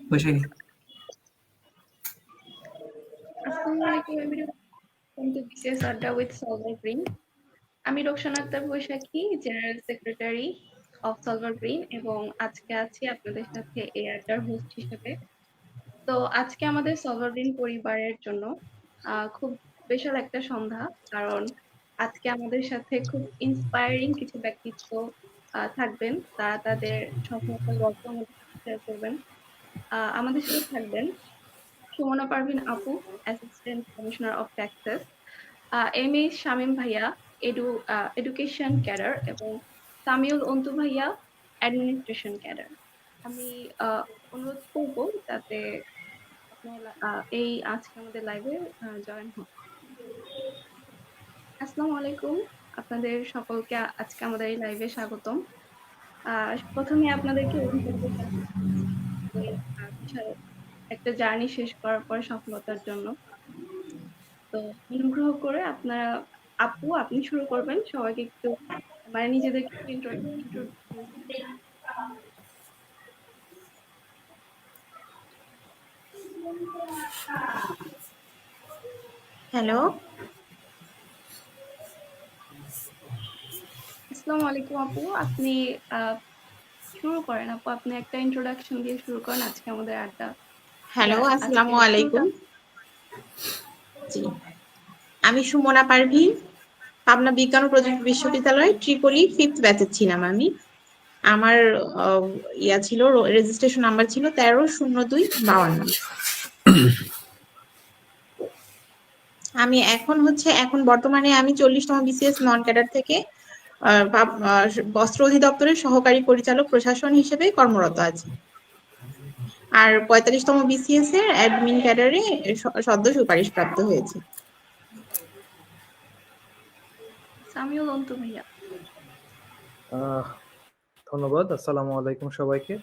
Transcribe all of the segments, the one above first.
বৈশাখী। আসসালামু আলাইকুম everyone, welcome to BCS আড্ডা উইথ সলভার গ্রিন। আমি Roksana Akter Baishakhi, general secretary of Solver Green, এবং আজকে আছি আপনাদের সাথে এই আড্ডার হোস্ট হিসেবে। তো আজকে আমাদের সলভার গ্রিন পরিবারের জন্য খুব স্পেশাল একটা সন্ধ্যা, কারণ আজকে আমাদের সাথে খুব ইন্সপায়ারিং কিছু ব্যক্তিত্ব থাকবেন। তারা তাদের সফলতার গল্প আমাদের সাথে শেয়ার করবেন। আমাদের সাথে থাকবেন সুমনা পারভিন আপু, assistant commissioner of taxes, M A Shamim ভাইয়া, এডুকেশন ক্যাডার, এবং সামিউল অন্তু ভাইয়া, অ্যাডমিনিস্ট্রেশন ক্যাডার। আমি অনুরোধ করবো যাতে আপনারা এই আজকে আমাদের লাইভে জয়েন হন। আসসালামু আলাইকুম, আপনাদের সকলকে আজকে আমাদের এই লাইভে স্বাগতম। প্রথমে আপনাদেরকে অভিনন্দন জানাই একটা জার্নি শেষ করার পর সফলতার জন্য। তো অনুগ্রহ করে আপনারা, আপনি শুরু করবেন, সবাইকে একটু মানে নিজেদেরকে হ্যালো, আসসালামু আলাইকুম আপু, আপনি শুরু করেন। আপু, আপনি একটা ইন্ট্রোডাকশন দিয়ে শুরু করেন আজকে আমাদের আড্ডা। হ্যালো, আসসালামু আলাইকুম। জি, আমি সুমনা পারভিন, পাবনা বিজ্ঞান ও প্রযুক্তি বিশ্ববিদ্যালয় ট্রিপলি 5th ব্যাচের ছিলাম আমি। আমার ছিল রেজিস্ট্রেশন নাম্বার ছিল 130252। আমি এখন বর্তমানে আমি 40তম বিসিএস নন ক্যাডার থেকে বস্ত্র অধিদপ্তরের সহকারী পরিচালক প্রশাসন হিসেবে কর্মরত আছি। আর 45তম বিসিএস এর অ্যাডমিন ক্যাডারে সদ্য সুপারিশ প্রাপ্ত হয়েছে। সামিউল অন্তু ভাইয়া। ধন্যবাদ। আসসালামু আলাইকুম সবাইকে।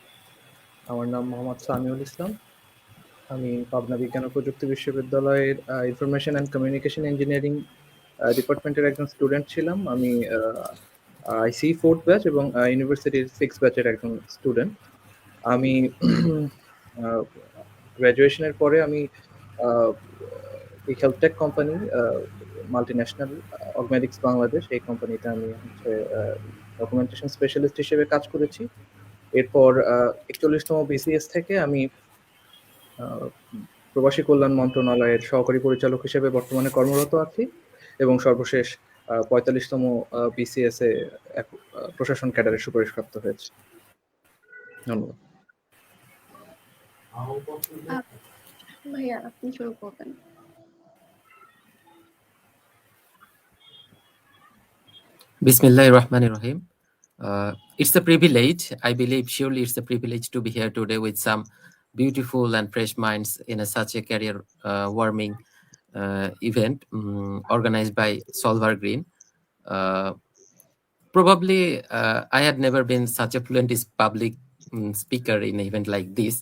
আমার নাম মোহাম্মদ সামিউল ইসলাম। আমি পাবনা বিজ্ঞান ও প্রযুক্তি বিশ্ববিদ্যালয়ের ইনফরমেশন অ্যান্ড কমিউনিকেশন ইঞ্জিনিয়ারিং ডিপার্টমেন্টের একজন স্টুডেন্ট ছিলাম। আমি আইসি 4th ব্যাচ এবং ইউনিভার্সিটির 6th ব্যাচের একজন স্টুডেন্ট। আমি গ্র্যাজুয়েশনের পরে আমি health tech company, multinational organics Bangladesh, এই কোম্পানিতে আমি ডকুমেন্টেশন স্পেশালিস্ট হিসেবে কাজ করেছি। এরপর 41তম বিসিএস থেকে আমি প্রবাসী কল্যাণ মন্ত্রণালয়ের সহকারী পরিচালক হিসেবে বর্তমানে কর্মরত আছি, এবং সর্বশেষ 45তম বিসিএস এ প্রশাসন ক্যাডারে সুপারিশপ্রাপ্ত হয়েছে। ধন্যবাদ। ভাইয়া, আপনি শুরু করবেন। Bismillahirrahmanirrahim. It's a privilege. I believe surely it's a privilege to be here today with some beautiful and fresh minds in such a career warming event organized by Solver Green. Probably I had never been such a fluent public speaker in an event like this.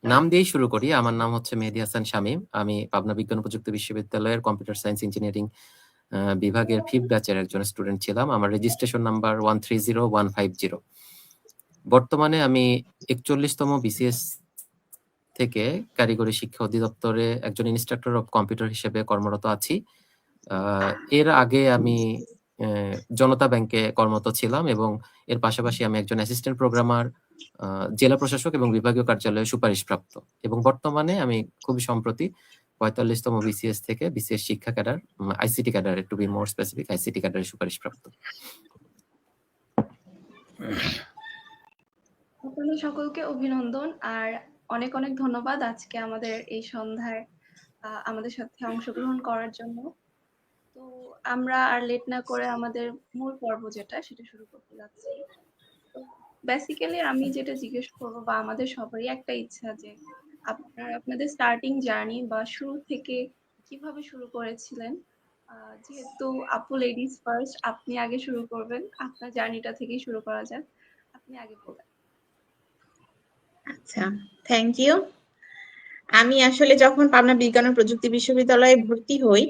নাম দিয়ে শুরু করি। আমার নাম হচ্ছে মেহেদী হাসান শামীম। আমি পাবনা বিজ্ঞান ও প্রযুক্তি বিশ্ববিদ্যালয়ের কম্পিউটার সায়েন্স ইঞ্জিনিয়ারিং বিভাগের 5th ব্যাচের একজন স্টুডেন্ট ছিলাম। আমার রেজিস্ট্রেশন নাম্বার 130150। বর্তমানে আমি 41তম বিসিএস থেকে কারিগরি শিক্ষা অধিদপ্তরে একজন ইনস্ট্রাক্টর অফ কম্পিউটার হিসেবে কর্মরত আছি। এর আগে আমি জনতা ব্যাংকে কর্মরত ছিলাম, এবং এর পাশাপাশি আমি একজন অ্যাসিস্ট্যান্ট প্রোগ্রামার জেলা প্রশাসক এবং বিভাগীয় কার্যালয়ে সুপারিশপ্রাপ্ত, এবং বর্তমানে আমি খুবই সম্প্রতি 45তম বিসিএস থেকে বিসিএস শিক্ষা ক্যাডার, আইসিটি ক্যাডারে, to be more specific ICT ক্যাডারে সুপারিশপ্রাপ্ত। আপনাদের সকলকে অভিনন্দন আর অনেক অনেক ধন্যবাদ আজকে আমাদের এই সন্ধ্যায় আমাদের সাথে অংশগ্রহণ করার জন্য। তো আমরা আর লেট না করে আমাদের মূল পর্ব যেটা সেটা শুরু করতে যাচ্ছি। তো বেসিক্যালি আমি যেটা জিজ্ঞেস করবো, বা আমাদের সবারই একটা ইচ্ছা যে আপনাদের স্টার্টিং জার্নি বা শুরু থেকে কিভাবে শুরু করেছিলেন। যেহেতু আপু লেডিস ফার্স্ট, আপনি আগে শুরু করবেন, আপনার জার্নিটা থেকেই শুরু করা যাক। আপনি আগে বলেন। আচ্ছা, থ্যাংক ইউ। আমি আসলে যখন পাবনা বিজ্ঞান ও প্রযুক্তি বিশ্ববিদ্যালয়ে ভর্তি হই,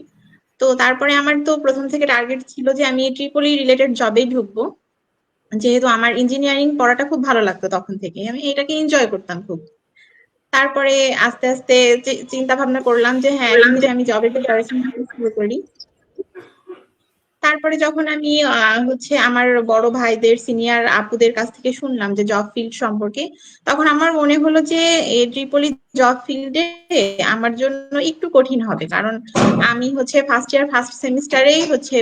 তো তারপরে আমার তো প্রথম থেকে টার্গেট ছিল যে আমি ট্রিপলি রিলেটেড জবেই ঢুকবো। যেহেতু আমার ইঞ্জিনিয়ারিং পড়াটা খুব ভালো লাগতো তখন থেকে, আমি এটাকে এনজয় করতাম খুব। তারপরে আস্তে আস্তে চিন্তা ভাবনা করলাম যে হ্যাঁ এখন থেকে আমি জবের প্রিপারেশন শুরু করি। তারপরে যখন আমি হচ্ছে আমার বড় ভাইদের সিনিয়র আপুদের কাছ থেকে শুনলাম যে জব ফিল্ড সম্পর্কে, তখন আমার মনে হলো যে এই ট্রিপলি জব ফিল্ডে আমার জন্য একটু কঠিন হবে, কারণ আমি হচ্ছে ফার্স্ট ইয়ার ফার্স্ট সেমিস্টারেই হচ্ছে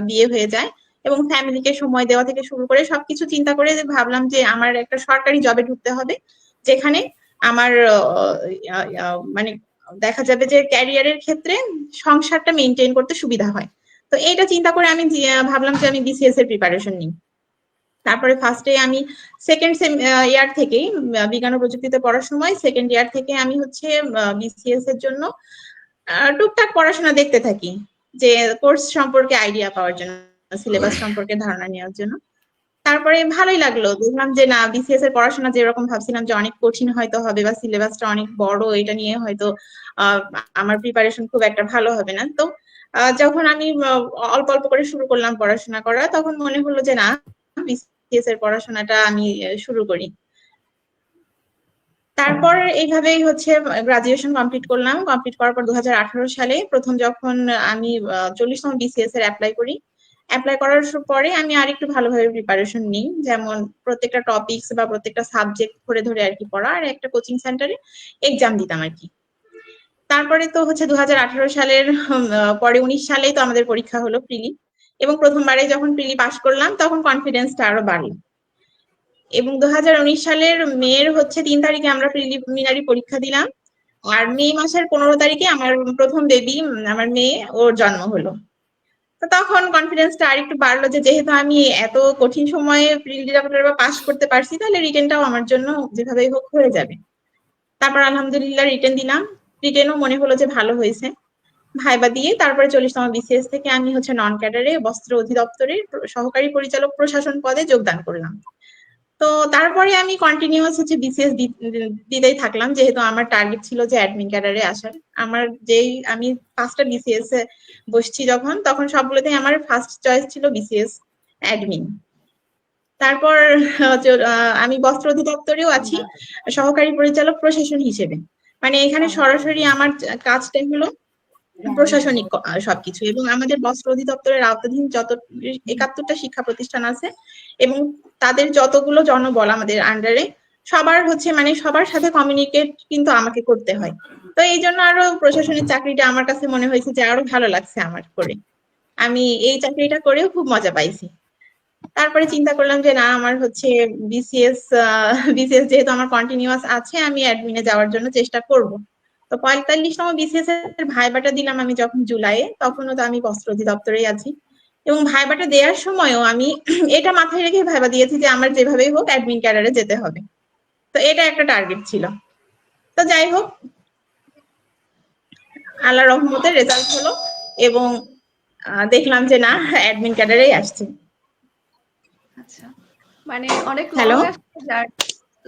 বিয়ে হয়ে যায়, এবং ফ্যামিলিকে সময় দেওয়া থেকে শুরু করে সবকিছু চিন্তা করে ভাবলাম যে আমার একটা সরকারি জবে ঢুকতে হবে, যেখানে আমার মানে দেখা যাবে যে ক্যারিয়ারের ক্ষেত্রে সংসারটা মেনটেন করতে সুবিধা হয়। তো এইটা চিন্তা করে আমি ভাবলাম যে আমি বিসিএস এর প্রিপারেশন নিই। তারপরে ফার্স্টে আমি সেকেন্ড ইয়ার থেকেই বিজ্ঞান ও প্রযুক্তিতে পড়ার সময় সেকেন্ড ইয়ার থেকে আমি হচ্ছে বিসিএস এর জন্য টুকটাক পড়াশোনা দেখতে থাকি, যে কোর্স সম্পর্কে আইডিয়া পাওয়ার জন্য, সিলেবাস সম্পর্কে ধারণা নেওয়ার জন্য। তারপরে ভালোই লাগলো, দেখলাম যে না বিসিএস এর পড়াশোনা যেরকম ভাবছিলাম যে অনেক কঠিন হয়তো হবে বা সিলেবাসটা অনেক বড়, এটা নিয়ে হয়তো আহ, আমার প্রিপারেশন খুব একটা ভালো হবে না। তো যখন আমি অল্প অল্প করে শুরু করলাম পড়াশোনা করা, তখন মনে হলো যে না বিসিএস এর পড়াশোনাটা আমি শুরু করি। তারপর এইভাবেই হচ্ছে গ্রাজুয়েশন কমপ্লিট করলাম। কমপ্লিট করার পর 2018 সালে প্রথম যখন আমি 40তম বিসিএস এর অ্যাপ্লাই করি, অ্যাপ্লাই করার পরে আমি আর একটু ভালোভাবে প্রিপারেশন নিই, যেমন প্রত্যেকটা টপিকস বা প্রত্যেকটা সাবজেক্ট ধরে ধরে আর কি পড়া, আর একটা কোচিং সেন্টারে এক্সাম দিতাম আর কি। তারপরে তো হচ্ছে 2018 সালের পরে 19 সালেই তো আমাদের পরীক্ষা হলো প্রিলি, এবং প্রথমবারে যখন প্রিলি পাস করলাম তখন কনফিডেন্সটা আরো বাড়লো। এবং 2019 সালের মেয়ের হচ্ছে 3 তারিখে আমরা প্রিলিমিনারি পরীক্ষা দিলাম, আর মে মাসের 15 তারিখে আমার প্রথম বেবি, আমার মেয়ে, ওর জন্ম হলো। তো তখন কনফিডেন্সটা আর একটু বাড়লো যে যেহেতু আমি এত কঠিন সময়ে প্রিলিমিনারি পাস করতে পারছি, তাহলে রিটেনটাও আমার জন্য যেভাবেই হোক হয়ে যাবে। তারপর আলহামদুলিল্লাহ রিটেন দিলাম, রিটেনও মনে হলো যে ভালো হয়েছে। ভাইবা দিয়ে তারপরে 40তম বিসিএস থেকে আমি হচ্ছে নন ক্যাডারে বস্ত্র অধিদপ্তরের সহকারী পরিচালক প্রশাসন পদে যোগদান করলাম। তো তারপরে আমি কন্টিনিউয়াস হচ্ছে বিসিএস দিতেই থাকলাম, যেহেতু আমার টার্গেট ছিল যে অ্যাডমিন ক্যাডারে আসার। আমার আমি 5টা বিসিএস এ বসছি যখন, তখন সবগুলোতেই আমার ফার্স্ট চয়েস ছিল বিসিএস অ্যাডমিন। তারপর আমি বস্ত্র অধিদপ্তরেও আছি সহকারী পরিচালক প্রশাসন হিসেবে। মানে এখানে সরাসরি আমার কাজটা হলো প্রশাসনিক সবকিছু, এবং আমাদের বস্ত্র অধিদপ্তরের আওতাধীন যত 71টা শিক্ষা প্রতিষ্ঠান আছে, এবং তাদের যতগুলো জনবল আমাদের আন্ডারে, সবার হচ্ছে মানে সবার সাথে কমিউনিকেট কিন্তু আমাকে করতে হয়। তো এই জন্য আরো প্রশাসনিক চাকরিটা আমার কাছে মনে হয়েছে যে আরো ভালো লাগছে আমার করে। আমি এই চাকরিটা করেও খুব মজা পাইছি। তারপরে চিন্তা করলাম যে না আমার হচ্ছে বিসিএস বিসিএস যেহেতু আমার কন্টিনিউয়াস আছে, আমি অ্যাডমিনে যাওয়ার জন্য চেষ্টা করব। তো 45তম বিসিএস এর ভাইবাটা দিলাম আমি যখন জুলাইয়ে, তখনও তো আমি বস্ত্র অধিদপ্তরেই আছি, এবং ভাইবাটা দেওয়ার সময়ও আমি এটা মাথায় রেখে ভাইবা দিয়েছি যে আমার যেভাবেই হোক অ্যাডমিন ক্যাডারে যেতে হবে। তো এটা একটা টার্গেট ছিল। তো যাই হোক, আল্লাহ রহমতের রেজাল্ট হলো, এবং দেখলাম যে না অ্যাডমিন ক্যাডারেই আসছে। আচ্ছা, মানে অনেক হ্যালো।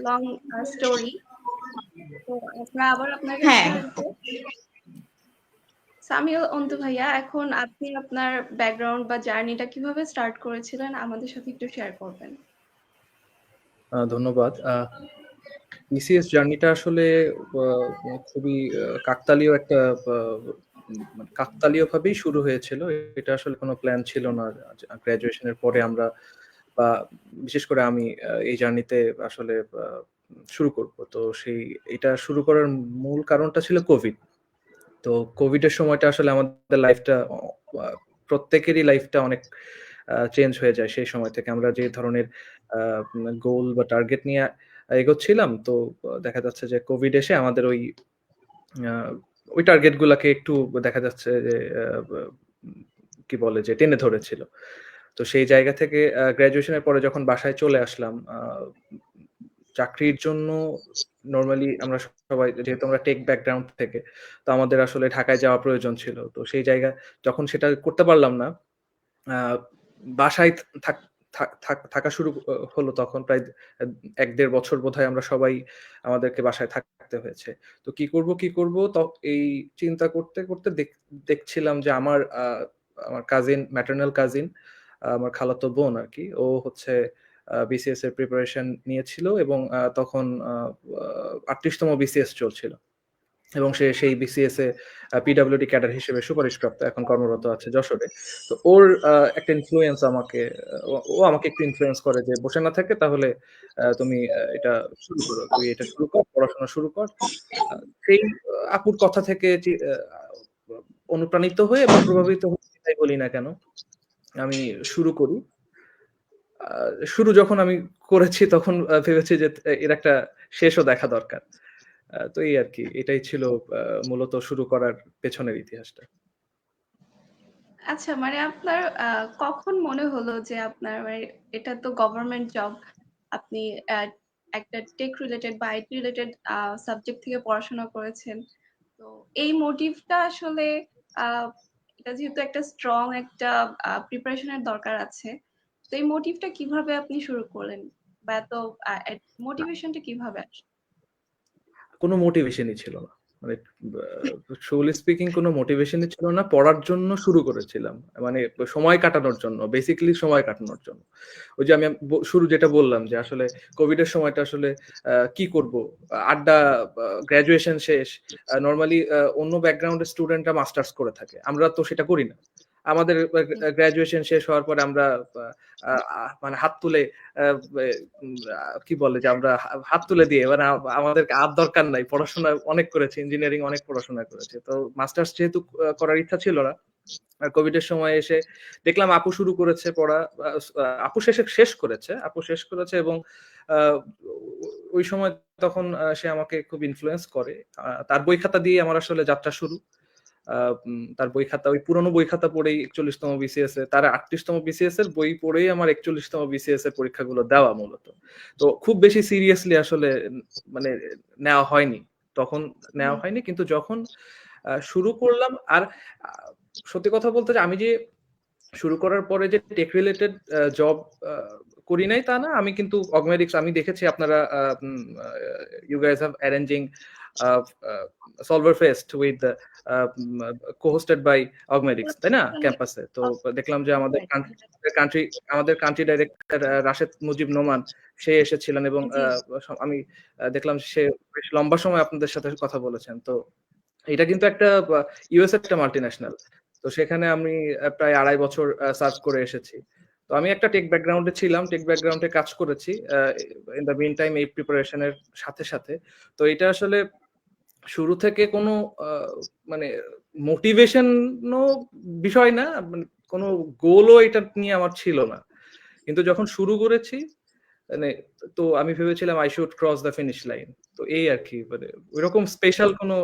Long story. তো আমরা আবার আপনার কাছে হ্যাঁ, আসবো। সামিউল অন্তু ভাইয়া, এখন আপনি আপনার ব্যাকগ্রাউন্ড বা জার্নিটা কিভাবে স্টার্ট করেছিলেন আমাদের সাথে একটু শেয়ার করবেন। ধন্যবাদ। বিসিএস জার্নিটা আসলে খুবই কাকতালীয় একটা কাকতালীয় ভাবেই শুরু হয়েছিল। এটা আসলে কোনো প্ল্যান ছিল না। গ্রাজুয়েশনের পরে আমরা বা বিশেষ করে আমি এই জার্নিতে আসলে শুরু করব। তো এটা শুরু করার মূল কারণটা ছিল কোভিড। তো কোভিডের সময়টা আসলে আমাদের লাইফটা প্রত্যেকেরই লাইফটা অনেক চেঞ্জ হয়ে যায়। সেই সময় থেকে আমরা যে ধরনের গোল বা টার্গেট নিয়ে এগোচ্ছিলাম, তো দেখা যাচ্ছে যে কোভিড এসে আমাদের ওই টার্গেট গুলাকে একটু দেখা যাচ্ছে যে কি বলে যে টেনে ধরেছিল। তো সেই জায়গা থেকে গ্রাজুয়েশনের পরে যখন বাসায় চলে আসলাম, চাকরির জন্য নর্মালি আমরা সবাই যেহেতু আমরা টেক ব্যাকগ্রাউন্ড থেকে, তো আমাদের আসলে ঢাকায় যাওয়া প্রয়োজন ছিল। তো সেই জায়গায় যখন সেটা করতে পারলাম না, বাসায় থাকা শুরু হলো, তখন প্রায় 1-1.5 বছর বোধহয় আমরা সবাই আমাদেরকে বাসায় থাকতে হয়েছে। তো কি করব তো এই চিন্তা করতে করতে দেখছিলাম যে আমার কাজিন, ম্যাটার্নাল কাজিন, আমার খালাতো বোন আর কি, ও হচ্ছে বিসিএস এর প্রিপারেশন নিয়েছিল এবং তখন 38তম বিসিএস চলছিল এবং সে সেই বিসিএস এ পিডব্লিউডি ক্যাডার হিসেবে সুপারিশপ্রাপ্ত, এখন কর্মরত আছে যশোরে। তো ওর একটা ইনফ্লুয়েন্স আমাকে, ও আমাকে একটু ইনফ্লুয়েন্স করে যে বসে না থাকে তাহলে তুমি এটা শুরু করো, তুই এটা শুরু কর, পড়াশোনা শুরু কর। সেই আপুর কথা থেকে অনুপ্রাণিত হয়ে বা প্রভাবিত হয়ে যাই বলি না কেন, আমি শুরু করি। শুরু যখন আমি করেছি তখন ভেবেছি যে এর একটা শেষও দেখা দরকার। তো এই আরকি। এটাই ছিল মূলত শুরু করার পেছনের ইতিহাসটা। আচ্ছা, মানে আপনার কখন মনে হলো যে আপনার মানে এটা তো গভর্নমেন্ট জব, আপনি একটা টেক রিলেটেড বা আইটি রিলেটেড সাবজেক্ট থেকে পড়াশোনা করেছেন, তো এই মোটিভটা আসলে এটা যেহেতু একটা স্ট্রং একটা প্রিপারেশনের দরকার আছে, তো এই মোটিভটা কিভাবে আপনি শুরু করলেন বা এত মোটিভেশনটা কিভাবে আসে? কোনো মোটিভেশনই ছিল না। মানে ট্রুলি স্পিকিং কোনো মোটিভেশনই ছিল না। পড়ার জন্য শুরু করেছিলাম। মানে সময় কাটানোর জন্য, বেসিক্যালি সময় কাটানোর জন্য। ওই যে আমি শুরু যেটা বললাম যে আসলে কোভিডের সময়টা আসলে কি করব? আড্ডা, গ্র্যাজুয়েশন শেষ। নরমালি অন্য ব্যাকগ্রাউন্ডের স্টুডেন্টরা মাস্টার্স করে থাকে। আমরা তো সেটা করি না। আমাদের গ্র্যাজুয়েশন শেষ হওয়ার পরে আমরা মানে হাত তুলে কি বলে যে আমরা হাত তুলে দিয়ে মানে আমাদেরকে আর দরকার নাই, পড়াশোনা অনেক করেছি, ইঞ্জিনিয়ারিং অনেক পড়াশোনা করেছি, তো মাস্টার্স যেহেতু করার ইচ্ছা ছিল না। আর কোভিড এর সময় এসে দেখলাম আপু শুরু করেছে পড়া, আপু শেষ করেছে, আপু শেষ করেছে এবং ওই সময় তখন সে আমাকে খুব ইনফ্লুয়েন্স করে। তার বই খাতা দিয়ে আমার আসলে যাত্রা শুরু। তার বই খাতা, ওই পুরনো বই খাতা পড়েই 41তম বিসিএস এ, তার 38তম বিসিএস এর বই পড়েই আমার 41তম বিসিএস এর পরীক্ষাগুলো দেওয়া মূলত। তো খুব বেশি সিরিয়াসলি আসলে মানে নেওয়া হয়নি তখন, নেওয়া হয়নি। কিন্তু যখন শুরু করলাম, আর সত্যি কথা বলতে যে আমি যে শুরু করার পরে যে টেক রিলেটেড জব করি নাই তা না, আমি কিন্তু অগমেডিক্স আমি দেখেছি আপনারা you guys have arranging solver fest with co-hosted by Augmedix, তাই না, ক্যাম্পাসে। তো দেখলাম যে আমাদের কান্ট্রি ডাইরেক্টর রাশেদ মুজিব নোমান সে এসেছিলেন এবং আমি দেখলাম সে বেশ লম্বা সময় আপনাদের সাথে কথা বলেছেন। তো এটা কিন্তু একটা ইউএস একটা মাল্টিন্যাশনাল, তো সেখানে আমি প্রায় 2.5 বছর সার্ভ করে এসেছি। তো আমি একটা টেক ব্যাকগ্রাউন্ডে ছিলাম, টেক ব্যাকগ্রাউন্ডে কাজ করেছি ইন দ্য মিন টাইম এই প্রিপারেশনের সাথে সাথে। তো এটা আসলে শুরু থেকে কোনো মানে মোটিভেশনও বিষয় না, মানে কোনো গোলও এটা নিয়ে আমার ছিল না। কিন্তু যখন শুরু করেছি মানে, তো আমি ভেবেছিলাম I should cross the finish line. তো এই আর কি, মানে ওইরকম স্পেশাল কোনো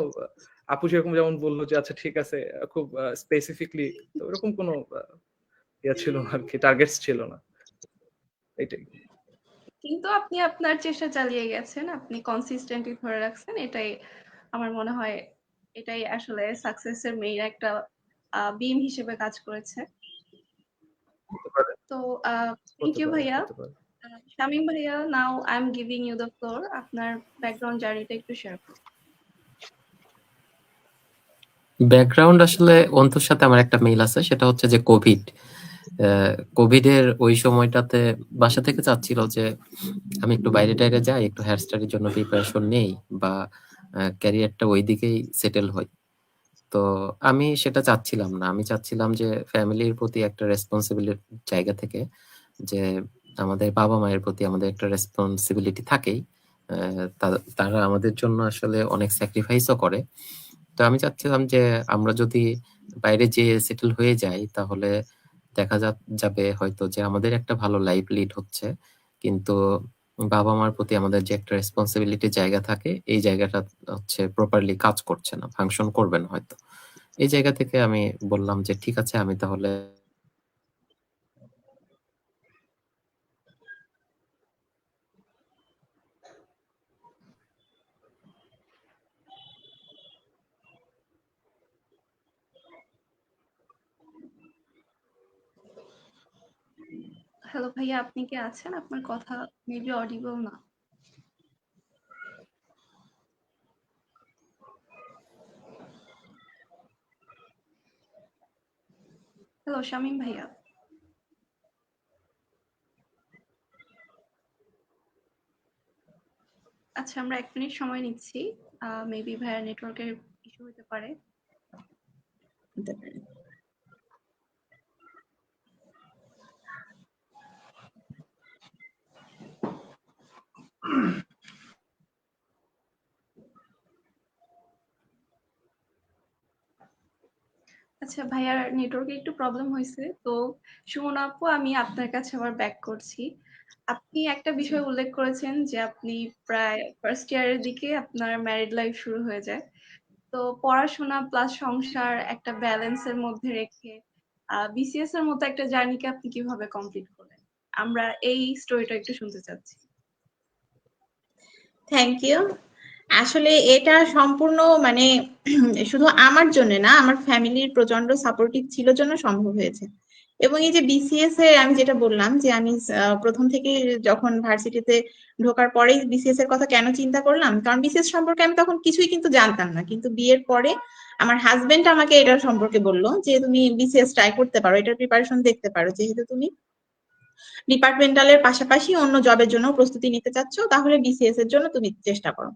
আপু যেরকম যেমন বললো যে আচ্ছা ঠিক আছে খুব স্পেসিফিকলি, তো ওরকম কোনো ইয়া ছিল না আর কি, টার্গেটস ছিল না, এটাই। কিন্তু আপনি আপনার চেষ্টা চালিয়ে গেছেন, আপনি কনসিস্টেন্টলি ধরে রাখছেন, এটাই আমার মনে হয় এটাই আসলে সাকসেসের মেইন একটা বিম হিসেবে কাজ করেছে। হতে পারে, তো থ্যাংক হতে ইউ পারে, ভাইয়া। হতে পারে। শামীম ভাইয়া, now I am giving you the floor, আপনার ব্যাকগ্রাউন্ড জার্নিটা একটু শেয়ার করুন। ব্যাকগ্রাউন্ড আসলে অন্তুর সাথে আমার একটা মিল আছে, সেটা হচ্ছে যে কোভিডের ওই সময়টাতে বাসা থেকে চাচ্ছিল যে আমি একটু বাইরে টাইরে যাই, একটু হায়ার স্টাডির জন্য প্রিপারেশন নেই বা ক্যারিয়ারটা ওই দিকেই সেটেল হই। তো আমি সেটা চাচ্ছিলাম না, আমি চাচ্ছিলাম যে ফ্যামিলির প্রতি একটা রেসপন্সিবিলিটির জায়গা থেকে, যে আমাদের বাবা মায়ের প্রতি আমাদের একটা রেসপন্সিবিলিটি থাকেই, তারা আমাদের জন্য আসলে অনেক স্যাক্রিফাইসও করে। তো আমি চাচ্ছিলাম যে আমরা যদি বাইরে যেয়ে সেটেল হয়ে যাই তাহলে দেখা যাবে হয়তো যে আমাদের একটা ভালো লাইফ লিড হচ্ছে, কিন্তু বাবা মার প্রতি আমাদের যে একটা রেসপন্সিবিলিটির জায়গা থাকে এই জায়গাটা হচ্ছে প্রপারলি কাজ করছে না, ফাংশন করবে না হয়তো। এই জায়গা থেকে আমি বললাম যে ঠিক আছে, আমি তাহলে হ্যালো ভাইয়া, আপনি কি আছেন? আপনার কথা মেবি অডিবল না। হ্যালো শামীম ভাইয়া। আচ্ছা, আমরা 1 মিনিট সময় নিচ্ছি। মেবি ভাইয়া নেটওয়ার্কের ইস্যু হতে পারে। হতে পারে। আচ্ছা ভাইয়ার নেটওয়ার্কে একটু প্রবলেম হয়েছে, তো সুমনা আপু আমি আপনার কাছে আবার ব্যাক করছি। আপনি একটা বিষয় উল্লেখ করেছেন যে আপনি প্রায় ফার্স্ট ইয়ারের দিকে আপনার ম্যারিড লাইফ শুরু হয়ে যায়। তো পড়াশোনা প্লাস সংসার একটা ব্যালেন্সের মধ্যে রেখে বিসিএস এর মতো একটা জার্নিকে আপনি কিভাবে কমপ্লিট করলেন? আমরা এই স্টোরিটা একটু শুনতে চাচ্ছি। Thank you. আসলে এটা সম্পূর্ণ মানে শুধু আমার জন্য না, আমার ফ্যামিলির প্রচন্ড সাপোর্টিভ ছিল জন্য সম্ভব হয়েছে। এবং এই যে বিসিএস এর আমি যেটা বললাম যে আমি প্রথম থেকে যখন ভার্সিটিতে ঢোকার পরেই বিসিএস এর কথা কেন চিন্তা করলাম, কারণ বিসিএস সম্পর্কে আমি তখন কিছুই কিন্তু জানতাম না, কিন্তু বিয়ের পরে আমার হাজবেন্ড আমাকে এটা সম্পর্কে বললো যে তুমি বিসিএস ট্রাই করতে পারো, এটার প্রিপারেশন দেখতে পারো, যেহেতু তুমি ডিপার্টমেন্টালের পাশাপাশি অন্য জবের জন্য প্রস্তুতি নিতে চাচ্ছ, তাহলে বিসিএস এর জন্য তুমি চেষ্টা করো।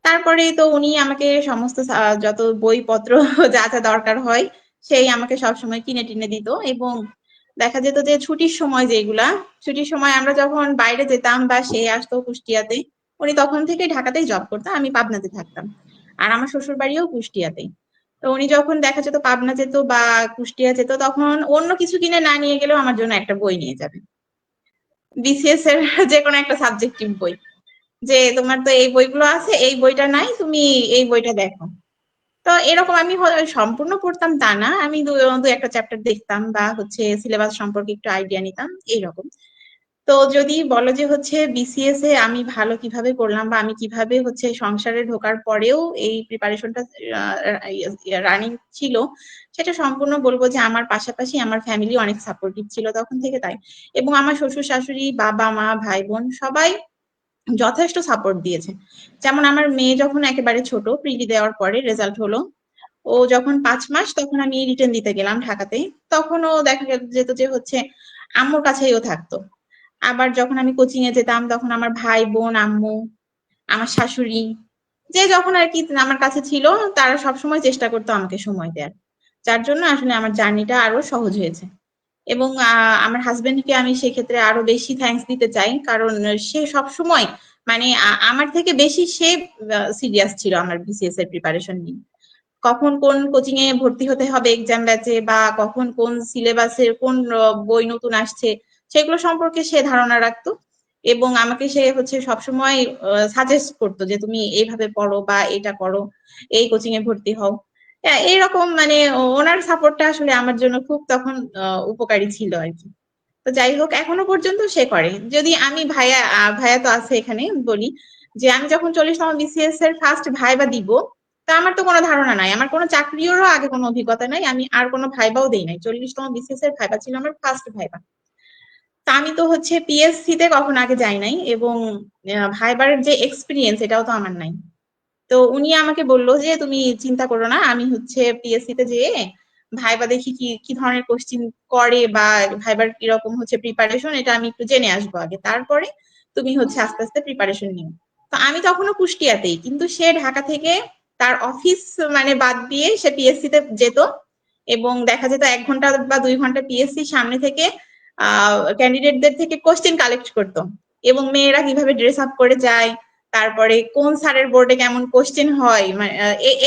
তারপরে তো উনি আমাকে সমস্ত যত বইপত্র যা যা দরকার হয় সেই আমাকে সবসময় কিনে টিনে দিত। এবং দেখা যেত যে ছুটির সময় যেগুলা, ছুটির সময় আমরা যখন বাইরে যেতাম বা সে আসতো কুষ্টিয়াতে, উনি তখন থেকে ঢাকাতেই জব করতো, আমি পাবনাতে থাকতাম, আর আমার শ্বশুর বাড়িও কুষ্টিয়াতেই। তো উনি যখন দেখা যেত পাবনা যেত বা কুষ্টিয়া যেত, তখন অন্য কিছু কিনে না নিয়ে গেলেও আমার জন্য একটা বই নিয়ে যাবে, বিসিএস এর যে কোনো একটা সাবজেক্টিভ বই, যে তোমার তো এই বইগুলো আছে, এই বইটা নাই, তুমি এই বইটা দেখো। তো এরকম আমি সম্পূর্ণ পড়তাম তা না, আমি দু একটা চ্যাপ্টার দেখতাম বা হচ্ছে সিলেবাস সম্পর্কে একটু আইডিয়া নিতাম এইরকম। তো যদি বলো যে হচ্ছে বিসিএস এ আমি ভালো কিভাবে করলাম বা আমি কিভাবে হচ্ছে সংসারে ঢোকার পরেও এই প্রিপারেশনটা রানিং ছিল, সেটা সম্পূর্ণ বলবো যে আমার পাশাপাশি আমার ফ্যামিলি অনেক সাপোর্টিভ ছিল তখন থেকে। তাই এবং আমার শ্বশুর শাশুড়ি, বাবা মা, ভাই বোন সবাই যথেষ্ট সাপোর্ট দিয়েছে। যেমন আমার মেয়ে যখন একেবারে ছোট, প্রিলি দেওয়ার পরে রেজাল্ট হলো, ও যখন 5 মাস, তখন আমি রিটেন দিতে গেলাম ঢাকাতে, তখন ও দেখা যেত যে হচ্ছে আম্মুর কাছেই ও থাকতো। আবার যখন আমি কোচিং এ যেতাম, তখন আমার ভাই বোন, আম্মু, আমার শাশুড়ি, যে যখন আর কি আমার কাছে ছিল, তারা সবসময় চেষ্টা করতো আমাকে সময় দেওয়ার, যার জন্য আসলে আমার জার্নিটা আরো সহজ হয়েছে। এবং আমার হাজবেন্ডকে আমি সেক্ষেত্রে আরো বেশি থ্যাঙ্কস দিতে চাই, কারণ সে সবসময় মানে আমার থেকে বেশি সে সিরিয়াস ছিল আমার বিসিএস এর প্রিপারেশন নিয়ে। কখন কোন কোচিং এ ভর্তি হতে হবে এক্সাম ব্যাচে, বা কখন কোন সিলেবাসের কোন বই নতুন আসছে, সেগুলো সম্পর্কে সে ধারণা রাখতো। এবং আমাকে সে হচ্ছে সবসময় সাজেস্ট করতো যে তুমি এইভাবে পড়ো বা এটা করো, এই কোচিং এ ভর্তি হও। এইরকম মানে ওনার সাপোর্টটা আসলে আমার জন্য খুব তখন উপকারী ছিল আর কি। তো যাই হোক, এখনো পর্যন্ত সে করে। যদি আমি ভাইয়া ভাইয়া তো আছে এখানে, বলি যে আমি যখন 40তম বিসিএস এর ফার্স্ট ভাইবা দিব, তা আমার তো কোনো ধারণা নাই, আমার কোনো চাকরিরও আগে কোনো অভিজ্ঞতা নাই, আমি আর কোনো ভাইবাও দেই নাই। 40তম বিসিএস এর ভাইবা ছিল আমার ফার্স্ট ভাইবা। তা আমি তো হচ্ছে পিএসসি তে কখন আগে যাই নাই, এবং ভাইবার যে এক্সপিরিয়েন্স এটাও তো আমার নাই। তো উনি আমাকে বললো যে তুমি চিন্তা করো না, আমি হচ্ছে পিএসসি তে যেয়ে ভাইবা দেখি কি কি ধরনের কোশ্চিন করে বা ভাইবার কিরকম হচ্ছে প্রিপারেশন, এটা আমি একটু জেনে আসবো আগে, তারপরে তুমি হচ্ছে আস্তে আস্তে প্রিপারেশন নিও। তো আমি তখনও কুষ্টিয়াতেই, কিন্তু সে ঢাকা থেকে তার অফিস মানে বাদ দিয়ে সে পিএসসি তে যেত, এবং দেখা যেত 1 ঘন্টা বা 2 ঘন্টা পিএসসি সামনে থেকে ক্যান্ডিডেটদের থেকে কোশ্চেন কালেক্ট করতো, এবং মেয়েরা কিভাবে ড্রেস আপ করে যায়, তারপরে কোন স্যারের বোর্ডে কেমন কোশ্চেন হয়, মানে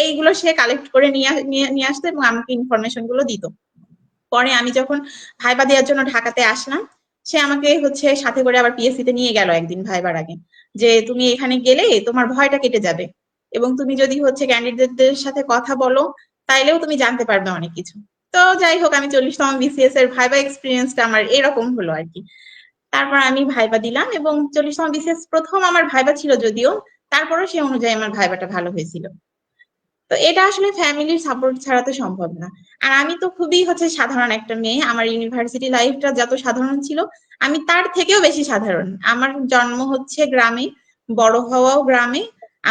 এইগুলো সে কালেক্ট করে নিয়ে আসতো এবং আমাকে ইনফরমেশন গুলো দিত। পরে আমি যখন ভাইবা দেওয়ার জন্য ঢাকাতে আসলাম, সে আমাকে হচ্ছে সাথে করে আবার পিএসসি তে নিয়ে গেল একদিন ভাইবার আগে, যে তুমি এখানে গেলে তোমার ভয়টা কেটে যাবে, এবং তুমি যদি হচ্ছে ক্যান্ডিডেটদের সাথে কথা বলো, তাইলেও তুমি জানতে পারবে অনেক কিছু। তো যাই হোক, আমি 40তম বিসিএস এর ভাইবা এক্সপিরিয়েন্সটা আমার এরকম হলো আর কি। তারপর আমি ভাইবা দিলাম, এবং 40তম বিসিএস প্রথম আমার ভাইবা ছিল যদিও, তারপরও সে অনুযায়ী আমার ভাইবাটা ভালো হয়েছিল। তো এটা আসলে ফ্যামিলির সাপোর্ট ছাড়া তো সম্ভব না। আর আমি তো খুবই হচ্ছে সাধারণ একটা মেয়ে, আমার ইউনিভার্সিটি লাইফটা যত সাধারণ ছিল, আমি তার থেকেও বেশি সাধারণ। আমার জন্ম হচ্ছে গ্রামে, বড় হওয়াও গ্রামে,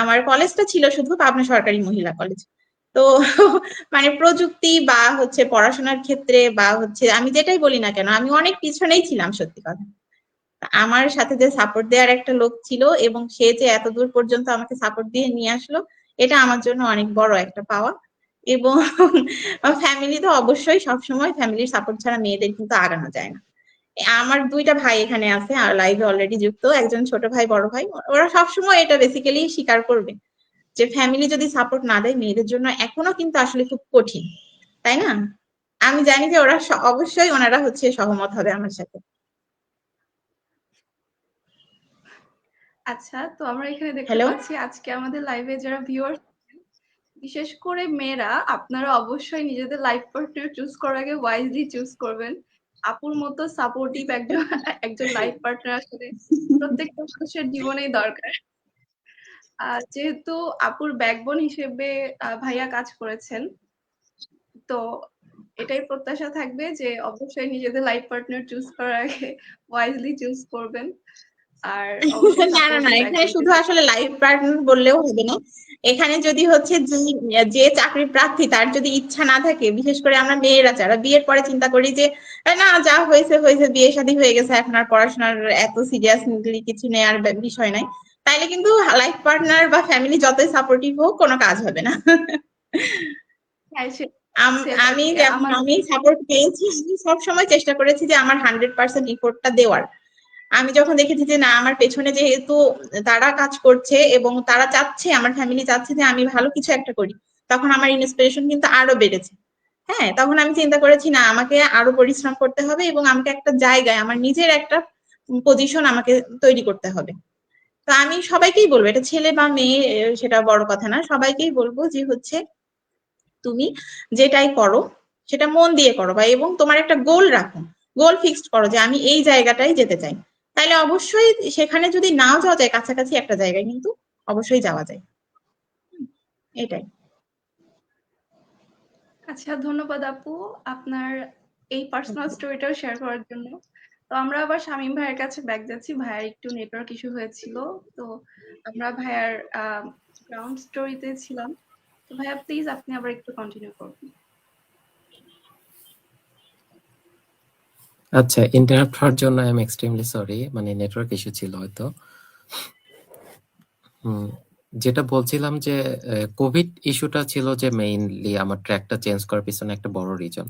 আমার কলেজটা ছিল শুধু পাবনা সরকারি মহিলা কলেজ। তো মানে প্রযুক্তি বা হচ্ছে পড়াশোনার ক্ষেত্রে বা হচ্ছে আমি যেটাই বলি না কেন, আমি অনেক পিছনেই ছিলাম সত্যি কথা। আমার সাথে যে সাপোর্ট দেওয়ার একটা লোক ছিল এবং সে যে এত দূর পর্যন্ত আমাকে সাপোর্ট দিয়ে নিয়ে আসলো, এটা আমার জন্য অনেক বড় একটা পাওয়া। এবং ফ্যামিলি তো অবশ্যই, সবসময় ফ্যামিলির সাপোর্ট ছাড়া মেয়েদের কিন্তু আগানো যায় না। আমার দুইটা ভাই এখানে আছে আর লাইভে অলরেডি যুক্ত, একজন ছোট ভাই, বড় ভাই। ওরা সবসময় এটা বেসিক্যালি স্বীকার করবে যে ফ্যামিলি যদি সাপোর্ট না দেয় মেয়েদের জন্য এখনো কিন্তু আসলে খুব কঠিন, তাই না? আমি জানি যে ওরা অবশ্যই ওনারা হচ্ছে সহমত হবে আমার সাথে। আচ্ছা, তো আমরা এখানে দেখতে হ্যালো। পাচ্ছি আজকে আমাদের লাইভে যারা ভিউয়ার, বিশেষ করে মেয়েরা, আপনারা অবশ্যই নিজেদের লাইফ পার্টনার চুজ করার আগে ওয়াইজলি চুজ করবেন। আপুর মতো সাপোর্টিভ একজন লাইফ পার্টনার আসলে প্রত্যেকটা মানুষের জীবনেই দরকার। যেহেতু আপুর ব্যাকবোন হিসেবে ভাইয়া কাজ করেছেন, তো এটাই প্রত্যাশা থাকবে যে অবশ্যই নিজেদের লাইফ পার্টনার চুজ করার আগে ওয়াইজলি চুজ করবেন। আর অবশ্যই না না না, সাপোর্টিভ এখানে একজনকে শুধু আসলে লাইফ পার্টনার বললেও হবে না। এখানে যদি হচ্ছে যে চাকরি প্রার্থী তার যদি ইচ্ছা না থাকে, বিশেষ করে আমরা মেয়েরা যারা বিয়ের পরে চিন্তা করি যে না যা হয়েছে হয়েছে, বিয়ে শাদী হয়ে গেছে, এখন আর পড়াশোনার এত সিরিয়াসলি কিছু নেওয়ার বিষয় নাই, তাইলে কিন্তু লাইফ পার্টনার বা ফ্যামিলি যতই সাপোর্টিভ হোক কোনো কাজ হবে না। হ্যাঁ, আমি যেমন আমি সাপোর্ট পেয়েছি, আমি সবসময় চেষ্টা করেছি যে আমার 100% ইফোর্টটা দেওয়ার। আমি যখন দেখেছি যে না, আমার পেছনে যেহেতু তারা কাজ করছে এবং তারা চাচ্ছে, আমার ফ্যামিলি চাচ্ছে যে আমি ভালো কিছু একটা করি, তখন আমার ইন্সপিরেশন কিন্তু আরো বেড়েছে। হ্যাঁ, তখন আমি চিন্তা করেছি না, আমাকে আরো পরিশ্রম করতে হবে এবং আমাকে একটা জায়গায় আমার নিজের একটা পজিশন আমাকে তৈরি করতে হবে। তো আমি সবাইকেই বলবো, এটা ছেলে বা মেয়ে সেটা বড় কথা না, সবাইকেই বলবো যে হচ্ছে তুমি যেটাই করো সেটা মন দিয়ে করো, বা এবং তোমার একটা গোল রাখো, গোল ফিক্সড করো যে আমি এই জায়গাটাই যেতে চাই। তাইলে অবশ্যই সেখানে যদি নাও যাওয়া যায়, কাছাকাছি একটা জায়গায় কিন্তু অবশ্যই যাওয়া যায়। এটাই। আচ্ছা, ধন্যবাদ আপু আপনার এই পার্সোনাল স্টোরিটাও শেয়ার করার জন্য। তো আমরা আবার শামীম ভাইয়ের কাছে ব্যাক যাচ্ছি, ভাইয়ার একটু নেটওয়ার্ক ইস্যু হয়েছিল। তো আমরা ভাইয়ার গ্রাউন্ড স্টোরিতে ছিলাম। তো ভাইয়া প্লিজ আপনি আবার একটু কন্টিনিউ করুন। আচ্ছা, ইন্টারাপ্ট হওয়ার জন্য আই এম এক্সট্রিমলি সরি, মানে নেটওয়ার্ক ইস্যু ছিল হয়তো। যেটা বলছিলাম যে কোভিড ইস্যুটা ছিল যে মেইনলি আমার ট্র্যাকটা চেঞ্জ করার পিছনে একটা বড় রিজন।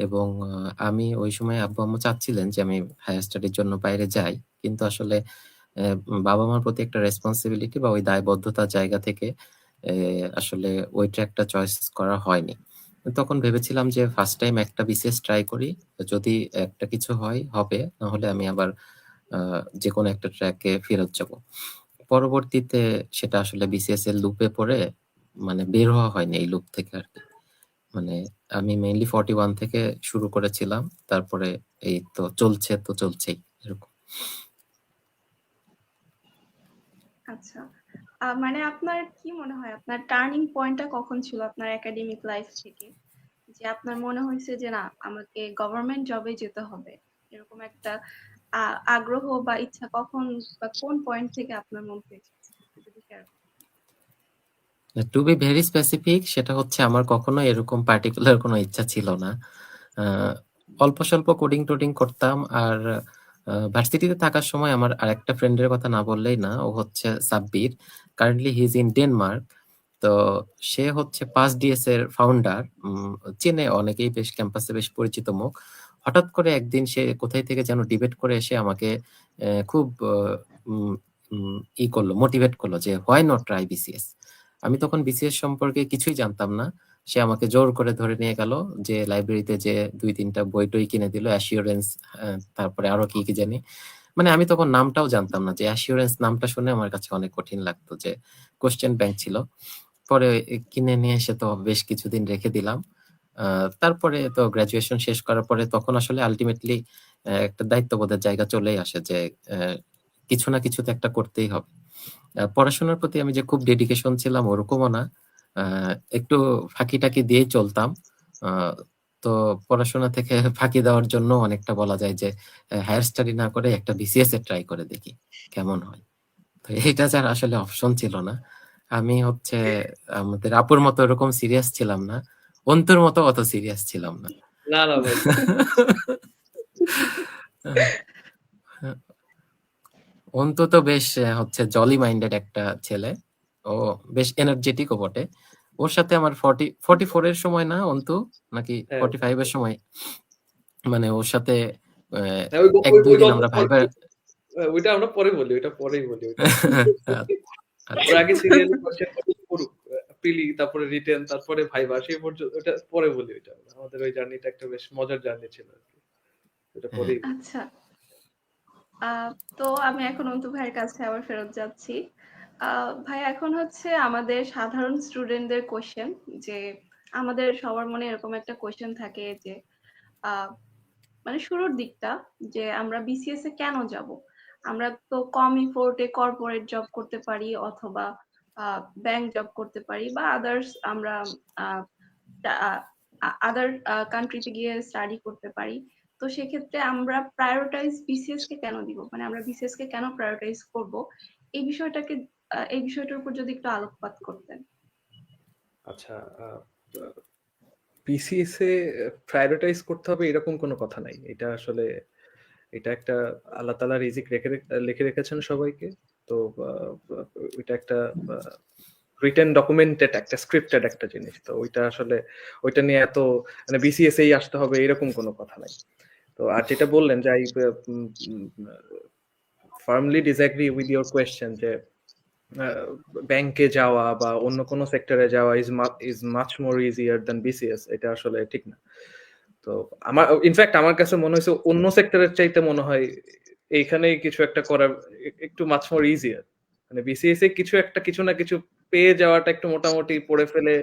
এবং আমি ওই সময় আব্বু আম্মু চাচ্ছিলেন যে আমি হায়ার স্টাডির জন্য বাইরে যাই, কিন্তু আসলে বাবা মার প্রতি একটা রেসপন্সিবিলিটি বা ওই দায়বদ্ধতার জায়গা থেকে আসলে ওই ট্র্যাকটা চয়েস করা হয়নি। তখন ভেবেছিলাম যে ফার্স্ট টাইম একটা বিসিএস ট্রাই করি, যদি একটা কিছু হয় হবে, নাহলে আমি আবার যে কোনো একটা ট্র্যাকে ফেরত যাব। পরবর্তীতে সেটা আসলে বিসিএস এর লুপে পড়ে মানে বের হওয়া হয়নি এই লুপ থেকে আর কি। মানে আমি মেইনলি 41 থেকে শুরু করেছিলাম, তারপরে এই তো চলছেই এরকম। আচ্ছা, মানে আপনার কি মনে হয় আপনার টার্নিং পয়েন্টটা কখন ছিল আপনার একাডেমিক লাইফ থেকে, যে আপনার মনে হয়েছে যে না আমাকে গভর্নমেন্ট জবে যেতে হবে, এরকম একটা আগ্রহ বা ইচ্ছা কখন বা কোন পয়েন্ট থেকে আপনার মধ্যে এসেছে যদি শেয়ার করেন? টু বি ভেরি স্পেসিফিক, সেটা হচ্ছে আমার কখনো এরকম পার্টিকুলার কোনো ইচ্ছা ছিল না। অল্প স্বল্প কোডিং টোডিং করতাম। আর ভার্সিটিতে থাকার সময় আমার আরেকটা ফ্রেন্ডের কথা না বললেই না, ও হচ্ছে Sabbir, currently he is in Denmark. তো সে হচ্ছে পাস ডিএস এর ফাউন্ডার, চেনে অনেকেই, বেশ ক্যাম্পাসে বেশ পরিচিত মুখ। হঠাৎ করে একদিন সে কোথায় থেকে যেন ডিবেট করে এসে আমাকে খুব করলো, মোটিভেট করলো যে হোয়াই নট ট্রাই বিসিএস। আমি তখন বিসিএস সম্পর্কে কিছুই জানতাম না। সে আমাকে জোর করে ধরে নিয়ে গেল, যে লাইব্রেরিতে যে 2-3টা বই টই কিনে দিল, অ্যাসিওরেন্স, তারপরে আরো কি কি জানি। মানে আমি তখন নামটাও জানতাম না, যে অ্যাসিওরেন্স নামটা শুনে আমার কাছে অনেক কঠিন লাগতো, যে কোশ্চেন ব্যাংক ছিল। পরে কিনে নিয়ে এসে তো বেশ কিছুদিন রেখে দিলাম। তারপরে তো গ্রাজুয়েশন শেষ করার পরে তখন আসলে আলটিমেটলি একটা দায়িত্ববোধের জায়গা চলেই আসে, যে কিছু না কিছু তো একটা করতেই হবে। পড়াশোনার প্রতি আমি যে খুব ডেডিকেশন ছিলাম ওরকমও না, একটু ফাঁকি টাকি দিয়েই চলতাম। তো পড়াশোনা থেকে ফাঁকি দেওয়ার জন্য অনেকটা বলা যায় যে হায়ার স্টাডি না করে একটা বিসিএস এ ট্রাই করে দেখি কেমন হয়। তো এইটা যার আসলে অপশন ছিল না। আমি হচ্ছে আমাদের আপুর মতো এরকম সিরিয়াস ছিলাম না, অন্তুর মতো অত সিরিয়াস ছিলাম না। না না ভাই। অন্তু তো বেশ হচ্ছে জলি মাইন্ডেড একটা ছেলে, ও বেশ এনার্জেটিকও বটে। ওর সাথে আমার 44 এর সময় না অন্তু, নাকি হ্যাঁ 45 এর সময়, মানে ওর সাথে হ্যাঁ, ওই এক দুই ওই দিন গল্প আমরা ভাইবার ওইটা আমরা পরে বলি, ওইটা পরেই বলি ওইটা। আচ্ছা ওর আগে সিরিয়ালি কোশ্চেন করুক, প্রিলি, তারপরে রিটেন, তারপরে ভাইবা, সেই পর্যন্ত ওটা পরে বলি। ওইটা আমাদের ওই জার্নিটা একটা বেশ মজার জার্নি ছিল আর কি, ওটা পরেই বলি। আচ্ছা, তো আমি এখন অন্তু ভাইয়ের কাছে আবার ফেরত যাচ্ছি। ভাই, এখন হচ্ছে আমাদের সাধারণ স্টুডেন্টদের কোশ্চেন, যে আমাদের সবার মনে এরকম একটা কোশ্চেন থাকে যে মানে শুরুর দিকটা, যে আমরা বিসিএস এ কেন যাব? আমরা তো কম ইফোর্টে কর্পোরেট জব করতে পারি, অথবা ব্যাংক জব করতে পারি, বা আদার্স আমরা আদার কান্ট্রিতে গিয়ে স্টাডি করতে পারি। তো সেক্ষেত্রে আমরা প্রায়োরিটাইজ বিসিএস কে কেন দিব, মানে আমরা বিসিএস কে কেন প্রায়োরিটাইজ করব, এই বিষয়টাকে এই বিষয়টার উপর যদি একটু আলোকপাত করতেন। আচ্ছা, বিসিএস এ প্রায়োরিটাইজ করতে হবে এরকম কোনো কথা নাই। এটা আসলে এটা একটা আল্লাহ তাআলা রিজিক লিখে রেখেছেন সবাইকে। তো এটা একটা রিটেন ডকুমেন্টেড একটা স্ক্রিপ্টেড একটা জিনিস। তো ওইটা আসলে ওইটা নিয়ে এত মানে বিসিএস এই আসতে হবে এরকম কোনো কথা নাই। তো আর যেটা বললেন যে I firmly disagree with your question, যে ব্যাংকে যাওয়া বা অন্য কোনো সেক্টরে যাওয়া is much more easier than BCS, এটা আসলে ঠিক না। তো আমার ইনফ্যাক্ট আমার কাছে মনে হয়েছে অন্য সেক্টরের চাইতে মনে হয় এইখানেই কিছু একটা করার একটু মাচ মোর ইজিয়ার। মানে বিসিএস এ কিছু না কিছু পেয়ে যাওয়াটা, একটু মোটামুটি পড়ে ফেলে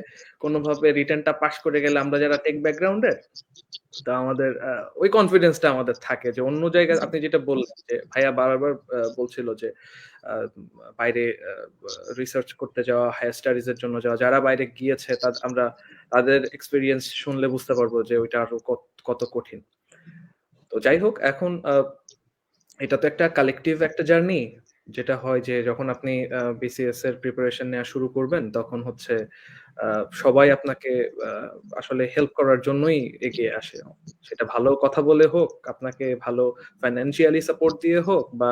কোনোভাবে রিটার্নটা পাস করে গেলে, আমরা যারা টেক ব্যাকগ্রাউন্ডের, তা আমাদের ওই কনফিডেন্সটা আমাদের থাকে যে অন্য জায়গায় আপনি যেটা বললেন যে ভাইয়া বারবার বলছিল যে বাইরে রিসার্চ করতে যাওয়া, হায়ার স্টাডিজ এর জন্য যাওয়া, যারা বাইরে গিয়েছে আমরা তাদের এক্সপিরিয়েন্স শুনলে বুঝতে পারবো যে ওইটা আরো কত কঠিন। তো যাই হোক, এখন এটা তো একটা কালেকটিভ একটা জার্নি, যেটা হয় যে যখন আপনি বিসিএস এর প্রিপারেশন নেওয়া শুরু করবেন, তখন হচ্ছে সবাই আপনাকে আসলে হেল্প করার জন্যই এগিয়ে আসে। সেটা ভালো কথা বলে হোক, আপনাকে ভালো ফাইন্যান্সিয়ালি সাপোর্ট দিয়ে হোক, বা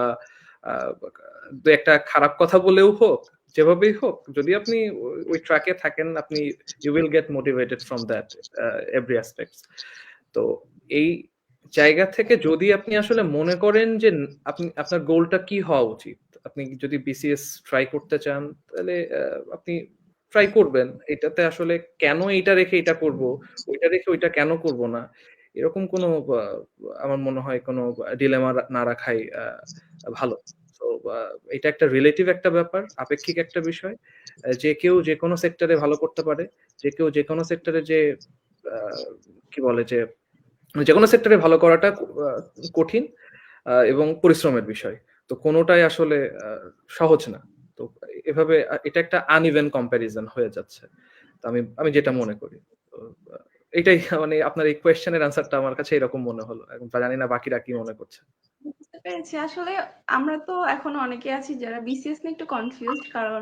দু একটা খারাপ কথা বলেও হোক, যেভাবেই হোক, যদি আপনি ওই ট্র্যাকে থাকেন, আপনি you will get motivated from that every aspects. তো এই জায়গা থেকে যদি আপনি আসলে মনে করেন যে আপনার গোলটা কি হওয়া উচিত, আপনি যদি বিসিএস ট্রাই করতে চান, তাহলে আপনি ট্রাই করবেন। এটাতে আসলে কেন এটা রেখে এটা করব, ওইটা রেখে ওইটা কেন করব না, এরকম কোনো আমার মনে হয় কোনো ডিলেমা না রাখাই ভালো। তো এটা একটা রিলেটিভ একটা ব্যাপার, আপেক্ষিক একটা বিষয়। যে কেউ যে কোনো সেক্টরে ভালো করতে পারে, যে কেউ যে কোনো সেক্টরে যে কি বলে যে কোনো সেক্টরে ভালো করাটা কঠিন এবং পরিশ্রমের বিষয়। তো কোনোটাই আসলে সহজ না। তো এভাবে এটা একটা আনইভেন কম্প্যারিজন হয়ে যাচ্ছে। তো আমি যেটা মনে করি, তো এটাই মানে আপনার এই কোয়েশ্চেনের আনসারটা আমার কাছে এরকম মনে হলো। এখন জানি না বাকিরা কি মনে করছে। বুঝতে পেরেছি। আসলে আমরা তো এখন অনেকে আছি যারা বিসিএস নিয়ে একটু কনফিউজড, কারণ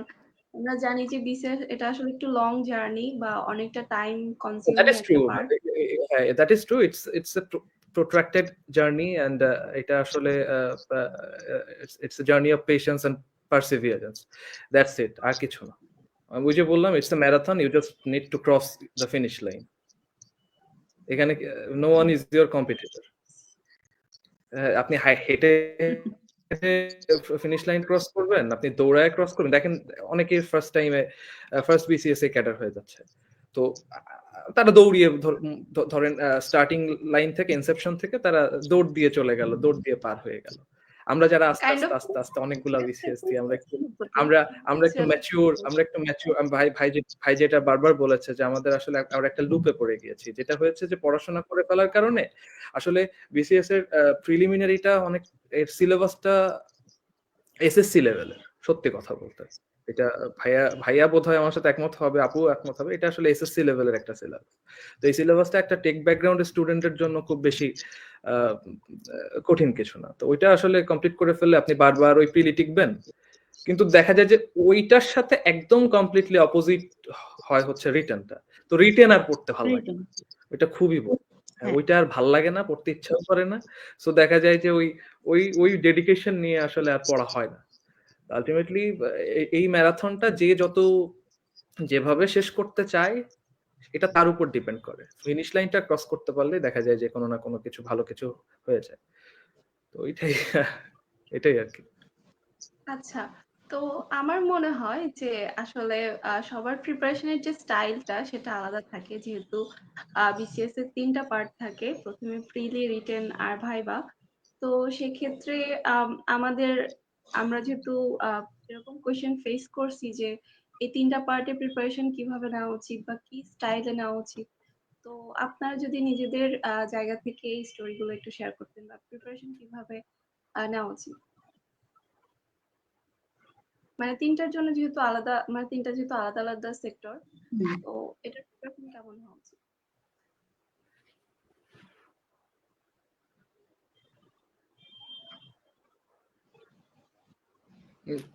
আমরা জানি যে বিসিএস এটা আসলে একটু লং জার্নি বা অনেকটা টাইম That কনজিউমিং is একটা true. Part. That is true. It's a protracted journey, and এটা আসলে it's a journey of patience and perseverance. That's it. আর কিছু না। ওই যে বললাম, it's a marathon. You just need to cross the finish line. এখানে no one is your competitor. আপনি হেঁটে ফিনিশ লাইন ক্রস করবেন, আপনি দৌড়ায় ক্রস করবেন। দেখেন অনেকেই ফার্স্ট বিসিএস এ ক্যাডার হয়ে যাচ্ছে। তো তারা দৌড়িয়ে ধরেন স্টার্টিং লাইন থেকে, ইনসেপশন থেকে তারা দৌড় দিয়ে চলে গেল, দৌড় দিয়ে পার হয়ে গেল। আমরা যারা আস্তে কাইন্ড আস্তে অফ আস্তে আস্তে অনেকগুলা বিসিএস দিয়ে আমরা একটু ম্যাচিউর, ভাই যেটা বারবার বলেছে যে আমাদের আসলে আমরা একটা লুপে পড়ে গিয়েছি, যেটা হয়েছে যে পড়াশোনা করে ফেলার কারণে আসলে বিসিএস এর প্রিলিমিনারিটা অনেক, এর সিলেবাসটা এসএসসি লেভেলের, সত্যি কথা বলতে। এটা ভাইয়া বোধহয় আমার সাথে একমত হবে, আপু একমত হবে, এটা আসলে এসএসসি লেভেলের একটা সিলেবাস। তো এই সিলেবাসটা একটা টেক ব্যাকগ্রাউন্ডের স্টুডেন্টের জন্য খুব বেশি কঠিন কিছু না। তো ওইটা আসলে কমপ্লিট করে ফেললে আপনি বারবার ওই প্রিলি টিকবেন। কিন্তু দেখা যায় যে ওইটার সাথে একদম কমপ্লিটলি অপোজিট হয় হচ্ছে রিটেনটা। তো রিটেন আর পড়তে ভালো লাগে না, ওইটা খুবই ওইটা আর ভাল লাগে না, পড়তে ইচ্ছাও করে না। সো দেখা যায় যে ওই ওই ডেডিকেশন নিয়ে আসলে আর পড়া হয় না। আলটিমেটলি এই ম্যারাথনটা যে যত যেভাবে শেষ করতে চায় এটা তার উপর ডিপেন্ড করে। ফিনিশ লাইনটা ক্রস করতে পারলে দেখা যায় যে কোনো না কোনো কিছু ভালো কিছু হয়ে যায়। তো এটাই এটাই আর কি। আচ্ছা, তো আমার মনে হয় যে আসলে সবার প্রিপারেশনের যে স্টাইলটা সেটা আলাদা থাকে, যেহেতু বিসিএস এর 3টা পার্ট থাকে, প্রথমে প্রিলি, রিটেন আর ভাইবা। তো সেক্ষেত্রে আমরা যেহেতু এরকম কোয়েশ্চেন ফেস করছি যে এই 3টা পার্টে প্রিপারেশন কিভাবে নেওয়া উচিত বা কি স্টাইলে নেওয়া উচিত, তো আপনারা যদি নিজেদের জায়গা থেকে এই স্টোরিগুলো একটু শেয়ার করতেন বা প্রিপারেশন কিভাবে নেওয়া উচিত, মানে তিনটা যেহেতু আলাদা আলাদা সেক্টর, তো এটার প্রিপারেশন কেমন হওয়া উচিত?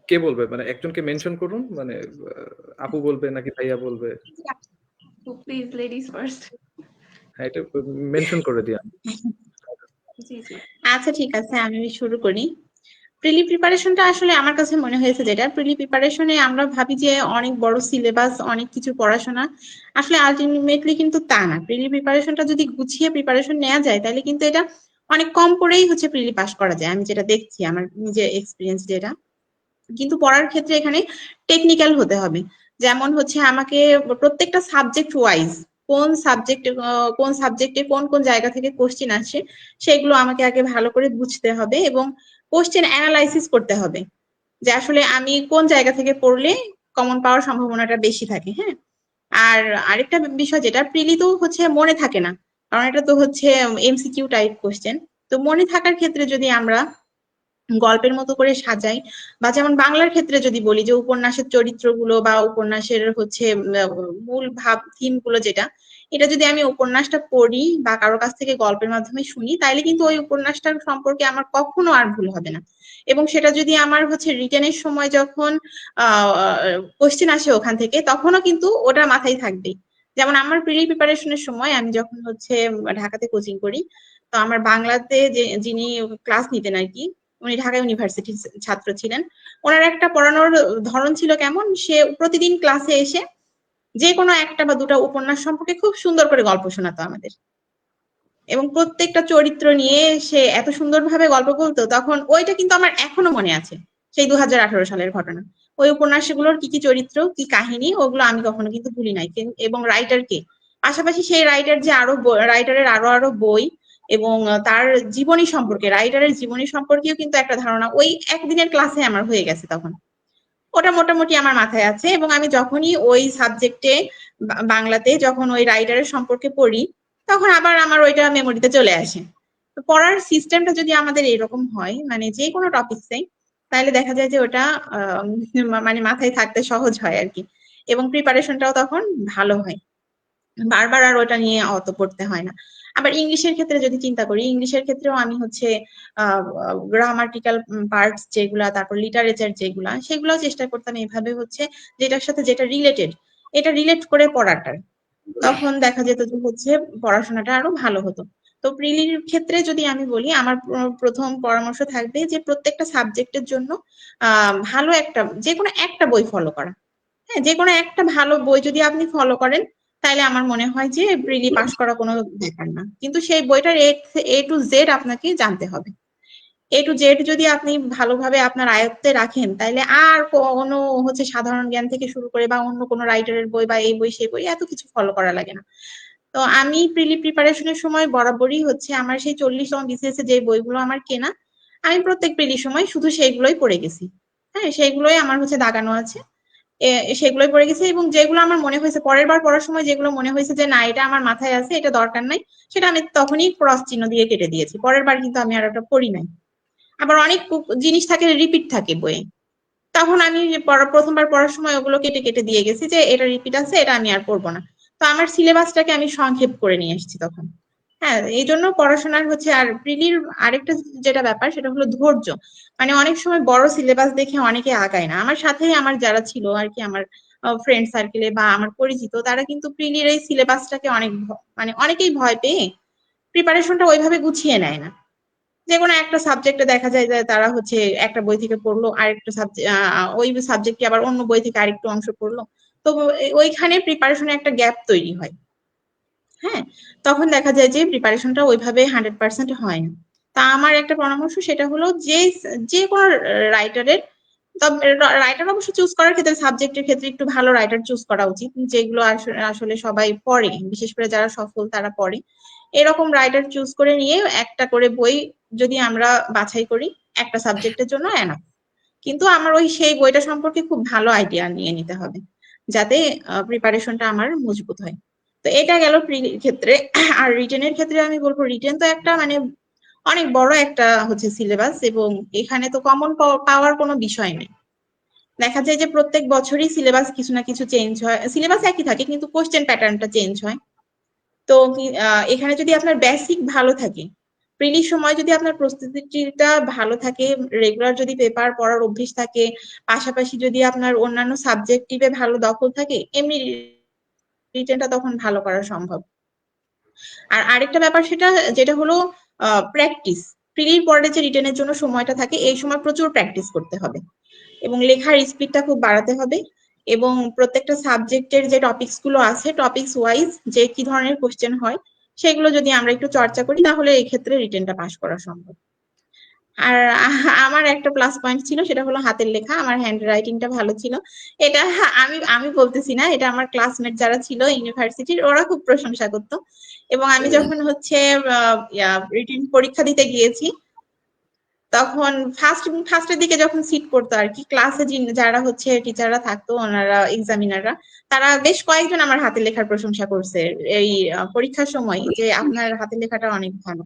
কে বলবে, মানে একজনকে মেনশন করুন, মানে আপু বলবে নাকি ভাইয়া বলবে? তো প্লিজ লেডিস ফার্স্ট। হ্যাঁ, এটা মেনশন করে দিই আমি। জি জি। আচ্ছা, ঠিক আছে, আমি শুরু করি। প্রিলি প্রিপারেশনটা আসলে আমার কাছে মনে হয়েছে, যেটা প্রিলি প্রিপারেশনে আমরা ভাবি যে অনেক বড় সিলেবাস, অনেক কিছু পড়াশোনা, আসলে আলটিমেটলি কিন্তু তা না। প্রিলি প্রিপারেশনটা যদি গুছিয়ে প্রিপারেশন নেওয়া যায় তাহলে কিন্তু এটা অনেক কম পড়েই হচ্ছে প্রিলি পাস করা যায়, আমি যেটা দেখছি আমার নিজের এক্সপিরিয়েন্স যেটা। কিন্তু পড়ার ক্ষেত্রে এখানে টেকনিক্যাল হতে হবে। যেমন হচ্ছে আমাকে প্রত্যেকটা সাবজেক্ট ওয়াইজ কোন সাবজেক্টে কোন কোন জায়গা থেকে কোশ্চেন আসে সেগুলো আমাকে আগে ভালো করে বুঝতে হবে, এবং কোশ্চেন অ্যানালাইসিস করতে হবে যে আসলে আমি কোন জায়গা থেকে পড়লে কমন পাওয়ার সম্ভাবনাটা বেশি থাকে। হ্যাঁ, আর আরেকটা বিষয়, যেটা প্রিলি তো হচ্ছে মনে থাকে না, কারণ এটা তো হচ্ছে এমসিকিউ টাইপ কোশ্চেন। তো মনে থাকার ক্ষেত্রে যদি আমরা গল্পের মতো করে সাজাই, বা যেমন বাংলার ক্ষেত্রে যদি বলি যে উপন্যাসের চরিত্রগুলো বা উপন্যাসের হচ্ছে মূল ভাব থিম গুলো, যেটা এটা যদি আমি উপন্যাসটা পড়ি বা কারো কাছ থেকে গল্পের মাধ্যমে শুনি, তাইলে কিন্তু ওই উপন্যাসটার সম্পর্কে আমার কখনো আর ভুল হবে না। এবং সেটা যদি আমার হচ্ছে রিটেনের সময় যখন কোশ্চেন আসে ওখান থেকে, তখনও কিন্তু ওটা মাথায় থাকবে। যেমন আমার প্রি প্রিপারেশনের সময় আমি যখন হচ্ছে ঢাকাতে কোচিং করি, তো আমার বাংলাতে যিনি ক্লাস নিতেন আর কি, উনি ঢাকা ইউনিভার্সিটির ছাত্র ছিলেন। ওনার একটা পড়ানোর ধরন ছিল কেমন, সে প্রতিদিন ক্লাসে এসে যে কোনো একটা বা দুটা উপন্যাস সম্পর্কে খুব সুন্দর করে গল্প শোনাতো আমাদের, এবং প্রত্যেকটা চরিত্র নিয়ে সে এত সুন্দরভাবে গল্প বলতো, তখন ওইটা কিন্তু আমার এখনো মনে আছে, সেই 2018 সালের ঘটনা। ওই উপন্যাসগুলোর কি কি চরিত্র, কি কাহিনী, ওগুলো আমি কখনো কিন্তু ভুলি নাই। এবং রাইটার কে, পাশাপাশি সেই রাইটার যে রাইটারের আরো আরো বই এবং তার জীবনী সম্পর্কে, রাইটারের জীবনী সম্পর্কেও কিন্তু একটা ধারণা ওই একদিনের ক্লাসে আমার হয়ে গেছে তখন। ওটা মোটামুটি আমার মাথায় আছে, এবং আমি যখনই ওই সাবজেক্টে বাংলাতে যখন ওই রাইটারের সম্পর্কে পড়ি, তখন আবার আমার ওইটা মেমোরিতে চলে আসে। তো পড়ার সিস্টেমটা যদি আমাদের এরকম হয়, মানে যে কোনো টপিকসে, তাহলে দেখা যায় যে ওটা মানে মাথায় থাকতে সহজ হয় আর কি, এবং প্রিপারেশনটাও তখন ভালো হয়, বারবার আর ওটা নিয়ে অত পড়তে হয় না। আবার ইংলিশের ক্ষেত্রে যদি চিন্তা করি, ইংলিশের ক্ষেত্রেও আমি হচ্ছে গ্রামাটিক্যাল পার্টস যেগুলা, তারপর লিটারেচার যেগুলা, সেগুলো চেষ্টা করতাম এভাবে হচ্ছে যেটার সাথে যেটা রিলেটেড, এটা রিলেট করে পড়াটার। তখন দেখা যেত যে হচ্ছে পড়াশোনাটা আরো ভালো হতো। তো প্রিলির ক্ষেত্রে যদি আমি বলি, আমার প্রথম পরামর্শ থাকবে যে প্রত্যেকটা সাবজেক্টের জন্য ভালো একটা, যে কোনো একটা বই ফলো করা। হ্যাঁ, যে কোনো একটা ভালো বই যদি আপনি ফলো করেন, তাহলে আমার মনে হয় যে প্রিলি পাস করা কোনো ব্যাপার না। কিন্তু সেই বইটার এ টু জেড আপনাকে জানতে হবে। এ টু জেড যদি আপনি ভালোভাবে আপনার আয়ত্তে রাখেন, তাহলে আর কোনো হচ্ছে সাধারণ জ্ঞান থেকে শুরু করে বা অন্য কোনো রাইটারের বই বা এই বই সেই বই এত কিছু ফলো করা লাগে না। তো আমি প্রিলি প্রিপারেশনের সময় বরাবরই হচ্ছে আমার সেই 40তম বিসিএস এর যে বইগুলো আমার কেনা, আমি প্রত্যেক প্রিলির সময় শুধু সেইগুলোই পড়ে গেছি। হ্যাঁ, সেইগুলোই আমার হচ্ছে দাগানো আছে, সেগুলোই পড়ে গেছে। এবং যেগুলো আমার মনে হয়েছে পরের বার পড়ার সময়, যেগুলো মনে হয়েছে যে না এটা আমার মাথায় আছে, এটা দরকার নাই, সেটা আমি তখনই ক্রস চিহ্ন দিয়ে কেটে দিয়েছি, পরের বার কিন্তু আমি আর ওটা পড়ি নাই। আবার অনেক জিনিস থাকে, রিপিট থাকে বইয়ে, তখন আমি প্রথমবার পড়ার সময় ওগুলো কেটে কেটে দিয়ে গেছি যে এটা রিপিট আছে, এটা আমি আর পড়বো না। তো আমার সিলেবাসটাকে আমি সংক্ষেপ করে নিয়ে এসেছি তখন। হ্যাঁ, এই জন্য পড়াশোনার হচ্ছে, আর প্রিলির আরেকটা যেটা ব্যাপার সেটা হলো ধৈর্য। মানে অনেক সময় বড় সিলেবাস দেখে অনেকে আগায় না। আমার সাথে আমার যারা ছিল আর কি, আমার ফ্রেন্ড সার্কেলে বা আমার পরিচিত, তারা কিন্তু প্রিলির এই সিলেবাসটাকে অনেক মানে অনেকেই ভয় পেয়ে প্রিপারেশনটা ওইভাবে গুছিয়ে নেয় না। যে কোনো একটা সাবজেক্টে দেখা যায় যে তারা হচ্ছে একটা বই থেকে পড়লো, আরেকটা সাবজেক্ট ওই সাবজেক্টে আবার অন্য বই থেকে আরেকটু অংশ পড়লো। তো ওইখানে প্রিপারেশনে একটা গ্যাপ তৈরি হয়। হ্যাঁ, তখন দেখা যায় যে প্রিপারেশনটা ওইভাবে 100% হয় না। তা আমার একটা পরামর্শ সেটা হলো যে কোনো রাইটারের, তবে রাইটার অবশ্য চুজ করার ক্ষেত্রে সাবজেক্টের ক্ষেত্রে একটু ভালো রাইটার চুজ করা উচিত, যেগুলো আসলে সবাই পড়ে, বিশেষ করে যারা সফল তারা পড়ে। এরকম রাইটার চুজ করে নিয়ে একটা করে বই যদি আমরা বাছাই করি একটা সাবজেক্টের জন্য এনাফ। কিন্তু আমার সেই বইটা সম্পর্কে খুব ভালো আইডিয়া নিয়ে নিতে হবে, যাতে প্রিপারেশনটা আমার মজবুত হয়। তো এটা গেল প্রিলির ক্ষেত্রে। আর রিটেনের ক্ষেত্রে আমি বলবো রিটেন তো একটা মানে অনেক বড় একটা হচ্ছে সিলেবাস, এবং এখানে তো কমন পাওয়ার কোনো বিষয় নেই। দেখা যায় যে প্রত্যেক বছরই সিলেবাস কিছু না কিছু চেঞ্জ হয়, সিলেবাস একই থাকে কিন্তু কোশ্চেন প্যাটার্নটা চেঞ্জ হয়। তো এখানে যদি আপনার বেসিক ভালো থাকে, প্রিলির সময় যদি আপনার প্রস্তুতিটা ভালো থাকে, রেগুলার যদি পেপার পড়ার অভ্যেস থাকে, পাশাপাশি যদি আপনার অন্যান্য সাবজেক্টিভে ভালো দখল থাকে, এমনি রিটেনটা তখন ভালো করা সম্ভব। আর আরেকটা ব্যাপার যেটা হলো প্র্যাকটিস। প্রিলির পরে যে রিটেনের জন্য সময়টা থাকে, এই সময় প্রচুর প্র্যাকটিস করতে হবে এবং লেখার স্পিডটা খুব বাড়াতে হবে, এবং প্রত্যেকটা সাবজেক্টের যে টপিকস গুলো আছে টপিকস ওয়াইজ যে কি ধরনের কোশ্চেন হয় সেগুলো যদি আমরা একটু চর্চা করি তাহলে এই ক্ষেত্রে রিটেনটা পাস করা সম্ভব। আর আমার একটা প্লাস পয়েন্ট ছিল, সেটা হলো হাতের লেখা, আমার হ্যান্ড রাইটিংটা ভালো ছিল। এটা আমি আমি বলতেছি না, এটা আমার ক্লাসমেট যারা ছিল ইউনিভার্সিটির ওরা খুব প্রশংসা করতো। এবং আমি যখন হচ্ছে রিটেন পরীক্ষা দিতে গিয়েছি, তখন ফার্স্টের দিকে যখন সিট পড়তো আর কি, ক্লাসে যারা হচ্ছে টিচাররা থাকতো, ওনারা এক্সামিনাররা, তারা বেশ কয়েকজন আমার হাতের লেখার প্রশংসা করছে এই পরীক্ষার সময়, যে আপনার হাতের লেখাটা অনেক ভালো।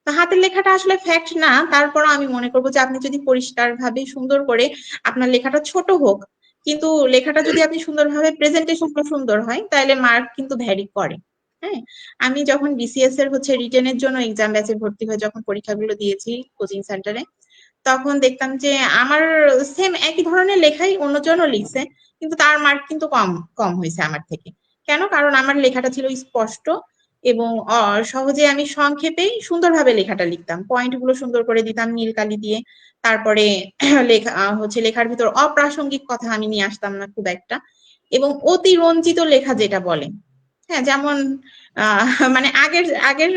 তো হাতের লেখাটা আসলে ফ্যাক্ট না, তারপরও আমি মনে করবো যে আপনি যদি পরিষ্কার ভাবে সুন্দর করে, আপনার লেখাটা ছোট হোক কিন্তু লেখাটা যদি আপনি সুন্দরভাবে প্রেজেন্টেশনটা সুন্দর হয়, তাহলে মার্ক কিন্তু ভ্যারি করে। হ্যাঁ, আমি যখন বিসিএস এর হচ্ছে রিটেনের জন্য এক্সাম ব্যাচে ভর্তি হয়ে যখন পরীক্ষাগুলো দিয়েছি কোচিং সেন্টারে, তখন দেখতাম যে আমার সেম একই ধরনের লেখাই অন্যজনও লিখছে, কিন্তু তার মার্ক কিন্তু কম কম হয়েছে আমার থেকে। কেন? কারণ আমার লেখাটা ছিল স্পষ্ট এবং সহজে আমি সংক্ষেপেই সুন্দরভাবে লেখাটা লিখতাম, পয়েন্ট গুলো সুন্দর করে দিতাম নীল কালি দিয়ে। তারপরে লেখা লেখার ভিতর অপ্রাসঙ্গিক কথা আমি নিয়ে আসতাম না খুব একটা, এবং অতিরঞ্জিত লেখা যেটা বলে, হ্যাঁ, যেমন মানে আগের আগের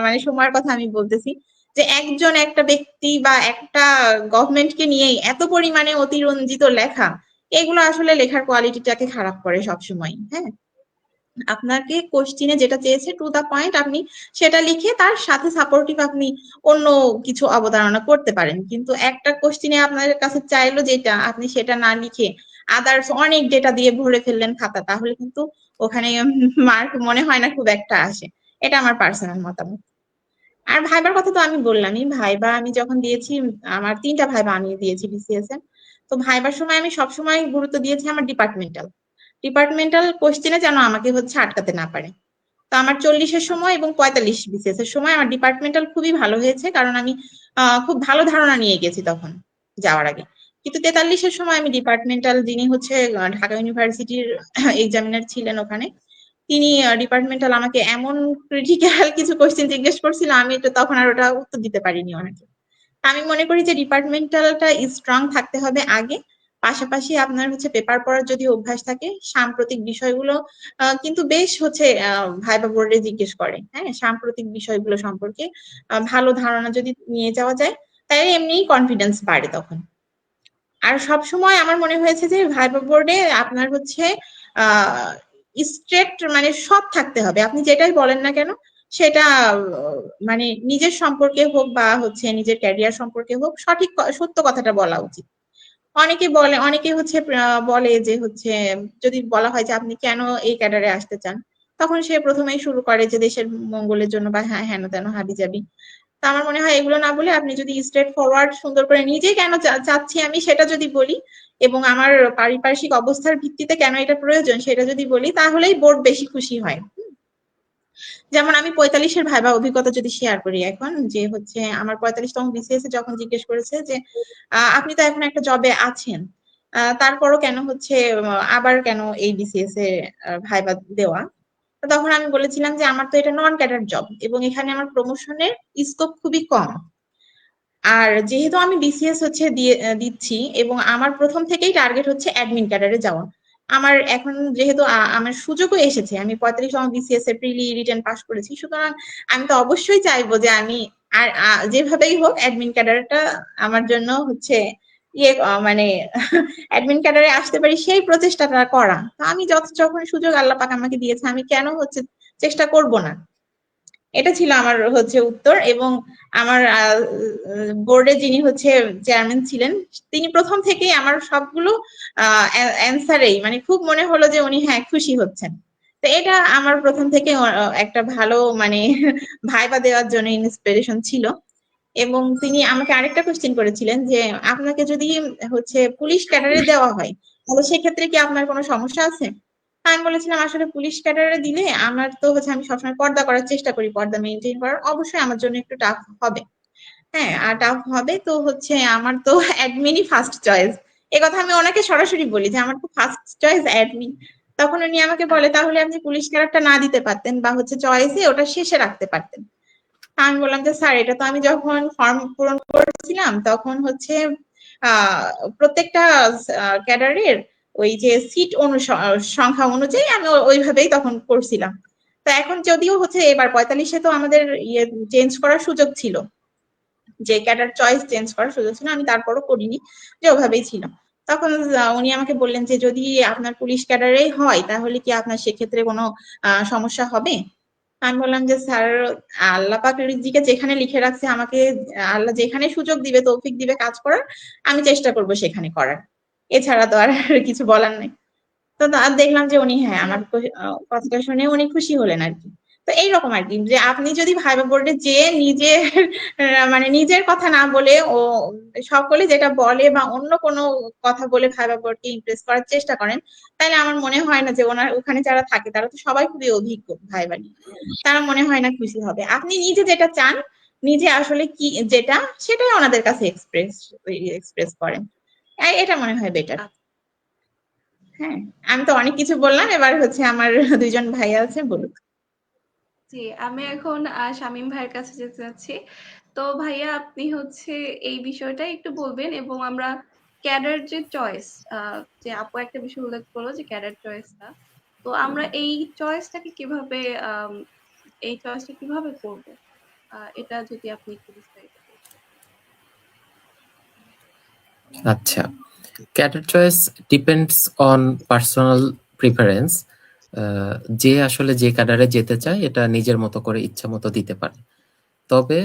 মানে সময়ের কথা আমি বলতেছি, যে একজন একটা ব্যক্তি বা একটা গভর্নমেন্টকে নিয়েই এত পরিমাণে অতিরঞ্জিত লেখা, এগুলো আসলে লেখার কোয়ালিটিটাকে খারাপ করে সবসময়। হ্যাঁ, আপনাকে কোশ্চিনে যেটা চেয়েছে টু দা পয়েন্ট আপনি সেটা লিখে তার সাথে সাপোর্টিভ আপনি অন্য কিছু অবতারণা করতে পারেন, কিন্তু একটা কোশ্চিনে আপনার কাছে চাইলো যেটা আপনি সেটা না লিখে আদার্স অনেক ডেটা দিয়ে ভরে ফেললেন খাতা, তাহলে কিন্তু ওখানে মার্ক মনে হয় না খুব একটা আসে। এটা আমার পার্সোনাল মতামত। আর ভাইবার কথা তো আমি বললামই, ভাইবা আমি যখন দিয়েছি, আমার 3টা ভাইবা আমি দিয়েছি বিসিএস এ। তো ভাইবার সময় আমি সবসময় গুরুত্ব দিয়েছি আমার ডিপার্টমেন্টাল ডিপার্টমেন্টাল কোশ্চেনে যেন আমাকে হচ্ছে আটকাতে না পারে। তো আমার 40-এর সময় এবং 45 বিসিএস এর সময় আমার ডিপার্টমেন্টাল খুবই ভালো হয়েছে, কারণ আমি খুব ভালো ধারণা নিয়ে গেছি তখন যাওয়ার আগে। কিন্তু 43-এর সময় আমি ডিপার্টমেন্টাল, যিনি হচ্ছে ঢাকা ইউনিভার্সিটির এক্সামিনার ছিলেন ওখানে, তিনি ডিপার্টমেন্টাল আমাকে এমন ক্রিটিক্যাল কিছু কোশ্চেন জিজ্ঞেস করছিল, আমি তো তখন আর ওটা উত্তর দিতে পারিনি অনেকে। আমি মনে করি যে ডিপার্টমেন্টালটা স্ট্রং থাকতে হবে আগে, পাশাপাশি আপনার হচ্ছে পেপার পড়ার যদি অভ্যাস থাকে, সাম্প্রতিক বিষয়গুলো কিন্তু বেশ হচ্ছে ভাইবা বোর্ডে জিজ্ঞেস করে, হ্যাঁ, সাম্প্রতিক বিষয়গুলো সম্পর্কে ভালো ধারণা যদি নিয়ে যাওয়া যায়, তাহলে এমনিই কনফিডেন্স বাড়ে তখন। আর সবসময় আমার মনে হয়েছে যে ভাইবা বোর্ডে আপনার হচ্ছে আহ স্ট্রেট মানে সৎ থাকতে হবে, আপনি যেটাই বলেন না কেন সেটা মানে নিজের সম্পর্কে হোক বা হচ্ছে নিজের ক্যারিয়ার সম্পর্কে হোক, সঠিক সত্য কথাটা বলা উচিত। অনেকে হচ্ছে বলে যে হচ্ছে, যদি বলা হয় যে আপনি কেন এই ক্যাডারে আসতে চান, তখন সে প্রথমেই শুরু করে যে দেশের মঙ্গলের জন্য বা হ্যাঁ হেন তেন হাবিজাবি। তো আমার মনে হয় এগুলো না বলে আপনি যদি স্ট্রেট ফরওয়ার্ড সুন্দর করে নিজে কেন চাচ্ছি আমি সেটা যদি বলি, এবং আমার পারিপার্শ্বিক অবস্থার ভিত্তিতে কেন এটা প্রয়োজন সেটা যদি বলি, তাহলেই বোর্ড বেশি খুশি হয়। যেমন আমি 45-এর ভাইবা অভিজ্ঞতা যদি শেয়ার করি এখন, যে হচ্ছে আমার 45তম বিসিএস এ যখন জিজ্ঞেস করেছে যে আপনি তো এখন একটা জবে আছেন, তারপরও কেন হচ্ছে আবার কেন এই বিসিএস এ ভাইবা দেওয়া। তো তখন আমি বলেছিলাম যে আমার তো এটা নন ক্যাডার জব এবং এখানে আমার প্রমোশনের স্কোপ খুবই কম। আর যেহেতু আমি বিসিএস হচ্ছে দিচ্ছি এবং আমার প্রথম থেকেই টার্গেট হচ্ছে অ্যাডমিন ক্যাডারে যাওয়া। আমার এখন যেহেতু আমার সুযোগও এসেছে, আমি 45তম বিসিএস এ প্রিলি রিটেন পাস করেছি, সুতরাং আমি তো অবশ্যই চাইবো যে আমি আর যেভাবেই হোক অ্যাডমিন ক্যাডারটা আমার জন্য হচ্ছে মানে অ্যাডমিন ক্যাডারে আসতে পারি সেই প্রচেষ্টাটা করা। তো আমি যখন সুযোগ আল্লাহ পাক আমাকে দিয়েছে, আমি কেন হচ্ছে চেষ্টা করব না। এটা ছিল আমার হচ্ছে উত্তর। এবং আমার বোর্ডে যিনি হচ্ছে চেয়ারম্যান ছিলেন, তিনি প্রথম থেকেই আমার সবগুলো অ্যান্সারেই মানে খুব মনে হলো যে উনি হ্যাঁ খুশি হচ্ছেন। তো এটা আমার প্রথম থেকে একটা ভালো মানে ভাইবা দেওয়ার জন্য ইন্সপিরেশন ছিল। এবং তিনি আমাকে আরেকটা কোশ্চেন করেছিলেন যে আপনাকে যদি হচ্ছে পুলিশ ক্যাডারে দেওয়া হয় তাহলে সেক্ষেত্রে কি আপনার কোনো সমস্যা আছে? আমি বলেছিলাম আসলে পুলিশ ক্যাডারে দিলে আমার তো হচ্ছে আমি সবসময় পর্দা করার চেষ্টা করি, পর্দা মেনটেন করার, অবশ্যই আমার জন্য একটু টাফ হবে। হ্যাঁ, আর টাফ হবে তো হচ্ছে আমার তো অ্যাডমিনই ফার্স্ট চয়েস। এ কথা আমি ওনাকে সরাসরি বলি যে আমার তো ফার্স্ট চয়েস অ্যাডমিন। তখন উনি আমাকে বলে তাহলে আপনি পুলিশ ক্যাডারটা না দিতে পারতেন বা হচ্ছে চয়েসে ওটা শেষে রাখতে পারতেন। আমি বললাম যে স্যার এটা তো আমি যখন ফর্ম পূরণ করছিলাম তখন হচ্ছে আহ প্রত্যেকটা ক্যাডারের ওই যে সিট সংখ্যা অনুযায়ী আমি ওইভাবেই তখন করছিলাম। তো এখন যদিও হচ্ছে এবার 45-এ তো আমাদের ইয়ে চেঞ্জ করার সুযোগ ছিল, যে ক্যাডার চয়েস চেঞ্জ করার সুযোগ ছিল, আমি তারপরও করিনি, যে ওভাবেই ছিল। তখন উনি আমাকে বললেন যে যদি আপনার পুলিশ ক্যাডারেই হয় তাহলে কি আপনার সেক্ষেত্রে কোনো সমস্যা হবে? আমি বললাম যে স্যার আল্লাহ পাক রিজিকে যেখানে লিখে রাখছে আমাকে আল্লাহ যেখানে সুযোগ দিবে তৌফিক দিবে কাজ করার, আমি চেষ্টা করব সেখানে করার, এছাড়া তো আর কিছু বলার নেই। তো দেখলাম যে উনি হ্যাঁ আমার কথাটা শুনে উনি খুশি হলেন আর কি। তো এইরকম আর কি যে আপনি যদি ভাইবা বোর্ডে যে নিজের মানে নিজের কথা না বলে ও সকলে যেটা বলে বা অন্য কোনো কথা বলে ভাইবা বোর্ডকে ইমপ্রেস করার চেষ্টা করেন, তাহলে আমার মনে হয় না যে ওখানে যারা থাকে তারা তো সবাই খুবই অভিজ্ঞ ভাইবা নিয়ে, তারা মনে হয় না খুশি হবে। আপনি নিজে যেটা চান, নিজে আসলে কি যেটা সেটাই ওনাদের কাছে এক্সপ্রেস করেন, এটা মনে হয় বেটার। হ্যাঁ, আমি তো অনেক কিছু বললাম, এবার হচ্ছে আমার দুইজন ভাইয়া আছে, বলুক। জি, আমি এখন শামীম ভাইয়ের কাছে যেতে চাচ্ছি। তো ভাইয়া আপনি হচ্ছে এই বিষয়টা একটু বলবেন এবং আমরা ক্যাডার যে চয়েস, যে আপু একটা বিষয় উল্লেখ করলো যে ক্যাডার চয়েসটা, তো আমরা এই চয়েসটাকে কিভাবে এই চয়েসটা কিভাবে করব, এটা যদি আপনি একটু বিস্তারিত বলতেন। আচ্ছা, cadre choice depends on personal preference. যে আসলে যে ক্যাডারে যেতে চায় এটা নিজের মতো করে ইচ্ছা মতো দিতে পারে। তবে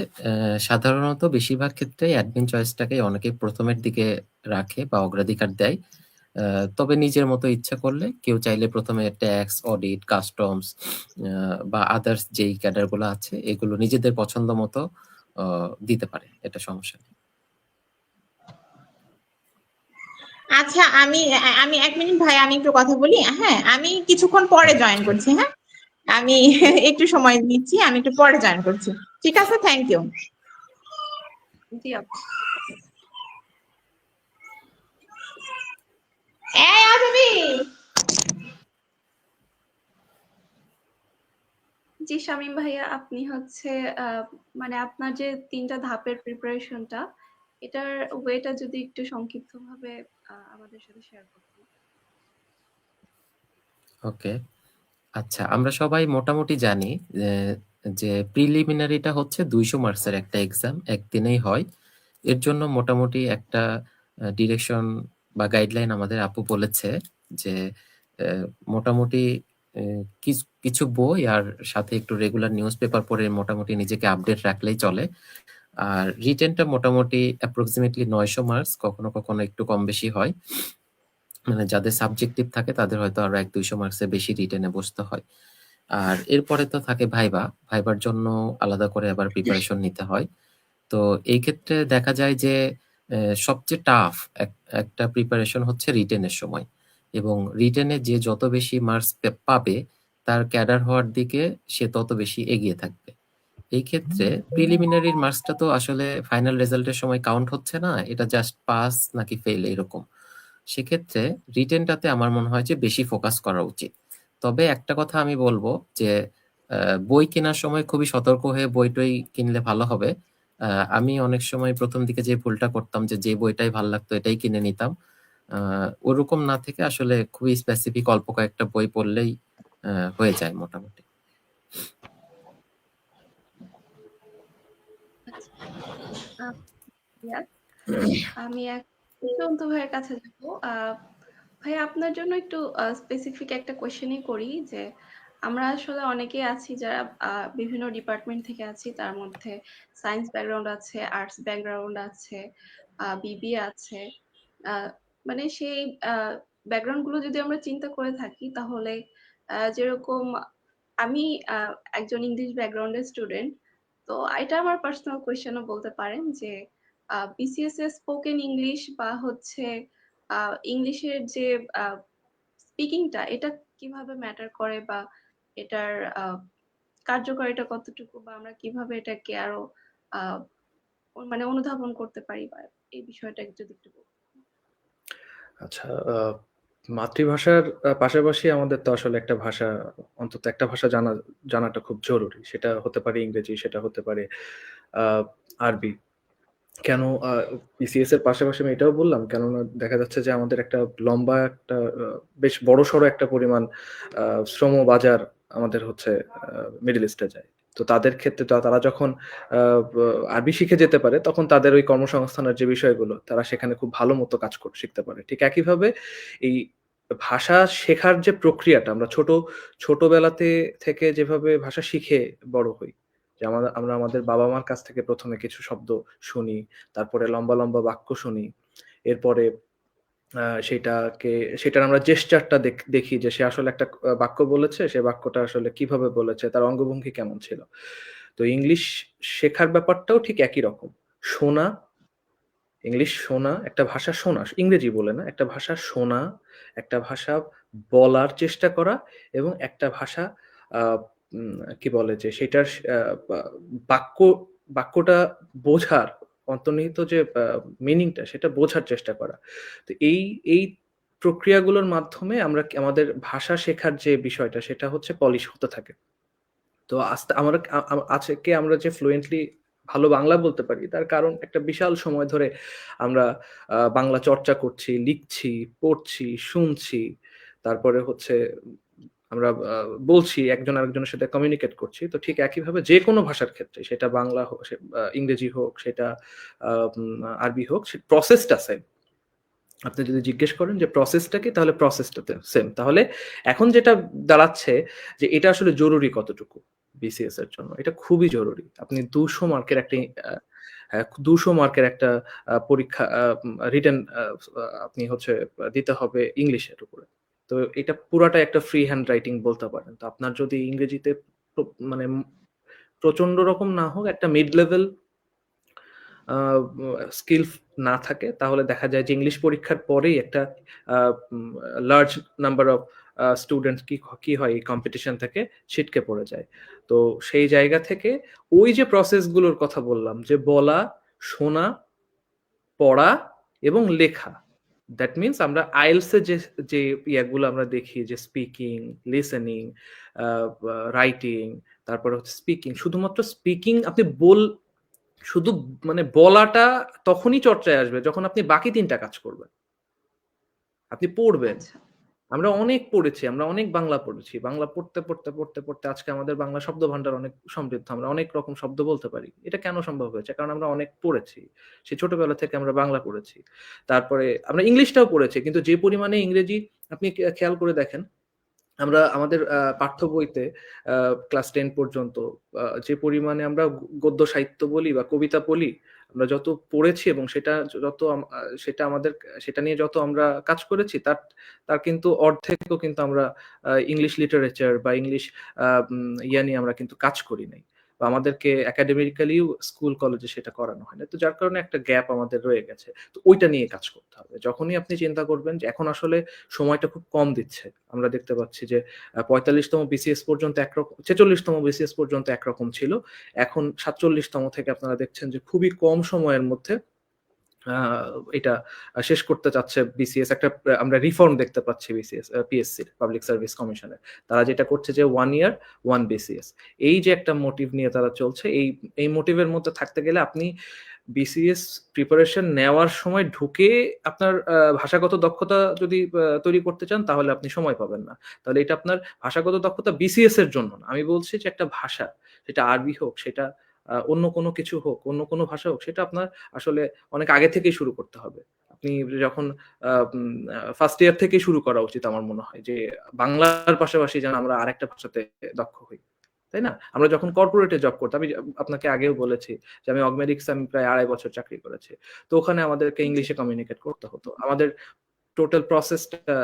সাধারণত বেশিরভাগ ক্ষেত্রে অ্যাডমিন চয়েসটাকে অনেকে প্রথমের দিকে রাখে বা অগ্রাধিকার দেয়। তবে নিজের মতো ইচ্ছা করলে কেউ চাইলে প্রথমে ট্যাক্স, অডিট, কাস্টমস বা আদার্স যেই ক্যাডারগুলো আছে এগুলো নিজেদের পছন্দ মতো দিতে পারে, এটা সমস্যা নেই। আচ্ছা, আমি আমি 1 মিনিট ভাই, আমি একটু কথা বলি। হ্যাঁ, আমি কিছুক্ষণ পরে জয়েন করছি। হ্যাঁ, আমি একটু সময় নিচ্ছি, আমি একটু পরে জয়েন করছি। ঠিক আছে, থ্যাংক ইউ। জি আপু। জি শামীম ভাইয়া, আপনি হচ্ছে মানে আপনার যে 3টা ধাপের প্রিপারেশনটা, এটার ওয়েটা যদি একটু সংক্ষিপ্তভাবে আমাদের সাথে শেয়ার করতেন। ওকে, আচ্ছা, আমরা সবাই মোটামুটি জানি যে প্রিলিমিনারিটা হচ্ছে 200 মার্কসের একটা এক্সাম, একদিনেই হয়। এর জন্য মোটামুটি একটা ডিরেকশন বা গাইডলাইন আমাদের আপু বলেছে যে মোটামুটি কিছু বই আর সাথে একটু রেগুলার নিউজ পেপার পড়ে মোটামুটি নিজেকে আপডেট রাখলেই চলে। আর রিটেনটা মোটামুটি অ্যাপ্রক্সিমেটলি 900 মার্কস, কখনো কখনো একটু কম বেশি হয়। মানে যাদের সাবজেক্টিভ থাকে তাদের হয়তো আরো 100-200 মার্কসের বেশি রিটেনে বসতে হয়। আর এরপরে তো থাকে ভাইবার জন্য আলাদা করে আবার প্রিপারেশন নিতে হয়। তো এই ক্ষেত্রে দেখা যায় যে সবচেয়ে টাফ একটা প্রিপারেশন হচ্ছে রিটেনের সময়, এবং রিটেনে যে যত বেশি মার্কস পাবে তার ক্যাডার হওয়ার দিকে সে তত বেশি এগিয়ে থাকবে। এই ক্ষেত্রে প্রিলিমিনারির মার্কসটা তো আসলে ফাইনাল রেজাল্টের সময় কাউন্ট হচ্ছে না, এটা জাস্ট পাস নাকি ফেল এরকম। সেক্ষেত্রে রিটেনটাতে আমার মনে হয় যে বেশি ফোকাস করা উচিত। তবে একটা কথা আমি বলবো যে বই কেনার সময় খুবই সতর্ক হয়ে বইটই কিনলে ভালো হবে। আমি অনেক সময় প্রথম দিকে যে ভুলটা করতাম যে বইটাই ভালো লাগতো এটাই কিনে নিতাম। ওরকম না থেকে আসলে খুবই স্পেসিফিক অল্প কয়েকটা বই পড়লেই হয়ে যায় মোটামুটি। আচ্ছা, রিয়াদ, আমি এক সন্ত ভাইয়ের কাছে যাবো। ভাই, আপনার জন্য একটু স্পেসিফিক একটা কোয়েশ্চেনই করি যে আমরা আসলে অনেকেই আছি যারা বিভিন্ন ডিপার্টমেন্ট থেকে আছি, তার মধ্যে সায়েন্স ব্যাকগ্রাউন্ড আছে, আর্টস ব্যাকগ্রাউন্ড আছে, বিবিএ আছে। আহ, মানে সেই ব্যাকগ্রাউন্ড গুলো যদি আমরা চিন্তা করে থাকি তাহলে যেরকম আমি একজন ইংলিশ ব্যাকগ্রাউন্ডের স্টুডেন্ট, তো এটা আমার পার্সোনাল কোয়েশ্চেনও বলতে পারেন যে বিসিএস এর স্পোকেন ইংলিশ বা হচ্ছে ইংলিশের যে স্পিকিংটা, এটা কিভাবে ম্যাটার করে, বা এটার কার্যকারিতা কতটুকু, বা আমরা কিভাবে এটাকে আরো আহ, মানে অনুধাবন করতে পারি, বা এই বিষয়টা যদি একটু বলতেন। আচ্ছা, মাতৃভাষার পাশাপাশি আমাদের তো আসলে একটা ভাষা, অন্তত একটা ভাষা জানাটা খুব জরুরি। সেটা হতে পারে ইংরেজি, সেটা হতে পারে আরবি। কেন বিসিএস এর পাশাপাশি আমি এটাও বললাম, কেননা দেখা যাচ্ছে যে আমাদের একটা লম্বা একটা বেশ বড়সড় একটা পরিমাণ শ্রম বাজার আমাদের হচ্ছে মিডল ইস্টে যায়। তো তাদের ক্ষেত্রে তারা যখন আরবি শিখে যেতে পারে, তখন তাদের ওই কর্মসংস্থানের যে বিষয়গুলো তারা সেখানে খুব ভালো মতো কাজ শিখতে পারে। ঠিক একইভাবে এই ভাষা শেখার যে প্রক্রিয়াটা, আমরা ছোটবেলাতে থেকে যেভাবে ভাষা শিখে বড় হই, যে আমরা আমাদের বাবা মার কাছ থেকে প্রথমে কিছু শব্দ শুনি, তারপরে লম্বা লম্বা বাক্য শুনি, এরপরে সেটার আমরা জেস্চারটা দেখি যে সে আসলে একটা বাক্য বলেছে, সে বাক্যটা আসলে কিভাবে বলেছে, তার অঙ্গভঙ্গি কেমন ছিল। তো ইংলিশ শেখার ব্যাপারটাও ঠিক একই রকম। শোনা, ইংলিশ শোনা, একটা ভাষা শোনা, ইংরেজি বলে না, একটা ভাষা শোনা, একটা ভাষা বলার চেষ্টা করা, এবং একটা ভাষা আহ, কি বলে যে সেটার বাক্য বাক্যটা বোঝার, অন্তর্নিহিত যে মিনিংটা সেটা বোঝার চেষ্টা করা। তো এই প্রক্রিয়াগুলোর মাধ্যমে আমরা আমাদের ভাষা শেখার যে বিষয়টা সেটা হচ্ছে পলিশ হতে থাকে। তো আস্তে আমরা আজকে আমরা যে ফ্লুয়েন্টলি ভালো বাংলা বলতে পারি, তার কারণ একটা বিশাল সময় ধরে আমরা বাংলা চর্চা করছি, লিখছি, পড়ছি, শুনছি, তারপরে হচ্ছে আমরা বলছি, একজন আরেকজনের সাথে কমিউনিকেট করছি। তো ঠিক একইভাবে যে কোনো ভাষার ক্ষেত্রে, সেটা বাংলা হোক, ইংরেজি হোক, সেটা আরবি হোক, সে প্রসেসটা সেম। আপনি যদি জিজ্ঞেস করেন যে প্রসেসটা কি, তাহলে প্রসেসটা সেম। তাহলে এখন যেটা দাঁড়াচ্ছে যে এটা আসলে জরুরি কতটুকু বিসিএস এর জন্য, এটা খুবই জরুরি। আপনি 200 মার্কের একটা 200 মার্কের একটা পরীক্ষা, রিটেন আপনি হচ্ছে দিতে হবে ইংলিশের উপরে। তো এটা পুরাটাই একটা ফ্রি হ্যান্ড রাইটিং বলতে পারেন। তো আপনার যদি ইংরেজিতে মানে প্রচন্ড রকম না হোক, একটা মিড লেভেল স্কিল না থাকে, তাহলে দেখা যায় যে ইংলিশ পরীক্ষার পরেই একটা লার্জ নাম্বার অফ স্টুডেন্ট কি হয়, এই কম্পিটিশন থেকে ছিটকে পড়ে যায়। তো সেই জায়গা থেকে ওই যে প্রসেসগুলোর কথা বললাম, যে বলা, শোনা, পড়া এবং লেখা, দ্যাট মিনস আমরা আইএলস এর যে ইয়াগুলো আমরা দেখি, যে স্পিকিং, লিসেনিং, রাইটিং, তারপরে হচ্ছে স্পিকিং, শুধুমাত্র স্পিকিং আপনি শুধু মানে বলাটা তখনই চর্চায় আসবে যখন আপনি বাকি 3টা কাজ করবেন। আপনি পড়বেন। আচ্ছা, আমরা অনেক পড়েছি, আমরা অনেক বাংলা পড়েছি। বাংলা পড়তে পড়তে পড়তে পড়তে আজকে আমাদের বাংলা শব্দ ভান্ডার অনেক সমৃদ্ধ। আমরা অনেক রকম শব্দ বলতে পারি। এটা কেন সম্ভব হয়েছে? কারণ আমরা অনেক পড়েছি। সেই ছোটবেলা থেকে আমরা বাংলা পড়েছি। তারপরে আমরা ইংলিশটাও পড়েছি। কিন্তু যে পরিমাণে ইংরেজি, আপনি খেয়াল করে দেখেন, আমরা আমাদের পাঠ্য বইতে ক্লাস 10 পর্যন্ত যে পরিমাণে আমরা গদ্য সাহিত্য বলি বা কবিতা বলি, আমরা যত পড়েছি এবং সেটা আমাদের, সেটা নিয়ে যত আমরা কাজ করেছি, তার কিন্তু অর্ধেকও কিন্তু আমরা ইংলিশ লিটারেচার বা ইংলিশ ইয়া নিয়ে আমরা কিন্তু কাজ করি নাই, বা আমাদেরকে একাডেমিক্যালিও স্কুল কলেজে সেটা করানো হয় না। তো যার কারণে একটা গ্যাপ আমাদের রয়ে গেছে। তো ওইটা নিয়ে কাজ করতে হবে। যখনই আপনি চিন্তা করবেন যে এখন আসলে সময়টা খুব কম দিচ্ছে, আমরা দেখতে পাচ্ছি যে 45তম বিসিএস পর্যন্ত একরকম, 46তম বিসিএস পর্যন্ত একরকম ছিল, এখন 47তম থেকে আপনারা দেখছেন যে খুবই কম সময়ের মধ্যে এটা শেষ করতে চাচ্ছে বিসিএস। একটা আমরা রিফর্ম দেখতে পাচ্ছি বিসিএস পিএসসি পাবলিক সার্ভিস কমিশনের। তারা যেটা করছে যে 1 ইয়ার 1 বিসিএস, এই যে একটা মোটিভ নিয়ে তারা চলছে, এই মোটিভের মধ্যে থাকতে গেলে আপনি বিসিএস প্রিপারেশন নেওয়ার সময় ঢুকে আপনার ভাষাগত দক্ষতা যদি তৈরি করতে চান তাহলে আপনি সময় পাবেন না। তাহলে এটা আপনার ভাষাগত দক্ষতা বিসিএস এর জন্য না। আমি বলছি যে একটা ভাষা, সেটা আরবি হোক, সেটা অন্য কোনো কিছু হোক, অন্য কোনো ভাষা হোক, সেটা আপনার আসলে অনেক আগে থেকেই শুরু করতে হবে। আপনি যখন ফার্স্ট ইয়ার থেকেই শুরু করা উচিত আমার মনে হয়, যে বাংলার পাশাপাশি যেন আমরা আরেকটা ভাষাতে দক্ষ হই, তাই না? আমরা যখন কর্পোরেটে জব করতাম, আমি আপনাকে আগেও বলেছি যে আমি অগমেডিক্স আমি প্রায় 2.5 বছর চাকরি করেছি। তো ওখানে আমাদেরকে ইংলিশে কমিউনিকেট করতে হতো। আমাদের টোটাল প্রসেসটা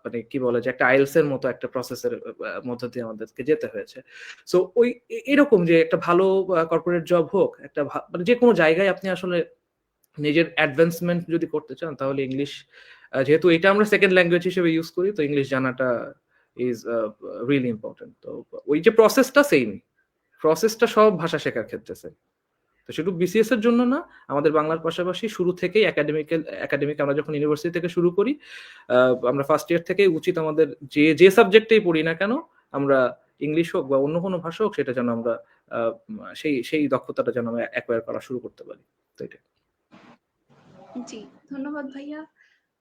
মানে কি বলে যে একটা আইএলস এর মতো একটা প্রসেসের মধ্য দিয়ে আমাদেরকে যেতে হয়েছে। সো ওই এরকম যে একটা ভালো কর্পোরেট জব হোক, একটা মানে যে কোনো জায়গায় আপনি আসলে নিজের অ্যাডভান্সমেন্ট যদি করতে চান তাহলে ইংলিশ, যেহেতু এটা আমরা সেকেন্ড ল্যাঙ্গুয়েজ হিসেবে ইউজ করি, তো ইংলিশ জানাটা ইজ রিয়েলি ইম্পর্টেন্ট। তো ওই যে প্রসেসটা সেম, প্রসেসটা সব ভাষা শেখার ক্ষেত্রে সেম। তো শুধু বিসিএস এর জন্য না, আমাদের বাংলার পাশাপাশি শুরু থেকেই একাডেমিক আমরা যখন ইউনিভার্সিটি থেকে শুরু করি, আমরা ফার্স্ট ইয়ার থেকেই উচিত আমাদের যে সাবজেক্টেই পড়ি না কেন, আমরা ইংলিশ হোক বা অন্য কোনো ভাষা হোক, সেটা যেন আমরা সেই দক্ষতাটা যেন আমরা অ্যাকোয়ার করা শুরু করতে পারি। তো এটা। জি, ধন্যবাদ ভাইয়া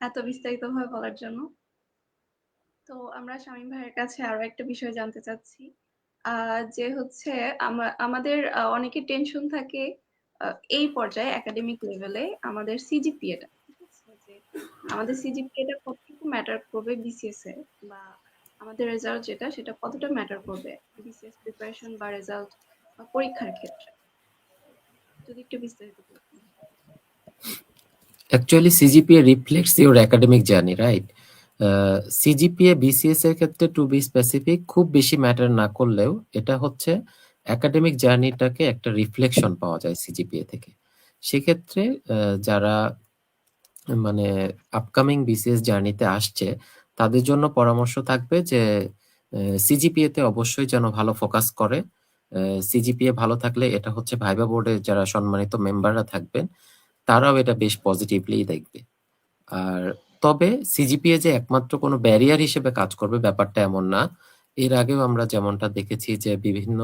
এত বিস্তারিতভাবে বলার জন্য। তো আমরা শামীম ভাইয়ের কাছে আরো একটা বিষয় জানতে চাচ্ছি, যে হচ্ছে আমাদের অনেকের টেনশন থাকে এই পর্যায়ে একাডেমিক লেভেলে আমাদের সিজিপিএটা, ঠিক আছে, যে আমাদের সিজিপিএটা কতটুকু ম্যাটার করবে বিসিএস এ, বা আমাদের রেজাল্ট যেটা সেটা কতটা ম্যাটার করবে বিসিএস প্রিপারেশন বা রেজাল্ট বা পরীক্ষার ক্ষেত্রে, যদি একটু বিস্তারিত বলতেন। Actually, CGPA reflects your academic journey, right? CGPA BCS এর ক্ষেত্রে টু বি স্পেসিফিক খুব বেশি ম্যাটার না করলেও এটা হচ্ছে একাডেমিক জার্নিটাকে একটা রিফ্লেকশন পাওয়া যায় সিজিপিএ থেকে। সেক্ষেত্রে যারা মানে আপকামিং বিসিএস জার্নিতে আসছে তাদের জন্য পরামর্শ থাকবে যে সিজিপিএ তে অবশ্যই যেন ভালো ফোকাস করে। সিজিপিএ ভালো থাকলে এটা হচ্ছে ভাইবা বোর্ডে যারা সম্মানিত মেম্বাররা থাকবেন তারাও এটা বেশ পজিটিভলি দেখবে। আর তবে সিজিপিএ যে একমাত্র কোনো ব্যারিয়ার হিসেবে কাজ করবে ব্যাপারটা এমন না। এর আগেও আমরা যেমনটা দেখেছি যে বিভিন্ন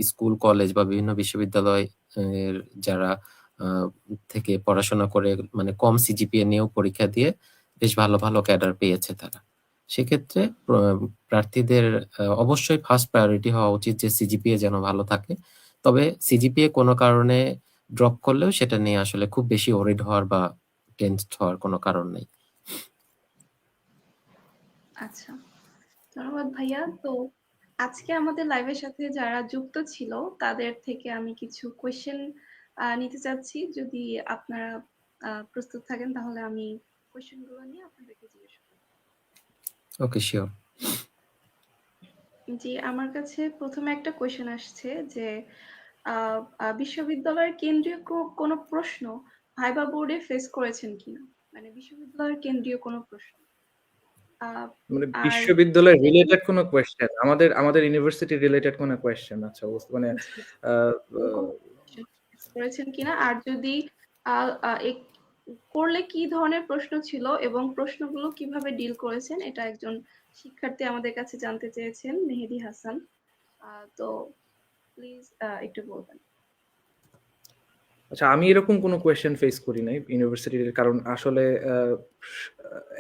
স্কুল কলেজ বা বিভিন্ন বিশ্ববিদ্যালয় যারা থেকে পড়াশোনা করে মানে কম সিজিপিএ নিয়েও পরীক্ষা দিয়ে বেশ ভালো ভালো ক্যাডার পেয়েছে তারা। সেক্ষেত্রে প্রার্থীদের অবশ্যই ফার্স্ট প্রায়োরিটি হওয়া উচিত যে সিজিপিএ যেন ভালো থাকে। তবে সিজিপিএ কোনো কারণে ড্রপ করলেও সেটা নিয়ে আসলে খুব বেশি ওরিড হওয়ার বা টেনসড হওয়ার কোনো কারণ নেই। আচ্ছা, ধন্যবাদ ভাইয়া। তো আজকে আমাদের লাইভের সাথে যারা যুক্ত ছিল তাদের থেকে আমি কিছু কোয়েশ্চেন নিতে চাচ্ছি, যদি আপনারা প্রস্তুত থাকেন তাহলে আমি কোয়েশ্চেনগুলো নিয়ে আপনাদেরকে জিজ্ঞেস করব। ওকে, শিওর। জি, আমার কাছে প্রথমে একটা কোয়েশ্চেন আসছে যে বিশ্ববিদ্যালয়ের কেন্দ্রীয় কোনো প্রশ্ন ভাইবা বোর্ডে ফেস করেছেন কিনা, মানে বিশ্ববিদ্যালয়ের কেন্দ্রীয় কোনো প্রশ্ন। মানে আর বিশ্ববিদ্যালয় রিলেটেড কোনো কোয়েশ্চেন, আমাদের ইউনিভার্সিটি রিলেটেড কোনো কোয়েশ্চেন? আচ্ছা, মানে করেছেন কিনা, আর যদি করলে কি ধরনের প্রশ্ন ছিল এবং প্রশ্নগুলো কিভাবে ডিল করেছেন, এটা একজন শিক্ষার্থী আমাদের কাছে জানতে চেয়েছেন, মেহেদি হাসান। তো প্লিজ একটু বলবেন। আচ্ছা, আমি এরকম কোনো কোয়েশ্চেন ফেস করি নাই ইউনিভার্সিটির, কারণ আসলে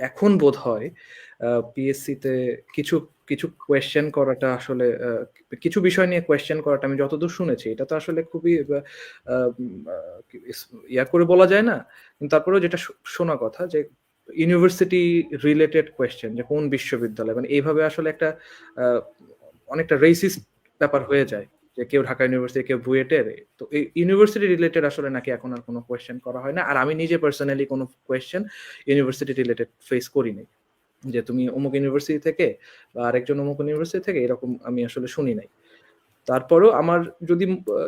এখন বোধ হয় পিএসসি তে কিছু কিছু কোয়েশ্চেন করাটা আসলে কিছু বিষয় নিয়ে কোয়েশ্চেন করাটা আমি যতদূর শুনেছি এটা তো আসলে খুবই ইয়া করে বলা যায় না, কিন্তু তারপরেও যেটা শোনা কথা যে ইউনিভার্সিটি রিলেটেড কোয়েশ্চেন, যে কোন বিশ্ববিদ্যালয়, মানে এইভাবে আসলে একটা অনেকটা রেসিস্ট ব্যাপার হয়ে যায়, যে কেউ ঢাকা ইউনিভার্সিটি, কেউ বুয়েটের। তো এই ইউনিভার্সিটি রিলেটেড আসলে নাকি এখন আর কোনো কোয়েশ্চেন করা হয় না। আর আমি নিজে পার্সোনালি কোনো কোয়েশ্চেন ইউনিভার্সিটি রিলেটেড ফেস করি নাই, যে তুমি অমুক ইউনিভার্সিটি থেকে বা আরেকজন অমুক ইউনিভার্সিটি থেকে, এরকম আমি আসলে শুনি নাই। তারপরও আমার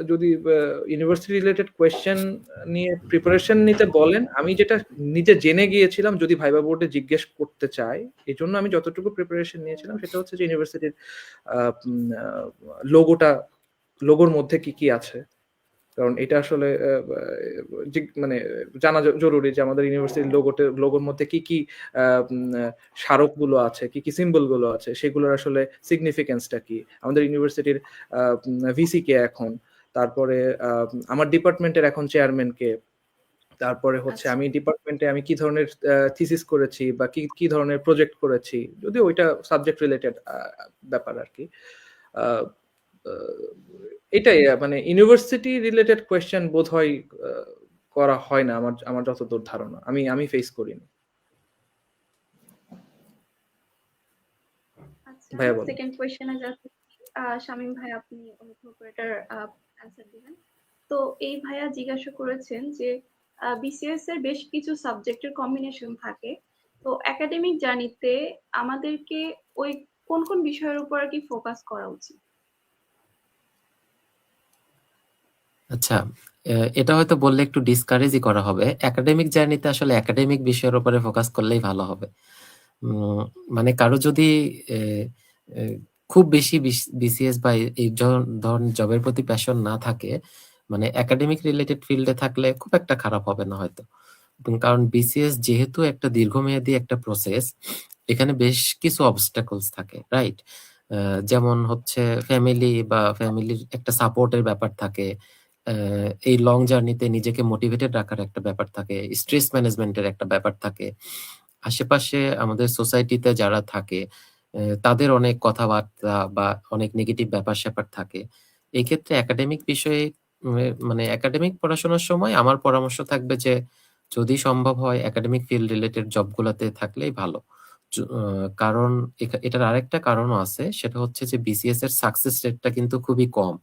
যদি ইউনিভার্সিটি রিলেটেড কোয়েশ্চেন নিয়ে প্রিপারেশন নিতে বলেন, আমি যেটা নিজে জেনে গিয়েছিলাম, যদি ভাইবা বোর্ডে জিজ্ঞেস করতে চাই, এই জন্য আমি যতটুকু প্রিপারেশন নিয়েছিলাম সেটা হচ্ছে যে ইউনিভার্সিটির লোগোর মধ্যে কি কি আছে, কারণ এটা আসলে মানে জানা জরুরি যে আমাদের ইউনিভার্সিটির লোগোর মধ্যে কি কি স্মারক গুলো আছে, কি কি সিম্বল গুলো আছে, সেগুলোর আসলে সিগনিফিকেন্সটা কি, আমাদের ইউনিভার্সিটির ভিসি কে এখন, তারপরে আমার ডিপার্টমেন্টের এখন চেয়ারম্যান কে, তারপরে হচ্ছে আচ্ছা আমি ডিপার্টমেন্টে আমি কি ধরনের থিসিস করেছি বা কি কি ধরনের প্রজেক্ট করেছি, যদি ওইটা সাবজেক্ট রিলেটেড ব্যাপার আর কি। আহ, আহ, এটাই মানে ইউনিভার্সিটি রিলেটেড কোয়েশ্চেন বোধ হয় করা হয় না, আমার যতদূর ধারণা, আমি ফেস করিনি। আচ্ছা, ভাইয়া বলো। সেকেন্ড কোয়েশ্চেনে যাচ্ছি। শামীম ভাই, আপনি অনুগ্রহ করে এটার অ্যান্সার দিবেন। তো এই ভাইয়া জিজ্ঞাসা করেছেন যে বিসিএস এর বেশ কিছু সাবজেক্টের কম্বিনেশন থাকে, তো একাডেমিক জার্নিতে আমাদেরকে ওই কোন কোন বিষয়ের উপর আর কি ফোকাস করা উচিত? আচ্ছা, এটা হয়তো বললে একটু ডিসকারেজই করা হবে। একাডেমিক জার্নিতে আসলে একাডেমিক বিষয়ের উপরে ফোকাস করলেই ভালো হবে। মানে কারো যদি খুব বেশি বিসিএস বা এই ধরনের জবের প্রতি প্যাশন না থাকে, মানে একাডেমিক রিলেটেড ফিল্ডে থাকলে খুব একটা খারাপ হবে না হয়তো। কারণ বিসিএস যেহেতু একটা দীর্ঘমেয়াদী একটা প্রসেস, এখানে বেশ কিছু অবস্টাকলস থাকে, রাইট? যেমন হচ্ছে ফ্যামিলির একটা সাপোর্টের ব্যাপার থাকে, এই লং জার্নিতে নিজেকে মোটিভেটেড রাখার একটা ব্যাপার থাকে, স্ট্রেস ম্যানেজমেন্টের একটা ব্যাপার থাকে, আশেপাশে আমাদের সোসাইটিতে যারা থাকে তাদের অনেক কথাবার্তা বা অনেক নেগেটিভ ব্যাপার স্যাপার থাকে। এই ক্ষেত্রে একাডেমিক বিষয়ে মানে একাডেমিক পড়াশোনার সময় আমার পরামর্শ থাকবে যে যদি সম্ভব হয় একাডেমিক ফিল্ড রিলেটেড জবগুলোতে থাকলেই ভালো। কারণ এটার আরেকটা কারণও আছে, সেটা হচ্ছে যে বিসিএস এর সাকসেস রেটটা কিন্তু খুবই কম,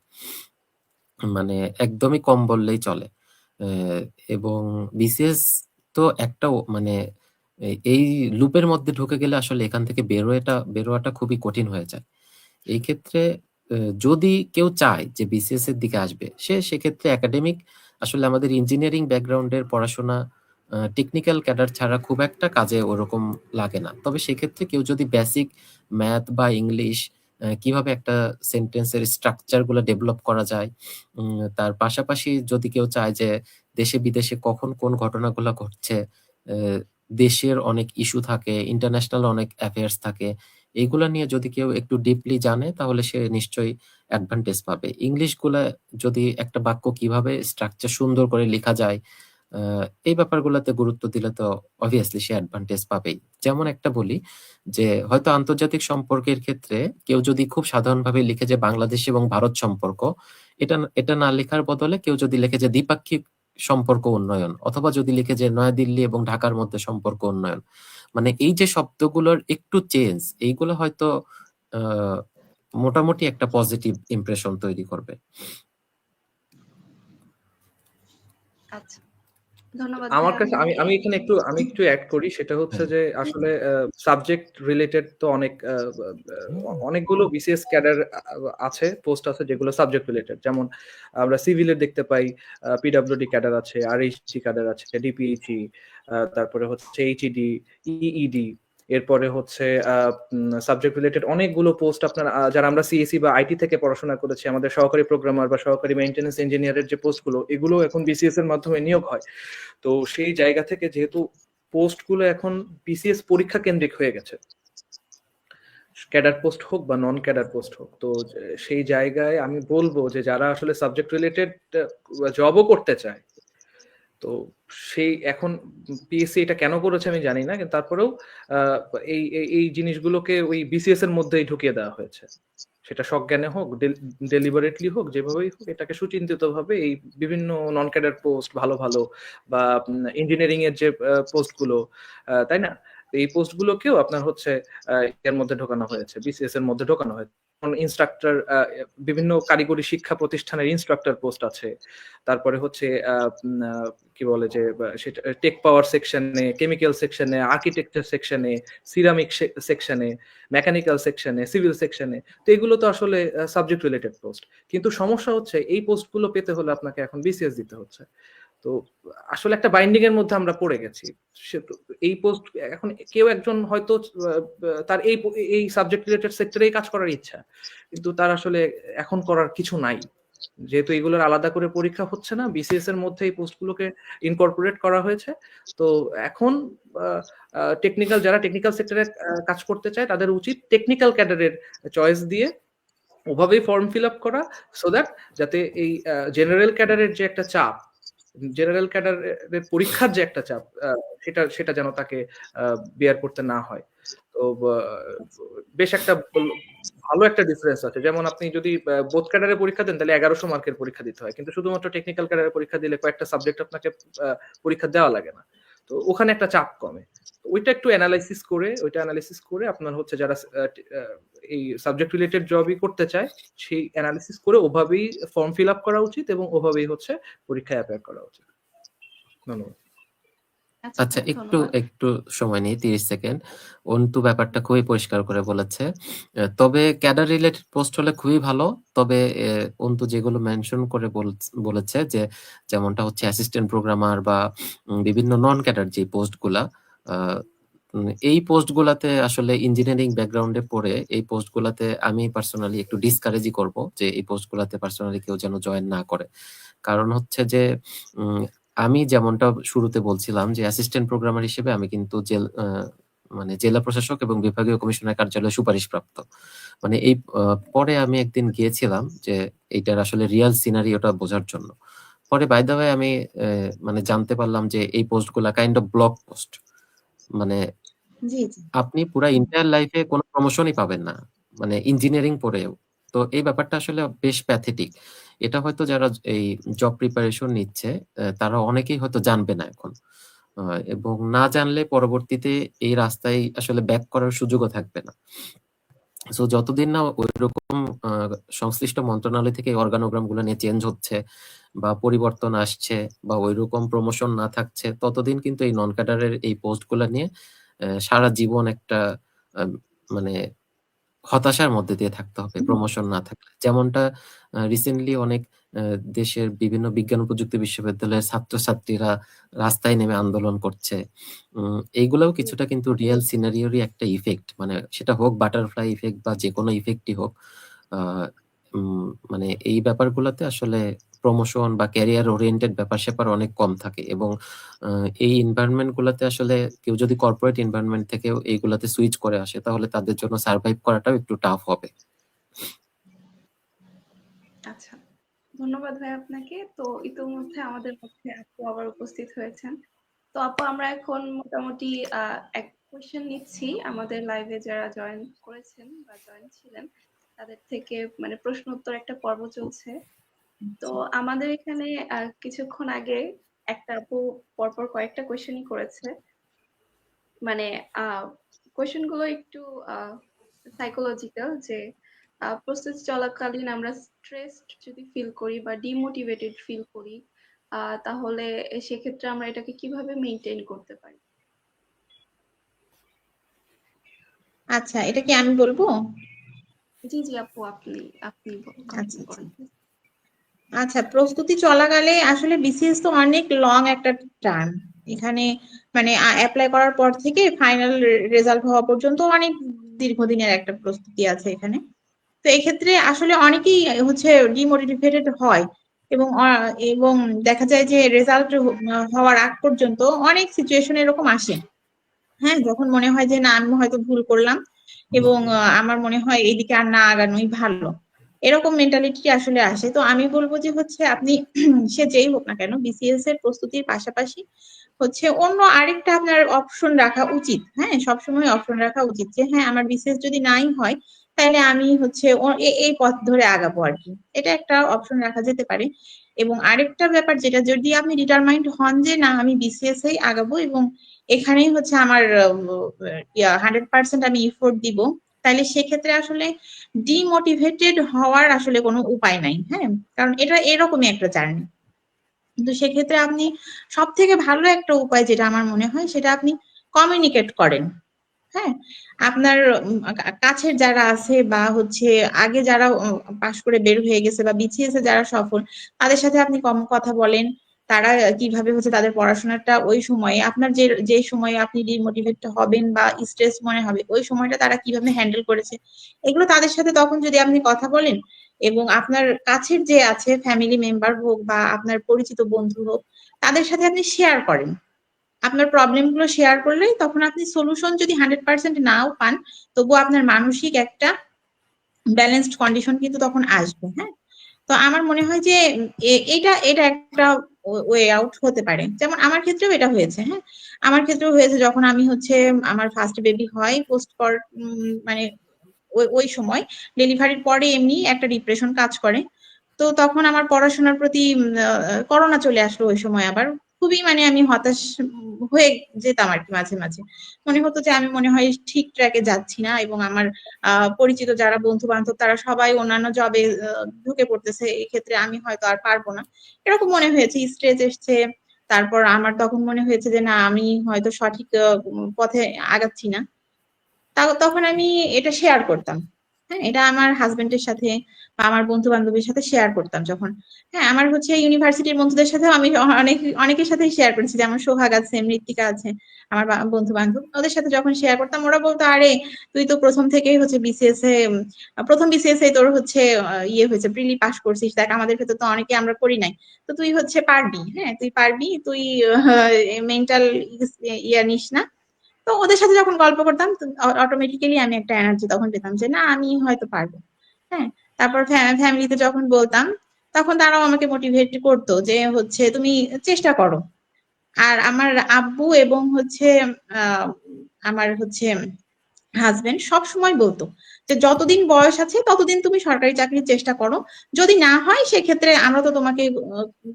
মানে একদমই কম বললেই চলে। এবং বিসিএস তো একটা মানে এই লুপের মধ্যে ঢুকে গেলে আসলে এখান থেকে বেরোয়াটা খুবই কঠিন হয়ে যায়। এই ক্ষেত্রে যদি কেউ চায় যে বিসিএস এর দিকে আসবে, সেক্ষেত্রে একাডেমিক, আসলে আমাদের ইঞ্জিনিয়ারিং ব্যাকগ্রাউন্ডের পড়াশোনা টেকনিক্যাল ক্যাডার ছাড়া খুব একটা কাজে ওরকম লাগে না। তবে সেক্ষেত্রে কেউ যদি বেসিক ম্যাথ বা ইংলিশ, কিভাবে একটা সেন্টেন্সের স্ট্রাকচার গুলো ডেভেলপ করা যায়, তার পাশাপাশি যদি কেউ চায় যে দেশে বিদেশে কখন কোন ঘটনাগুলো ঘটছে, দেশের অনেক ইস্যু থাকে, ইন্টারন্যাশনাল অনেক অ্যাফেয়ার্স থাকে, এইগুলা নিয়ে যদি কেউ একটু ডিপলি জানে তাহলে সে নিশ্চয়ই অ্যাডভান্টেজ পাবে। ইংলিশ গুলা যদি একটা বাক্য কিভাবে স্ট্রাকচার সুন্দর করে লেখা যায়, এই ব্যাপারগুলোতে গুরুত্ব দিলে তো অবভিয়াসলি সে অ্যাডভান্টেজ পাবেই। যেমন একটা বলি যে হয়তো আন্তর্জাতিক সম্পর্কের ক্ষেত্রে কেউ যদি খুব সাধারণভাবে লিখে যে বাংলাদেশ এবং ভারত সম্পর্ক, এটা না লেখার বদলে কেউ যদি লিখে যে দ্বিপাক্ষিক সম্পর্ক উন্নয়ন, অথবা যদি লিখে যে নয়াদিল্লি এবং ঢাকার মধ্যে সম্পর্ক উন্নয়ন, মানে এই যে শব্দগুলোর একটু চেঞ্জ, এইগুলো হয়তো আহ, মোটামুটি একটা পজিটিভ ইমপ্রেশন তৈরি করবে। আচ্ছা, ধন্যবাদ আমার ভাইয়া। কাছে আমি এখানে আমি একটু অ্যাড করি, সেটা হচ্ছে যে আসলে সাবজেক্ট রিলেটেড তো অনেকগুলো বিসিএস ক্যাডার আছে, পোস্ট আছে যেগুলো সাবজেক্ট রিলেটেড। যেমন আমরা সিভিলের দেখতে পাই পিডব্লিউডি ক্যাডার আছে, আরএইচডি ক্যাডার আছে, ডিপিএইচই, তারপরে হচ্ছে এইচইডি, ইইডি, এরপরে হচ্ছে সাবজেক্ট রিলেটেড অনেকগুলো পোস্ট আপনার যারা আমরা সিএসি বা আইটি থেকে পড়াশোনা করেছি, আমাদের সহকারী প্রোগ্রামার বা সহকারী মেইনটেনেন্স ইঞ্জিনিয়ারের যে পোস্টগুলো, এগুলো এখন বিসিএস এর মাধ্যমে নিয়োগ হয়। তো সেই জায়গা থেকে যেহেতু পোস্টগুলো এখন বিসিএস পরীক্ষা কেন্দ্রিক হয়ে গেছে, ক্যাডার পোস্ট হোক বা নন ক্যাডার পোস্ট হোক, তো সেই জায়গায় আমি বলবো যে যারা আসলে সাবজেক্ট রিলেটেড জবও করতে চায়, তো সেই এখন পিএসসি এটা কেন করেছে আমি জানি না, কিন্তু তারপরেও এই এই জিনিসগুলোকে ওই বিসিএস এর মধ্যেই ঢুকিয়ে দেওয়া হয়েছে। সেটা সজ্ঞানে হোক, ডেলিবারেটলি হোক, যেভাবেই হোক, এটাকে সুচিন্তিত ভাবে এই বিভিন্ন নন ক্যাডার পোস্ট ভালো ভালো বা ইঞ্জিনিয়ারিং এর যে পোস্ট গুলো, তাই না, এই পোস্ট গুলোকেও আপনার হচ্ছে এর মধ্যে ঢোকানো হয়েছে, বিসিএস এর মধ্যে ঢোকানো হয়েছে। ইনস্ট্রাক্টর, বিভিন্ন কারিগরি শিক্ষা প্রতিষ্ঠানের ইনস্ট্রাক্টর পোস্ট আছে, তারপরে হচ্ছে কি বলে যে সেটা টেক পাওয়ার সেকশনে, কেমিক্যাল সেকশনে, আর্কিটেকচার সেকশনে, সিরামিক সেকশনে, মেকানিক্যাল সেকশনে, সিভিল সেকশনে। তো এগুলো তো আসলে সাবজেক্ট রিলেটেড পোস্ট, কিন্তু সমস্যা হচ্ছে এই পোস্টগুলো পেতে হলে আপনাকে এখন বিসিএস দিতে হচ্ছে। তো আসলে একটা বাইন্ডিং এর মধ্যে আমরা পড়ে গেছি। এই পোস্ট এখন কেউ একজন হয়তো তার এই সাবজেক্ট রিলেটেড সেক্টরেই কাজ করার ইচ্ছা, কিন্তু তার আসলে এখন করার কিছু নাই। যেহেতু এগুলোর আলাদা করে পরীক্ষা হচ্ছে না, বিসিএস এর মধ্যে এই পোস্টগুলোকে ইনকর্পোরেট করা হয়েছে। তো এখন যারা টেকনিক্যাল সেক্টরে কাজ করতে চায় তাদের উচিত টেকনিক্যাল ক্যাডারের চয়েস দিয়ে ওভাবেই ফর্ম ফিল আপ করা, সো দ্যাট যাতে এই জেনারেল ক্যাডারের যে একটা চাপ, জেনারেল ক্যাডারের পরীক্ষার যে একটা চাপ, সেটা যেন তাকে বিয়ার করতে না হয়। তো বেশ একটা ভালো একটা ডিফারেন্স আছে। যেমন আপনি যদি বোথ ক্যাডারে পরীক্ষা দেন তাহলে 1100 মার্কের পরীক্ষা দিতে হয়, কিন্তু শুধুমাত্র টেকনিক্যাল ক্যাডারে পরীক্ষা দিলে কয়েকটা সাবজেক্ট আপনাকে পরীক্ষা দেওয়া লাগে না। তো ওখানে একটা চাপ কমে। ওইটা একটু অ্যানালাইসিস করে আপনার হচ্ছে যারা এই সাবজেক্ট রিলেটেড জবই করতে চায় সেই অ্যানালিসিস করে ওভাবেই ফর্ম ফিল আপ করা উচিত এবং ওভাবেই হচ্ছে পরীক্ষায় অ্যাপিয়ার করা উচিত। ধন্যবাদ। আচ্ছা, একটু সময় নিই, 30 সেকেন্ড। অন্তু ব্যাপারটা খুবই পরিষ্কার করে বলেছে। তবে ক্যাডার রিলেটেড পোস্ট হলে খুবই ভালো। তবে অন্তু যেগুলো মেনশন করে বলেছে যে যেমনটা হচ্ছে অ্যাসিস্ট্যান্ট প্রোগ্রামার বা বিভিন্ন নন ক্যাডার যে পোস্টগুলা, এই পোস্টগুলাতে আসলে ইঞ্জিনিয়ারিং ব্যাকগ্রাউন্ডে পড়ে এই পোস্টগুলাতে আমি পার্সোনালি একটু ডিসকারেজই করব যে এই পোস্টগুলাতে পার্সোনালি কেউ যেন জয়েন না করে। কারণ হচ্ছে যে আমি যেমনটা শুরুতে বলছিলাম যে অ্যাসিস্ট্যান্ট প্রোগ্রামার হিসেবে আমি কিন্তু মানে জেলা প্রশাসক এবং বিভাগীয় কমিশনার কার্যালয়ে সুপারিশপ্রাপ্ত। মানে এই পরে আমি একদিন গিয়েছিলাম যে এইটার আসলে রিয়াল সিনারিওটা বোঝার জন্য। পরে বাই দ্য ওয়ে আমি মানে জানতে পারলাম যে এই পোস্টগুলা কাইন্ড অফ ব্লক পোস্ট। মানে আপনি পুরা ইন্টায়ার লাইফে কোনো প্রমোশনই পাবেন না, মানে ইঞ্জিনিয়ারিং পড়েও। তো এই ব্যাপারটা আসলে বেশ প্যাথেটিক। এটা হয়তো যারা এই জব প্রিপারেশন নিচ্ছে তারা অনেকেই হয়তো জানবে না এখন, এবং না জানলে পরবর্তীতে এই রাস্তায় আসলে ব্যাক করার সুযোগও থাকবে না। সো যতদিন না ওইরকম সংশ্লিষ্ট মন্ত্রণালয় থেকে অর্গানোগ্রাম গুলো নিয়ে চেঞ্জ হচ্ছে বা পরিবর্তন আসছে বা ওইরকম প্রমোশন না থাকছে, ততদিন কিন্তু এই নন ক্যাডারের এই পোস্ট গুলা নিয়ে সারা জীবন একটা মানে হতাশার মধ্যে দিয়ে থাকতে হবে প্রমোশন না থাকলে। যেমনটা রিসেন্টলি অনেক দেশের বিভিন্ন বিজ্ঞান ও প্রযুক্তি বিশ্ববিদ্যালয়ের ছাত্রছাত্রীরা রাস্তায় নেমে আন্দোলন করছে। এইগুলোও কিছুটা কিন্তু রিয়েল সিনারিওরই একটা ইফেক্ট, মানে সেটা হোক বাটারফ্লাই ইফেক্ট বা যে কোনো ইফেক্টই হোক। মানে এই ব্যাপারগুলোতে আসলে প্রমোশন বা ক্যারিয়ার ওরিয়েন্টেড ব্যাপার স্যাপার অনেক কম থাকে, এবং এই এনভায়রনমেন্ট গুলাতে আসলে কেউ যদি কর্পোরেট এনভায়রনমেন্ট থেকেও এইগুলাতে সুইচ করে আসে তাহলে তাদের জন্য সার্ভাইভ করাটাও একটু টাফ হবে। আচ্ছা, ধন্যবাদ ভাই আপনাকে। তো ইতিমধ্যে আমাদের মধ্যে আপু আবার উপস্থিত হয়েছেন। তো আপু, আমরা এখন মোটামুটি এক কোয়েশ্চেন নিচ্ছি আমাদের লাইভে যারা জয়েন করেছেন বা জয়েন ছিলেন তাদের থেকে, মানে প্রশ্ন উত্তর একটা পর্ব চলছে। তো আমাদের এখানে কিছুক্ষণ আগে একটা আপু পরপর কয়েকটা কোয়েশ্চেনই করেছে। মানে কোয়েশ্চেন গুলো একটু সাইকোলজিক্যাল, যে প্রসেস চলাকালীন আমরা স্ট্রেসড যদি ফিল করি বা ডিমোটিভেটেড ফিল করি, তাহলে সেক্ষেত্রে আমরা এটাকে কিভাবে মেইনটেইন করতে পারি? আচ্ছা, এটা কি আমি বলবো? জি জি আপু, আপনি আচ্ছা আচ্ছা আচ্ছা, প্রস্তুতি চলাকালে আসলে বিসিএস তো অনেক লং একটা টার্ম। এখানে মানে অ্যাপ্লাই করার পর থেকে ফাইনাল রেজাল্ট হওয়া পর্যন্ত অনেক দীর্ঘদিনের একটা প্রস্তুতি আছে এখানে। তো এক্ষেত্রে আসলে অনেকেই হচ্ছে ডিমোটিভেটেড হয়, এবং এবং দেখা যায় যে রেজাল্ট হওয়ার আগ পর্যন্ত অনেক সিচুয়েশন এরকম আসে, হ্যাঁ, যখন মনে হয় যে না, আমি হয়তো ভুল করলাম এবং আমার মনে হয় এইদিকে আর না আগানোই ভালো, এরকম মেন্টালিটি আসলে আসে। তো আমি বলবো যে হচ্ছে আপনি সে যেই হোক না কেন, বিসিএস এর প্রস্তুতির পাশাপাশি হচ্ছে অন্য আরেকটা আপনার অপশন রাখা উচিত। হ্যাঁ, সবসময় অপশন রাখা উচিত যে হ্যাঁ, আমার বিসিএস যদি নাই হয় তাহলে আমি হচ্ছে এই পথ ধরে আগাবো আর কি, এটা একটা অপশন রাখা যেতে পারে। এবং আরেকটা ব্যাপার, যেটা যদি আপনি ডিটারমাইন্ড হন যে না, আমি বিসিএস এই আগাবো এবং এখানেই হচ্ছে আমার 100% আমি এফোর্ট দিব, তাহলে সেক্ষেত্রে আসলে ডিমোটিভেটেড হওয়ার আসলে কোনো উপায় নাই। হ্যাঁ, কারণ এটা এরকমই একটা জার্নি। কিন্তু সেক্ষেত্রে আপনি সব থেকে ভালো একটা উপায় যেটা আমার মনে হয়, সেটা আপনি কমিউনিকেট করেন। হ্যাঁ, আপনার কাছের যারা আছে বা হচ্ছে আগে যারা পাশ করে বের হয়ে গেছে বা বিসিএস এ যারা সফল, তাদের সাথে আপনি কম কথা বলেন, তারা কিভাবে হচ্ছে তাদের পড়াশোনাটা ওই সময়ে আপনার যে সময়ে আপনি ডিমোটিভেট হবেন বা স্ট্রেস মনে হবে ওই সময়টা তারা কিভাবে হ্যান্ডেল করেছে, এগুলো তাদের সাথে তখন যদি আপনি কথা বলেন এবং আপনার কাছের যে আছে ফ্যামিলি মেম্বার হোক বা আপনার পরিচিত বন্ধু হোক, তাদের সাথে আপনি শেয়ার করেন আপনার প্রবলেম গুলো শেয়ার করলে, তখন আপনি সলিউশন যদি 100% নাও পান, তবুও আপনার মানসিক একটা ব্যালেন্সড কন্ডিশন কিন্তু তখন আসবে। হ্যাঁ, তো আমার মনে হয় যে এটা এটা একটা ওয়ে আউট হতে পারে। যেমন আমার ক্ষেত্রেও এটা হয়েছে। হ্যাঁ, আমার ক্ষেত্রেও হয়েছে যখন আমি হচ্ছে আমার ফার্স্ট বেবি হয় পোস্ট পর মানে ওই সময় ডেলিভারির পরে এমনি একটা ডিপ্রেশন কাজ করে। তো তখন আমার পড়াশোনার প্রতি করোনা চলে আসলো ওই সময়, আবার খুবই মানে আমি হতাশ হয়ে যেতাম আর কি। মাঝে মাঝে মনে হতো যে আমি মনে হয় ঠিক ট্র্যাকে যাচ্ছি না, এবং আমার পরিচিত যারা বন্ধু বান্ধব তারা সবাই অন্যান্য জবে ঢুকে পড়তেছে, এক্ষেত্রে আমি হয়তো আর পারবো না, এরকম মনে হয়েছে। স্ট্রেস এসছে, তারপর আমার তখন মনে হয়েছে যে না, আমি হয়তো সঠিক পথে আগাচ্ছি না। তখন আমি এটা শেয়ার করতাম। হ্যাঁ, এটা আমার হাজবেন্ডের সাথে বা আমার বন্ধু বান্ধবের সাথে শেয়ার করতাম যখন। হ্যাঁ, আমার হচ্ছে ইউনিভার্সিটির বন্ধুদের সাথেও আমি অনেকের সাথেই শেয়ার করেছি, যেমন সোহাগ আছে, মৃত্তিকা আছে, আমার বন্ধু বান্ধব, ওদের সাথে যখন শেয়ার করতাম ওরা বলতো, আরে তুই তো প্রথম থেকেই হচ্ছে বিসিএস এ প্রথম বিসিএস এ তোর হচ্ছে ইয়ে হয়েছে, প্রিলি পাস করছিস, দেখ আমাদের ক্ষেত্রে তো অনেকে আমরা করি নাই, তো তুই হচ্ছে পারবি। হ্যাঁ, তুই পারবি, তুই মেন্টাল ইয়া নিস না। তো ওদের সাথে যখন গল্প করতাম অটোমেটিক্যালি আমি একটা এনার্জি তখন পেতাম যে না, আমি হয়তো পারবো। হ্যাঁ, তারপর ফ্যামিলিতে যখন বলতাম তখন তারাও আমাকে মোটিভেট করতো যে হচ্ছে তুমি চেষ্টা করো। আর আমার আব্বু এবং হচ্ছে আহ আমার হচ্ছে হাজবেন্ড সব সময় বলতো যে যতদিন বয়স আছে ততদিন তুমি সরকারি চাকরির চেষ্টা করো, যদি না হয় সেক্ষেত্রে আমরা তো তোমাকে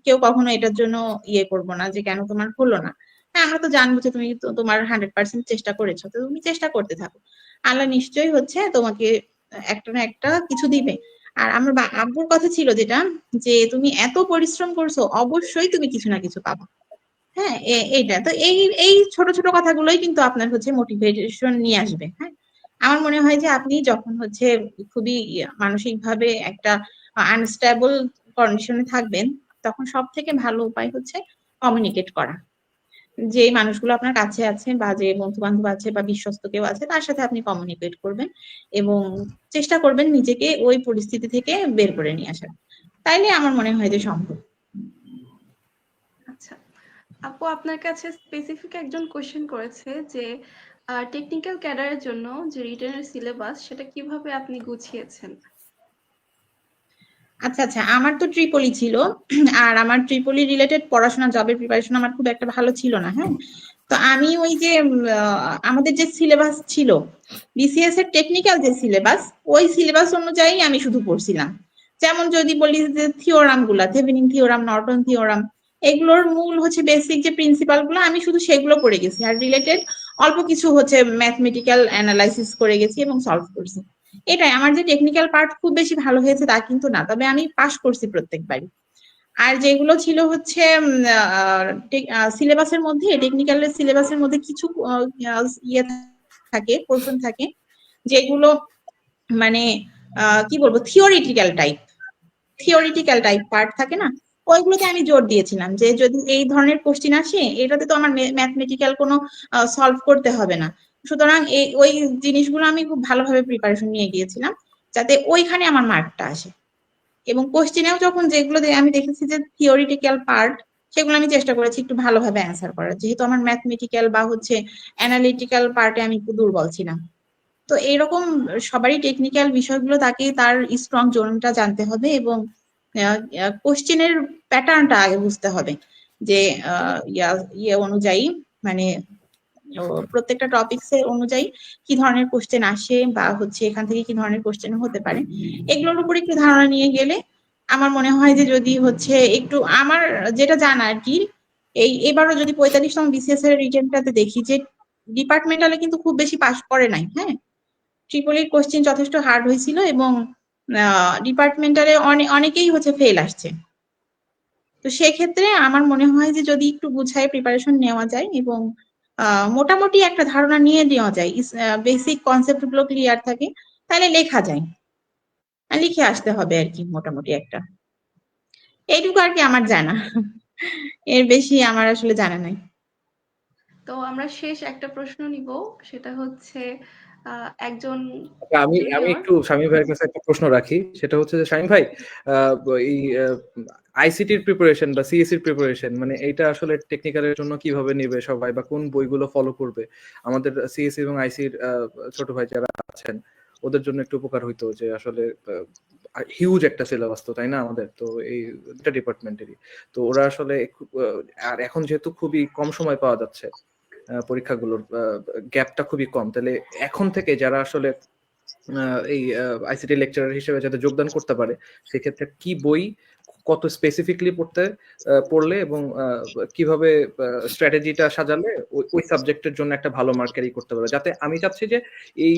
কেউ কখনো এটার জন্য ইয়ে করবো না যে কেন তোমার হলো না। হ্যাঁ, আমরা তো জানবো যে তুমি তো তোমার 100% চেষ্টা করেছো, তো তুমি চেষ্টা করতে থাকো, আল্লাহ নিশ্চয়ই হচ্ছে তোমাকে একটা না একটা কিছু দিবে। আর আমার আব্বুর কথা ছিল যেটা, যে তুমি এত পরিশ্রম করছো, অবশ্যই তুমি কিছু না কিছু পাবা। হ্যাঁ, এইটা তো এই এই ছোট ছোট কথাগুলোই কিন্তু আপনার হচ্ছে মোটিভেশন নিয়ে আসবে। হ্যাঁ, আমার মনে হয় যে আপনি যখন হচ্ছে খুবই মানসিক ভাবে একটা আনস্টেবল কন্ডিশনে থাকবেন, তখন সব থেকে ভালো উপায় হচ্ছে কমিউনিকেট করা। যে মানুষগুলো আপনার কাছে আছে বা যে বন্ধু বান্ধব আছে বা বিশ্বস্ত কেউ আছে, তার সাথে আপনি কমিউনিকেট করবেন এবং চেষ্টা করবেন নিজেকে ওই পরিস্থিতি থেকে বের করে নিয়ে আসার। তাইলে আমার মনে হয় যে সম্ভব। আচ্ছা আপু, আপনার কাছে স্পেসিফিক একজন কোশ্চেন করেছে যে টেকনিক্যাল ক্যাডারের জন্য যে রিটেনের সিলেবাস সেটা কিভাবে আপনি গুছিয়েছেন? আচ্ছা আচ্ছা, আমার তো ট্রিপলি ছিল, আর আমার ট্রিপলি রিলেটেড পড়াশোনা, জবের প্রিপারেশন আমার খুব একটা ভালো ছিল না। হ্যাঁ, তো আমি ওই যে আমাদের যে সিলেবাস ছিল বিসিএস এর টেকনিক্যাল যে সিলেবাস, ওই সিলেবাস অনুযায়ী আমি শুধু পড়ছিলাম। যেমন যদি বলি যে থিওরাম গুলা, থেভেনিন থিওরাম, নর্টন থিওরাম, এগুলোর মূল হচ্ছে বেসিক যে প্রিন্সিপাল গুলো আমি শুধু সেগুলো পড়ে গেছি, আর রিলেটেড অল্প কিছু হচ্ছে ম্যাথমেটিক্যাল অ্যানালাইসিস করে গেছি এবং সলভ করছি। এটাই আমার যে টেকনিক্যাল পার্ট খুব বেশি ভালো হয়েছে তা কিন্তু না, তবে আমি পাশ করছি প্রত্যেকবারই। আর যেগুলো ছিল হচ্ছে সিলেবাসের মধ্যে, টেকনিক্যাল সিলেবাসের মধ্যে কিছু ইয়ে থাকে, পোর্শন থাকে যেগুলো মানে কি বলবো, থিওরিটিক্যাল টাইপ পার্ট থাকে না, ওইগুলোতে আমি জোর দিয়েছিলাম যে যদি এই ধরনের কোশ্চিন আসে এটাতে তো আমার ম্যাথমেটিক্যাল কোনো সলভ করতে হবে না, সুতরাং ওই জিনিসগুলো আমি খুব ভালোভাবে প্রিপারেশন নিয়ে গিয়েছিলাম যাতে ওইখানে আমার মার্কটা আসে। এবং কোশ্চেনেও যখন যেগুলো আমি দেখেছি যে থিওরিটিক্যাল পার্ট, সেগুলো আমি চেষ্টা করেছি একটু ভালোভাবে অ্যান্সার করার, যেহেতু আমার ম্যাথমেটিক্যাল বা হচ্ছে অ্যানালিটিক্যাল পার্টে আমি একটু দুর্বল ছিলাম। তো এইরকম সবারই টেকনিক্যাল বিষয়গুলো তাকে তার স্ট্রং জোনটা জানতে হবে এবং কোশ্চেনের প্যাটার্নটা আগে বুঝতে হবে যে ইয়ে অনুযায়ী, মানে প্রত্যেকটা টপিকস এর অনুযায়ী কি ধরনের কোশ্চেন আসে বা হচ্ছে এখান থেকে কি ধরনের কোশ্চেন হতে পারে, এগুলোর উপর একটু ধারণা নিয়ে গেলে আমার মনে হয় যে যদি হচ্ছে একটু আমার যেটা জানা আর কি, এবারও যদি 45তম বিসিএস এর রিটেনটাতে দেখি যে ডিপার্টমেন্টালে কিন্তু খুব বেশি পাস করে নাই। হ্যাঁ, ট্রিপলির কোশ্চেন যথেষ্ট হার্ড হয়েছিল এবং ডিপার্টমেন্টালে অনেকেই হচ্ছে ফেল আসছে। তো সেক্ষেত্রে আমার মনে হয় যে যদি একটু গুছায় প্রিপারেশন নেওয়া যায় এবং মোটামুটি একটা ধারণা নিয়ে নেওয়া যায়, বেসিক কনসেপ্ট গুলো ক্লিয়ার থাকে, তাহলে লেখা যায়, লিখে আসতে হবে আর কি মোটামুটি একটা। এইটুকু আর কি আমার জানা। এর বেশি আমার আসলে জানা নাই। তো আমরা শেষ একটা প্রশ্ন নিব, সেটা হচ্ছে একজন আচ্ছা, আমি আমি জুনিয়র। একটু শামীম ভাইয়ের কাছে একটা প্রশ্ন রাখি, সেটা হচ্ছে যে শামীম ভাই, এই আইসিটির প্রিপারেশন বা সিএসসির প্রিপারেশন মানে এইটা আসলে টেকনিক্যালের জন্য কিভাবে নেবে সবাই, বা কোন বইগুলো ফলো করবে আমাদের সিএসসি এবং আইসির ছোট ভাই যারা আছেন ওদের জন্য একটু উপকার হইতো, যে আসলে হিউজ একটা সিলেবাস তো, তাই না আমাদের তো এই দুটা ডিপার্টমেন্টেরই, তো ওরা আসলে আর এখন যেহেতু খুবই কম সময় পাওয়া যাচ্ছে, পরীক্ষাগুলোর গ্যাপটা খুবই কম, তাহলে এখন থেকে যারা আসলে এই আইসিটি লেকচারার হিসেবে যাতে যোগদান করতে পারে, সেক্ষেত্রে কি বই কত স্পেসিফিকলি পড়লে এবং কিভাবে স্ট্র্যাটেজিটা সাজালে ওই সাবজেক্টের জন্য একটা ভালো মার্ক ক্যারি করতে পারবে, যাতে আমি চাচ্ছি যে এই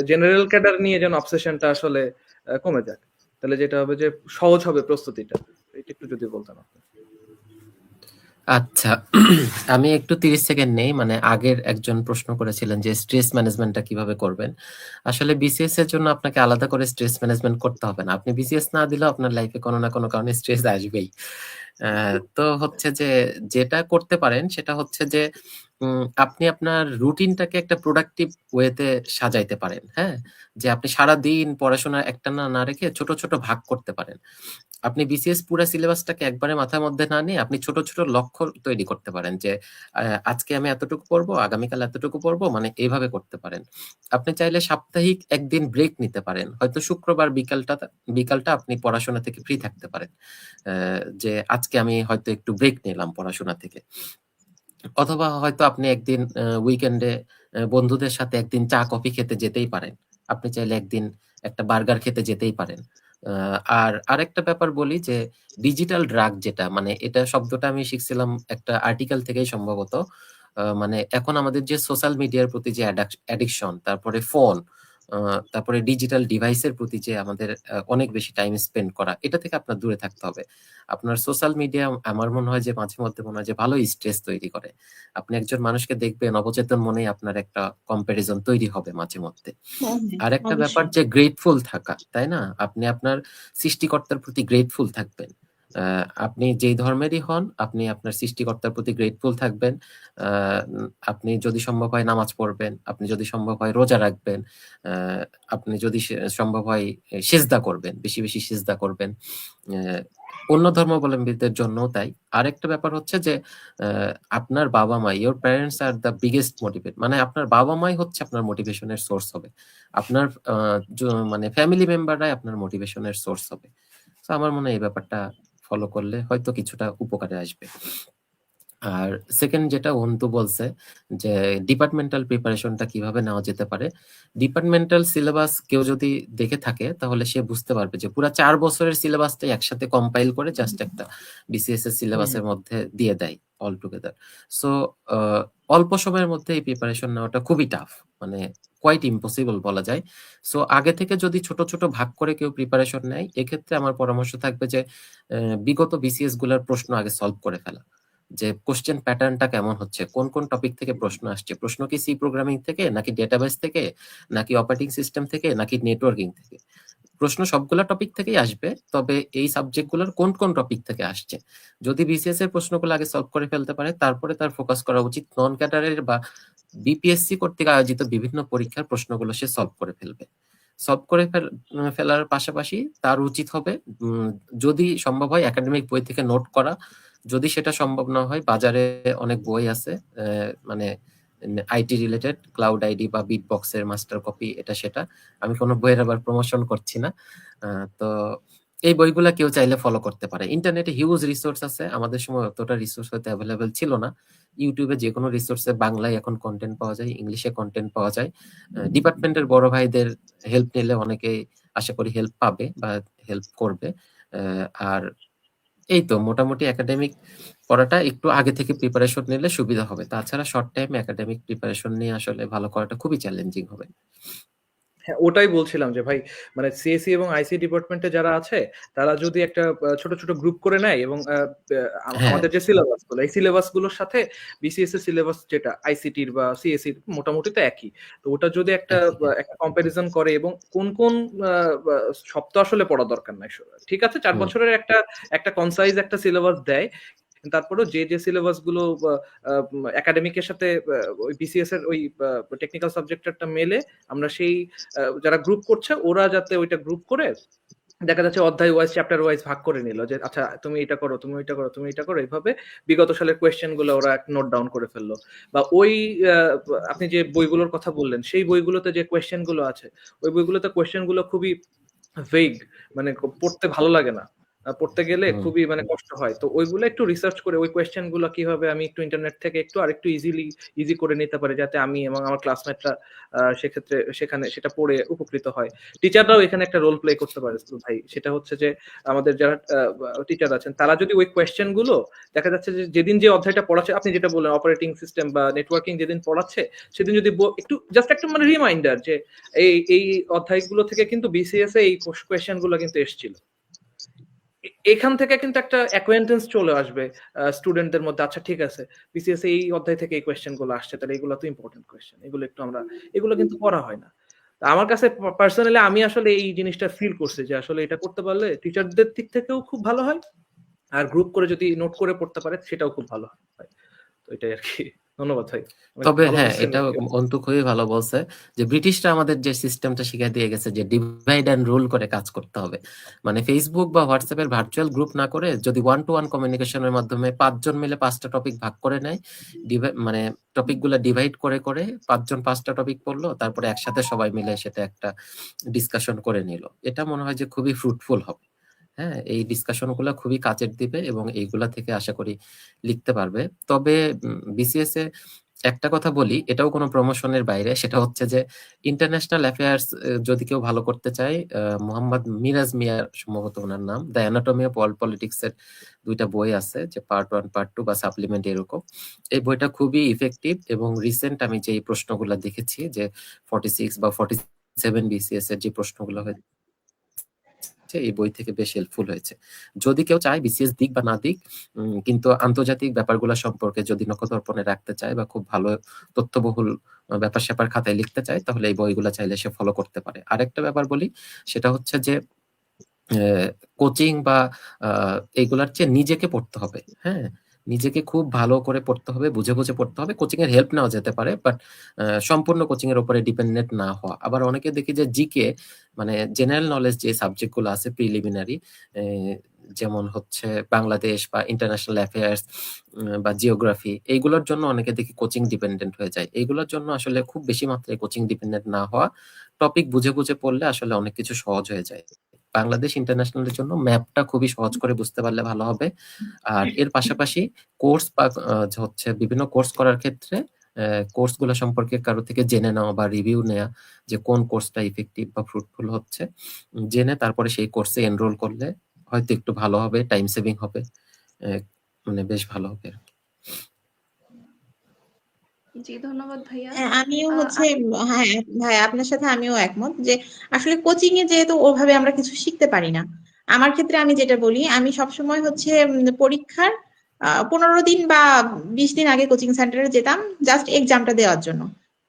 জেনারেল ক্যাডার নিয়ে যেন অবসেশনটা আসলে কমে যায়, তাহলে যেটা হবে যে সহজ হবে প্রস্তুতিটা, এটা একটু যদি বলতেন আপনি। আচ্ছা, আমি একটু 30 সেকেন্ড নেই। মানে আগের একজন প্রশ্ন করেছিলেন যে স্ট্রেস ম্যানেজমেন্টটা কিভাবে করবেন। আসলে বিসিএস এর জন্য আপনাকে আলাদা করে স্ট্রেস ম্যানেজমেন্ট করতে হবে না। আপনি বিসিএস না দিলেও আপনার লাইফে কোনো না কোনো কারণে স্ট্রেস আসবেই। তো হচ্ছে যে যেটা করতে পারেন সেটা হচ্ছে যে আপনি আপনার রুটিনটাকে একটা প্রোডাক্টিভ ওয়েতে সাজাইতে পারেন। হ্যাঁ, যে আপনি সারাদিন পড়াশোনা একটানা না রেখে ছোট ছোট ভাগ করতে পারেন। আপনি বিসিএস পুরা সিলেবাসটাকে একবারে মাথার মধ্যে না নিয়ে আপনি ছোট ছোট লক্ষ্য তৈরি করতে পারেন, যে আজকে আমি এতটুকু পড়বো, আগামীকাল এতটুকু পড়বো, মানে এইভাবে করতে পারেন। আপনি চাইলে সাপ্তাহিক একদিন ব্রেক নিতে পারেন, হয়তো শুক্রবার বিকালটা আপনি পড়াশোনা থেকে ফ্রি থাকতে পারেন, যে আজকে আমি হয়তো একটু ব্রেক নিলাম পড়াশোনা থেকে। অথবা হয়তো আপনি একদিন উইকেন্ডে বন্ধুদের সাথে একদিন চা কফি খেতে যেতেই পারেন। আপনি চাইলে একদিন একটা বার্গার খেতে যেতেই পারেন। আর আরেকটা ব্যাপার বলি, যে ডিজিটাল ড্রাগ যেটা, মানে এটা শব্দটা আমি শিখছিলাম একটা আর্টিকেল থেকেই সম্ভবত। মানে এখন আমাদের যে সোশ্যাল মিডিয়ার প্রতি যে অ্যাডিকশন, তারপরে ফোন, তারপরে ডিজিটাল ডিভাইসের প্রতি যে আমাদের অনেক বেশি টাইম স্পেন্ড করা, এটা থেকে আপনার দূরে থাকতে হবে। আপনার সোশ্যাল মিডিয়া আমার মনে হয় যে মাঝে মধ্যে মনে হয় যে ভালোই স্ট্রেস তৈরি করে। আপনি একজন মানুষকে দেখবেন, অবচেতন মনেই আপনার একটা কম্প্যারিজন তৈরি হবে মাঝে মধ্যে। হ্যাঁ, আর একটা ব্যাপার অবশ্যই। যে গ্রেটফুল থাকা, তাই না? আপনি আপনার সৃষ্টিকর্তার প্রতি গ্রেটফুল থাকবেন। আপনি যেই ধর্মেরই হন, আপনি আপনার সৃষ্টিকর্তার প্রতি গ্রেটফুল থাকবেন। আপনি যদি সম্ভব হয় নামাজ পড়বেন, আপনি যদি সম্ভব হয় রোজা রাখবেন, আপনি যদি সম্ভব হয় সেজদা করবেন, বেশি বেশি সেজদা করবেন। অন্য ধর্মাবলম্বীদের জন্যও তাই। আরেকটা ব্যাপার হচ্ছে যে আপনার বাবা মা, your parents are the biggest motivate, মানে আপনার বাবা মাই হচ্ছে আপনার মোটিভেশনের সোর্স হবে। আপনার মানে ফ্যামিলি মেম্বাররাই আপনার মোটিভেশনের সোর্স হবে। তো আমার মনে হয় এই ব্যাপারটা ফলো করলে হয়তো কিছুটা উপকারে আসবে। আর সেকেন্ড যেটা অন্তু বলছে যে ডিপার্টমেন্টাল প্রিপারেশনটা কিভাবে নেওয়া যেতে পারে, ডিপার্টমেন্টাল সিলেবাস কেউ যদি দেখে থাকে তাহলে সে বুঝতে পারবে যে পুরা 4 বছরের সিলেবাসটাই একসাথে কম্পাইল করে জাস্ট একটা বিসিএস এর সিলেবাসের মধ্যে দিয়ে দেয় অল টুগেদার। সো অল্প সময়ের মধ্যে এই প্রিপারেশন নেওয়াটা খুবই টাফ, মানে কোয়াইট ইম্পসিবল বলা যায়। সো আগে থেকে যদি ছোট ছোট ভাগ করে কেউ প্রিপারেশন নেয়, এক্ষেত্রে আমার পরামর্শ থাকবে যে বিগত বিসিএস গুলার প্রশ্ন আগে সলভ করে ফেলা, যে কোশ্চেন প্যাটার্নটা কেমন হচ্ছে, কোন কোন টপিক থেকে প্রশ্ন আসছে, প্রশ্ন কি সি প্রোগ্রামিং থেকে, নাকি ডেটাবেস থেকে, নাকি অপারেটিং সিস্টেম থেকে, নাকি নেটওয়ার্কিং থেকে। প্রশ্ন সবগুলা টপিক থেকেই আসবে, তবে এই সাবজেক্টগুলোর কোন কোন টপিক থেকে আসছে যদি বিসিএস এর প্রশ্নগুলো আগে সলভ করে ফেলতে পারে, তারপরে তার ফোকাস করা উচিত নন ক্যাডারের বা বিপিএসসি কর্তৃক আয়োজিত বিভিন্ন পরীক্ষার প্রশ্নগুলো সে সলভ করে ফেলবে। সলভ করে ফেলার পাশাপাশি তার উচিত হবে যদি সম্ভব হয় একাডেমিক বই থেকে নোট করা, যদি সেটা সম্ভব না হয় বাজারে অনেক বই আছে, মানে আইটি রিলেটেড, ক্লাউড আইডি বা বিটবক্সের মাস্টার কপি, এটা সেটা। আমি কোনো বইয়ের আবার প্রমোশন করছি না। তো এই বইগুলা কেউ চাইলে ফলো করতে পারে। ইন্টারনেটে হিউজ রিসোর্স আছে, আমাদের সময় অতটা রিসোর্স হয়তো অ্যাভেলেবেল ছিল না। ইউটিউবে যে কোনো রিসোর্সে বাংলায় এখন কন্টেন্ট পাওয়া যায়, ইংলিশে কন্টেন্ট পাওয়া যায়। ডিপার্টমেন্টের বড় ভাইদের হেল্প নিলে অনেকেই আশা করি হেল্প পাবে বা হেল্প করবে। আর এই তো মোটামুটি একাডেমিক পড়াটা একটু আগে থেকে প্রিপারেশন নিলে সুবিধা হবে। তাছাড়া শর্ট টাইমে একাডেমিক প্রিপারেশন নিয়ে আসলে ভালো করাটা খুবই চ্যালেঞ্জিং হবে। হ্যাঁ, ওটাই বলছিলাম যে ভাই, মানে সিএসসি এবং আইসি ডিপার্টমেন্টে যারা আছে তারা যদি একটা ছোট ছোট গ্রুপ করে নেয় এবং হ্যাঁ, আমাদের যে সিলেবাস গুলো, এই সিলেবাস গুলোর সাথে বিসিএস এর সিলেবাস যেটা আইসিটির বা সিএসসি মোটামুটি তো একই, তো ওটা যদি একটা একটা কম্পারিজন করে এবং কোন কোন সব তো আসলে পড়া দরকার নাই, ঠিক আছে 4 বছরের একটা একটা কনসাইজ একটা সিলেবাস দেয়, কিন্তু তারপরেও যে সিলেবাস গুলো একাডেমিকের সাথে ওই বিসিএস এর ওই টেকনিক্যাল সাবজেক্টটা মেলে আমরা সেই যারা গ্রুপ করছে ওরা যাতে ওইটা গ্রুপ করে দেখা যাচ্ছে অধ্যায় ওয়াইজ চ্যাপ্টার ওয়াইজ ভাগ করে নিল যে আচ্ছা তুমি এটা করো, তুমি ওইটা করো, তুমি এটা করো, এইভাবে বিগত সালের কোয়েশ্চেন গুলো ওরা নোট ডাউন করে ফেললো। বা ওই আপনি যে বইগুলোর কথা বললেন সেই বইগুলোতে যে কোয়েশ্চেন গুলো আছে ওই বইগুলোতে কোয়েশ্চেন গুলো খুবই ভেগ, মানে পড়তে ভালো লাগে না, পড়তে গেলে খুবই মানে কষ্ট হয়। তো ওইগুলো একটু রিসার্চ করে ওই কোয়েশ্চেন গুলো কিভাবে আমি একটু ইন্টারনেট থেকে একটু আরেকটু ইজি করে নিতে পারি যাতে আমি এবং আমার ক্লাসমেটরা সেক্ষেত্রে সেখানে সেটা পড়ে উপকৃত হয়। টিচাররাও এখানে একটা রোল প্লে করতে পারে ভাই, সেটা হচ্ছে যে আমাদের যারা টিচার আছেন তারা যদি ওই কোয়েশ্চেন গুলো দেখা যাচ্ছে যে যেদিন যে অধ্যায়টা পড়াচ্ছে, আপনি যেটা বললেন অপারেটিং সিস্টেম বা নেটওয়ার্কিং যেদিন পড়াচ্ছে সেদিন যদি একটু জাস্ট একটা মানে রিমাইন্ডার যে এই অধ্যায়গুলো থেকে কিন্তু বিসিএস এ এই কোয়েশ্চেন গুলো কিন্তু এসেছিল, এখান থেকে কিন্তু একটা অ্যাকোয়েন্টেন্স চলে আসবে স্টুডেন্টদের মধ্যে। আচ্ছা ঠিক আছে, বিসিএস এই অধ্যায় থেকে এই কোয়েশ্চেন গুলো আসছে, তাহলে এগুলো তো ইম্পর্টেন্ট কোয়েশ্চেন, এগুলো একটু আমরা এগুলো কিন্তু করা হয় না। আমার কাছে পার্সোনালি আমি আসলে এই জিনিসটা ফিল করছি যে আসলে এটা করতে পারলে টিচারদের দিক থেকেও খুব ভালো হয়, আর গ্রুপ করে যদি নোট করে পড়তে পারে সেটাও খুব ভালো হয়। তো এটাই আর কি। ধন্যবাদ ভাই। তবে হ্যাঁ, এটা অন্তু খুবই ভালো বলছে যে ব্রিটিশরা আমাদের যে সিস্টেমটা শিখিয়ে দিয়ে গেছে যে ডিভাইড অ্যান্ড রুল করে কাজ করতে হবে। মানে ফেসবুক বা হোয়াটসঅ্যাপের ভার্চুয়াল গ্রুপ না করে যদি 1-to-1 কমিউনিকেশনের মাধ্যমে 5 জন মিলে 5টা টপিক ভাগ করে নেয়, মানে টপিকগুলো ডিভাইড করে করে 5 জন 5টা টপিক পড়লো, তারপরে একসাথে সবাই মিলে সেটা একটা ডিসকাশন করে নিল, এটা মনে হয় যে খুবই ফ্রুটফুল হবে। হ্যাঁ, এই ডিসকাশন গুলা খুবই কাজের দিবে এবং এইগুলা থেকে আশা করি লিখতে পারবে। তবে বিসিএস এ একটা কথা বলি, এটাও কোনো প্রমোশনের বাইরে, সেটা হচ্ছে যে ইন্টারন্যাশনাল অ্যাফেয়ার্স যদি কেউ ভালো করতে চায়, মোহাম্মদ মিরাজ মিয়া সম্ভবত ওনার নাম, the anatomy of world politics এর 2টা বই আছে, যে পার্ট 1 পার্ট 2 বা সাপ্লিমেন্ট এরকম। এই বইটা খুবই ইফেক্টিভ এবং রিসেন্ট আমি যে প্রশ্নগুলো দেখেছি যে 46 বা 47 বিসিএস এর যে প্রশ্নগুলো হয়েছে এই বই থেকে বেশ হেল্পফুল হয়েছে। যদি কেউ চায় বিসিএস দিক বা না দিক, কিন্তু আন্তর্জাতিক ব্যাপারগুলো সম্পর্কে যদি নখদর্পণে রাখতে চায় বা খুব ভালো তথ্যবহুল ব্যাপার স্যাপার খাতায় লিখতে চায়, তাহলে এই বইগুলো চাইলে সে ফলো করতে পারে। আরেকটা ব্যাপার বলি, সেটা হচ্ছে যে কোচিং বা এইগুলার চেয়ে নিজেকে পড়তে হবে। হ্যাঁ, নিজেকে খুব ভালো করে পড়তে হবে, বুঝে বুঝে পড়তে হবে। কোচিং এর হেল্প নেওয়া যেতে পারে, বাট সম্পূর্ণ কোচিং এর উপরে ডিপেন্ডেন্ট না হওয়া। আবার অনেকে দেখি যে জিকে মানে জেনারেল নলেজ যে সাবজেক্ট গুলো আছে প্রিলিমিনারি, যেমন হচ্ছে বাংলাদেশ বা ইন্টারন্যাশনাল অ্যাফেয়ার্স বা জিওগ্রাফি, এইগুলোর জন্য অনেকে দেখি কোচিং ডিপেন্ডেন্ট হয়ে যায়। এইগুলোর জন্য আসলে খুব বেশি মাত্রায় কোচিং ডিপেন্ডেন্ট না হওয়া, টপিক বুঝে বুঝে পড়লে আসলে অনেক কিছু সহজ হয়ে যায়। বাংলাদেশ ইন্টারন্যাশনালের জন্য ম্যাপটা খুবই সহজ করে বুঝতে পারলে ভালো হবে। আর এর পাশাপাশি কোর্স বা হচ্ছে বিভিন্ন কোর্স করার ক্ষেত্রে কোর্সগুলো সম্পর্কে কারো থেকে জেনে নেওয়া বা রিভিউ নেওয়া, যে কোন কোর্সটা ইফেক্টিভ বা ফ্রুটফুল হচ্ছে, জেনে তারপরে সেই কোর্সে এনরোল করলে হয়তো একটু ভালো হবে, টাইম সেভিং হবে, মানে বেশ ভালো হবে। জি, ধন্যবাদ ভাইয়া। হ্যাঁ, আমিও হচ্ছে হ্যাঁ ভাই, আপনার সাথে আমিও একমত যে আসলে কোচিং এ যেহেতু ওভাবে আমরা কিছু শিখতে পারি না। আমার ক্ষেত্রে আমি যেটা বলি, আমি সবসময় হচ্ছে পরীক্ষার 15 দিন বা 20 দিন আগে কোচিং সেন্টারে যেতাম, জাস্ট এক্সামটা দেওয়ার জন্য,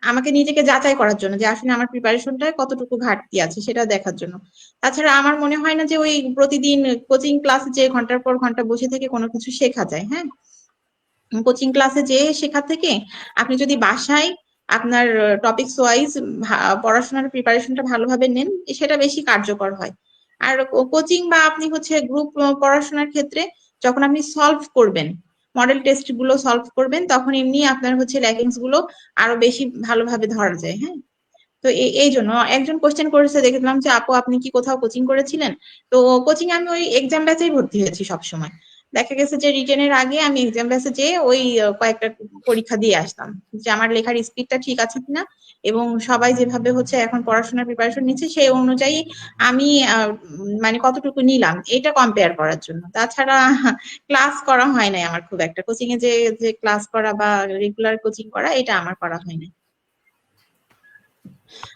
আমাকে নিজেকে যাচাই করার জন্য যে আসলে আমার প্রিপারেশনটায় কতটুকু ঘাটতি আছে সেটা দেখার জন্য। তাছাড়া আমার মনে হয় না যে ওই প্রতিদিন কোচিং ক্লাসে যে ঘন্টার পর ঘন্টা বসে থেকে কোনো কিছু শেখা যায়। হ্যাঁ, কোচিং ক্লাসে যে শেখা থেকে আপনি যদি বাসায় আপনার টপিকস ওয়াইজ পড়াশোনার প্রিপারেশনটা ভালোভাবে নেন, সেটা বেশি কার্যকর হয়। আর কোচিং বা আপনি হচ্ছে গ্রুপ পড়াশোনার ক্ষেত্রে যখন আপনি সলভ করবেন, মডেল টেস্ট গুলো সলভ করবেন, তখন এমনি আপনার হচ্ছে র্যাঙ্কিংস গুলো আরো বেশি ভালোভাবে ধরা যায়। হ্যাঁ, তো এই জন্য একজন কোশ্চেন করেছে, দেখলাম যে আপু আপনি কি কোথাও কোচিং করেছিলেন? তো কোচিং আমি ওই এক্সাম ব্যাচেই ভর্তি হয়েছি সবসময়। দেখা গেছে যে রিটেনের আগে আমি এক্সাম ব্যাচে যেয়ে ওই কয়েকটা পরীক্ষা দিয়ে আসতাম, যে আমার লেখার স্পিডটা ঠিক আছে কিনা, এবং সবাই যেভাবে হচ্ছে এখন পড়াশোনার প্রিপারেশন নিচ্ছে সেই অনুযায়ী আমি মানে কতটুকু নিলাম এটা কম্পেয়ার করার জন্য। তাছাড়া ক্লাস করা হয় নাই আমার খুব একটা, কোচিং এ যে যে ক্লাস করা বা রেগুলার কোচিং করা এটা আমার করা হয় নাই।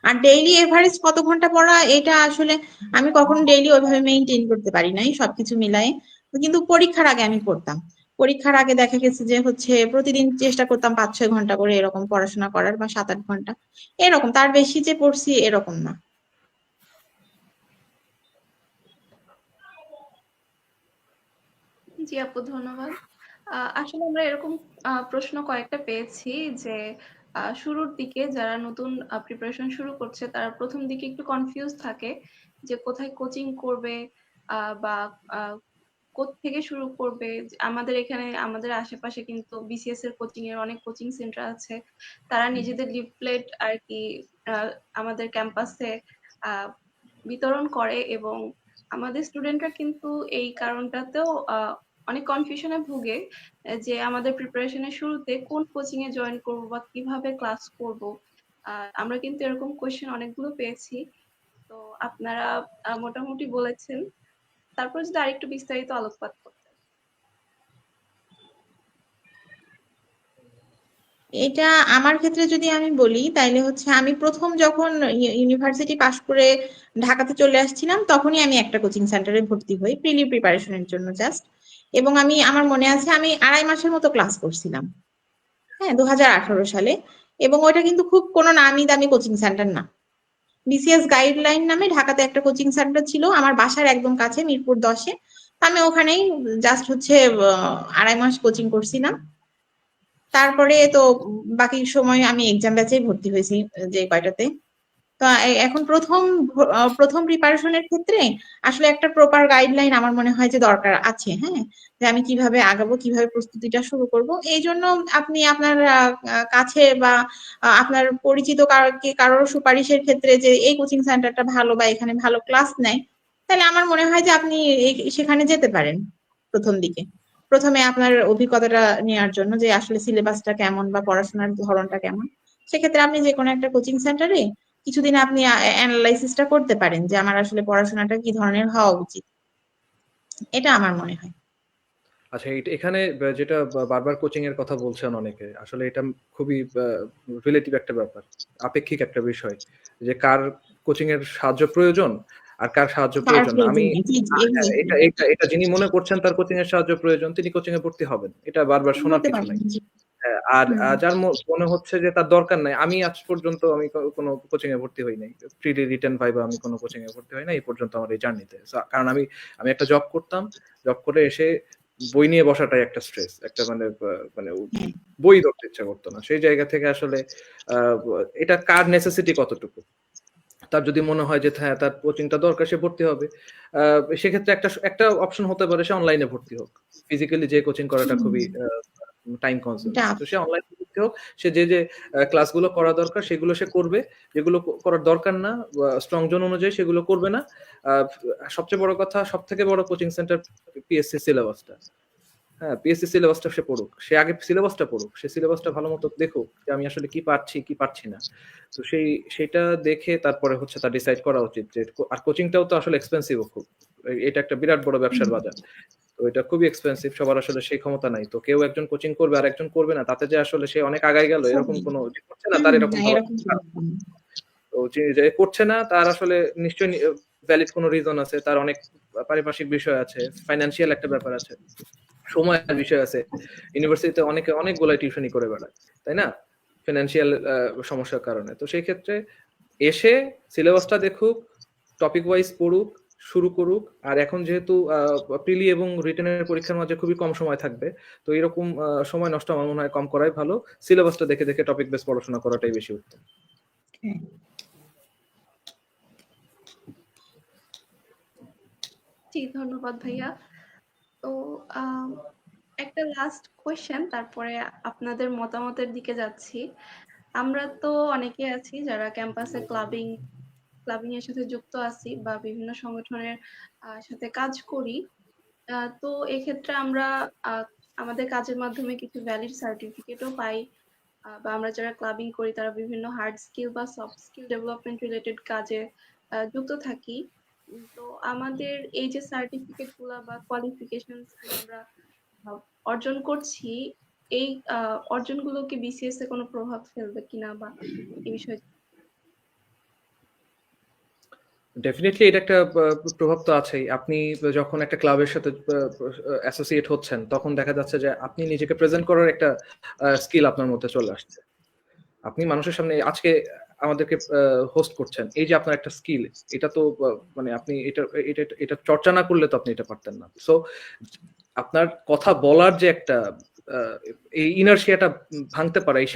আর ডেইলি এভারেজ কত ঘন্টা পড়া, এটা আসলে আমি কখনো ডেইলি ওইভাবে মেইনটেইন করতে পারি নাই সবকিছু মিলাই। কিন্তু পরীক্ষার আগে আমি করতাম, পরীক্ষার আগে দেখা গেছে যে হচ্ছে প্রতিদিন চেষ্টা করতাম 5-6 ঘন্টা করে এরকম পড়াশোনা করার, বা 7-8 ঘন্টা এরকম, তার বেশি যে পড়ছি এরকম না। জি আপু, ধন্যবাদ। আসলে আমরা এরকম প্রশ্ন কয়েকটা পেয়েছি যে শুরুর দিকে যারা নতুন প্রিপারেশন শুরু করছে তারা প্রথম দিকে একটু কনফিউজ থাকে যে কোথায় কোচিং করবে বা থেকে শুরু করবে। আমাদের এখানে আমাদের আশেপাশে কিন্তু বিসিএস এর কোচিং এর অনেক কোচিং সেন্টার আছে, তারা নিজেদের লিফলেট আর কি আমাদের ক্যাম্পাসে বিতরণ করে এবং আমাদের স্টুডেন্টরা কিন্তু এই কারণটাতেও অনেক কনফিউশনে ভুগে যে আমাদের প্রিপারেশনের শুরুতে কোন কোচিং এ জয়েন করব বা কিভাবে ক্লাস করব। আমরা কিন্তু এরকম কোয়েশ্চেন অনেকগুলো পেয়েছি। তো আপনারা মোটামুটি বলেছেন, তারপর যদি আরেকটু বিস্তারিত আলোকপাত করতেন। এটা আমার ক্ষেত্রে যদি আমি বলি তাইলে হচ্ছে আমি প্রথম যখন ইউনিভার্সিটি পাশ করে ঢাকাতে চলে আসছিলাম তখনই আমি একটা কোচিং সেন্টারে ভর্তি হই প্রিলি প্রিপারেশনের জন্য জাস্ট। এবং আমার মনে আছে আমি 2.5 মাসের মতো ক্লাস করছিলাম, হ্যাঁ, 2018 সালে। এবং ওইটা কিন্তু খুব কোনো নামি দামি কোচিং সেন্টার না, বিসিএস গাইডলাইন নামে ঢাকাতে একটা কোচিং সেন্টার ছিল আমার বাসার একদম কাছে, মিরপুর 10-এ। আমি ওখানেই জাস্ট হচ্ছে 2.5 মাস কোচিং করছিলাম। তারপরে তো বাকি সময় আমি এক্সাম ব্যাচেই ভর্তি হয়েছি যে কয়টাতে। তো এখন প্রথম প্রিপারেশনের ক্ষেত্রে আসলে একটা প্রপার গাইডলাইন আমার মনে হয় যে দরকার আছে, হ্যাঁ, যে আমি কিভাবে আগাবো, কিভাবে প্রস্তুতিটা শুরু করব। এই জন্য আপনি আপনার কাছে বা আপনার পরিচিত কারোর সুপারিশের ক্ষেত্রে যে এই কোচিং সেন্টারটা ভালো বা এখানে ভালো ক্লাস নেয়, তাহলে আমার মনে হয় যে আপনি সেখানে যেতে পারেন প্রথম দিকে। প্রথমে আপনার অভিজ্ঞতাটা নেওয়ার জন্য যে আসলে সিলেবাসটা কেমন বা পড়াশোনার ধরনটা কেমন। সেক্ষেত্রে আপনি যে কোনো একটা কোচিং সেন্টারে কিছুদিন আপনি অ্যানালাইসিসটা করতে পারেন যে আমার আসলে পড়াশোনাটা কি ধরনের হওয়া উচিত। এটা আমার মনে হয়। আচ্ছা, এখানে যেটা বারবার কোচিং এর কথা বলছেন অনেকে, আসলে এটা খুবই রিলেটিভ একটা ব্যাপার, আপেক্ষিক একটা বিষয়, যে কার কোচিং এর সাহায্য প্রয়োজন আর কার সাহায্য তার প্রয়োজন না। প্রয়োজন আমি নেই, জি জি, হ্যাঁ, exactly। এটা এটা এটা যিনি মনে করছেন তার কোচিং এর সাহায্য প্রয়োজন, তিনি কোচিং এ ভর্তি হবেন, এটা বারবার শোনার হতে কিছু পারে, নাই। জি। হ্যাঁ, আর হুম। যার মনে হচ্ছে যে তার দরকার নাই, আমি আজ পর্যন্ত আমি কোনো কোচিং এ ভর্তি হই নাই, প্রি রিটেন ভাইবা আমি কোনো কোচিং এ ভর্তি হই নাই এই পর্যন্ত আমার এই জার্নিতে। কারণ আমি আমি একটা জব করতাম, জব করে এসে বই নিয়ে বসাটাই একটা স্ট্রেস, একটা মানে বই ধরতে ইচ্ছা করতো না। সেই জায়গা থেকে আসলে আহ, এটা কার নেসেসিটি কতটুকু, তার যদি মনে হয় যে হ্যাঁ তার কোচিংটা দরকার সে ভর্তি হবে, সেক্ষেত্রে একটা একটা অপশন হতে পারে সে অনলাইনে ভর্তি হোক। ফিজিক্যালি যে কোচিং করাটা খুবই টাইম কনজিউমিং, টাফ। তো সে অনলাইনে ভর্তি হোক। সে যে যে ক্লাসগুলো করা দরকার সেগুলো সে করবে, যেগুলো করার দরকার না, স্ট্রং জোন অনুযায়ী সেগুলো করবে না। আহ, সবচেয়ে বড় কথা, সব থেকে বড় কোচিং সেন্টার পিএসসি সিলেবাসটা, হ্যাঁ, পিএসসি সিলেবাসটা সে পড়ুক, সে আগে সিলেবাসটা পড়ুক, সে সিলেবাসটা ভালো মতো দেখুক যে আমি আসলে কি পারছি কি পারছি না। তো সেটা দেখে তারপরে হচ্ছে তার ডিসাইড করা উচিত যে আর কোচিংটাও তো আসলে এক্সপেন্সিভ খুব, এটা একটা বিরাট বড় ব্যবসার বাজার। তো এটা খুবই এক্সপেন্সিভ, সবার আসলে সেই ক্ষমতা নাই। তো কেউ একজন কোচিং করবে আর একজন করবে না, তাতে যে আসলে সে অনেক আগায় গেল এরকম কোনো, যে করছে না তার এরকম না, ভাবা। এরকম কোনো ব্যাপার না। তো যে করছে না তার আসলে নিশ্চয়ই ভ্যালিড কোনো রিজন আছে, তার অনেক পারিপার্শ্বিক বিষয় আছে, ফাইন্যান্সিয়াল একটা ব্যাপার আছে, সময়ের বিষয় আছে। ইউনিভার্সিটিতে অনেকে অনেকগুলো টিউশনই করে বেড়ায়, তাই না, ফিনান্সিয়াল সমস্যার কারণে। তো সেই ক্ষেত্রে এসে সিলেবাসটা দেখুক, টপিক ওয়াইজ পড়ুক, শুরু করুক। আর এখন যেহেতু প্রিলি এবং রিটেনের পরীক্ষার মাঝে খুবই কম সময় থাকবে, তো এরকম সময় নষ্ট আমার মনে হয় কম করাই ভালো। সিলেবাসটা দেখে দেখে টপিক বেস পড়াশোনা করাটাই বেশি উত্তম। হ্যাঁ। জি, ধন্যবাদ ভাইয়া। তো আম, একটা লাস্ট কোয়েশ্চেন, তারপরে আপনাদের মতামতের দিকে যাচ্ছি। আমরা তো অনেকে আছি যারা ক্যাম্পাসে ক্লাবিং এর সাথে যুক্ত আছি বা বিভিন্ন সংগঠনের সাথে কাজ করি। তো এক্ষেত্রে আমরা আহ, আমাদের কাজের মাধ্যমে কিছু ভ্যালিড সার্টিফিকেটও পাই, বা আমরা যারা ক্লাবিং করি তারা বিভিন্ন হার্ড স্কিল বা সফট স্কিল ডেভেলপমেন্ট রিলেটেড কাজে যুক্ত থাকি। তো আমাদের এই যে সার্টিফিকেট গুলা বা কোয়ালিফিকেশন গুলো আমরা আহ, অর্জন করছি, এই অর্জনগুলো কি বিসিএস এ কোনো প্রভাব ফেলবে কিনা বা এই বিষয়ে। ডেফিনেটলি এটা একটা প্রভাব তো আছেই। আপনি যখন একটা ক্লাবের সাথে অ্যাসোসিয়েট হচ্ছেন তখন দেখা যাচ্ছে যে আপনি নিজেকে প্রেজেন্ট করার একটা স্কিল আপনার মধ্যে চলে আসছে। আপনি মানুষের সামনে আজকে আমাদেরকে হোস্ট করছেন, এই যে আপনার একটা স্কিল, এটা তো মানে আপনি এটা এটা এটা চর্চা না করলে তো আপনি এটা পারতেন না। সো আপনার কথা বলার যে একটা এই ইনার্শিয়াটা ভাঙতে পারে, এই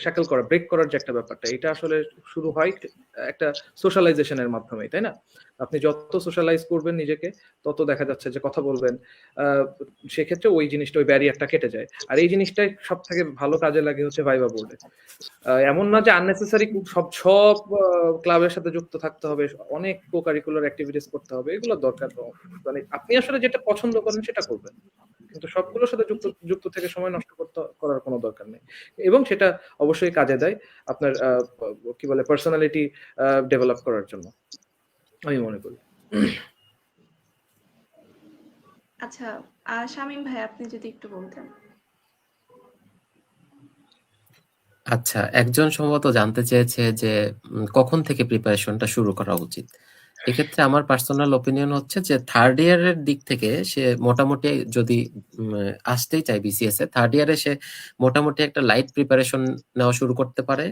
শ্যাকল করা, ব্রেক করার যে একটা ব্যাপারটা, এটা আসলে শুরু হয় একটা সোশ্যালাইজেশনের মাধ্যমে, তাই না? আপনি যত সোশ্যালাইজ করবেন নিজেকে, তত দেখা যাচ্ছে যে কথা বলবেন, সেক্ষেত্রে ওই জিনিসটা, ওই ব্যারিয়ারটা কেটে যায়। আর এই জিনিসটাই সব থেকে ভালো কাজে লাগে হচ্ছে ভাইবা বোর্ডে। এমন না যে আননেসেসারি সব ক্লাবের সাথে যুক্ত থাকতে হবে, অনেক কো কারিকুলার অ্যাক্টিভিটিস করতে হবে, এগুলো দরকার। মানে আপনি আসলে যেটা পছন্দ করেন সেটা করবেন, কিন্তু সবগুলোর সাথে যুক্ত থেকে সময় নষ্ট করার কোনো দরকার নেই। এবং সেটা অবশ্যই কাজে দেয় আপনার কি বলে পার্সোনালিটি ডেভেলপ করার জন্য, আমি মনে করি। আচ্ছা, শামীম ভাই আপনি যদি একটু বলতেন। আচ্ছা, একজন সম্ভবত জানতে চেয়েছে যে কখন থেকে প্রিপারেশনটা শুরু করা উচিত। এক্ষেত্রে আমার পার্সোনাল ওপিনিয়ন হচ্ছে যে থার্ড ইয়ারের দিক থেকে সে মোটামুটি যদি আসতেই চায় বিসিএস এ, থার্ড ইয়ারে সে মোটামুটি একটা লাইট প্রিপারেশন নেওয়া শুরু করতে পারে।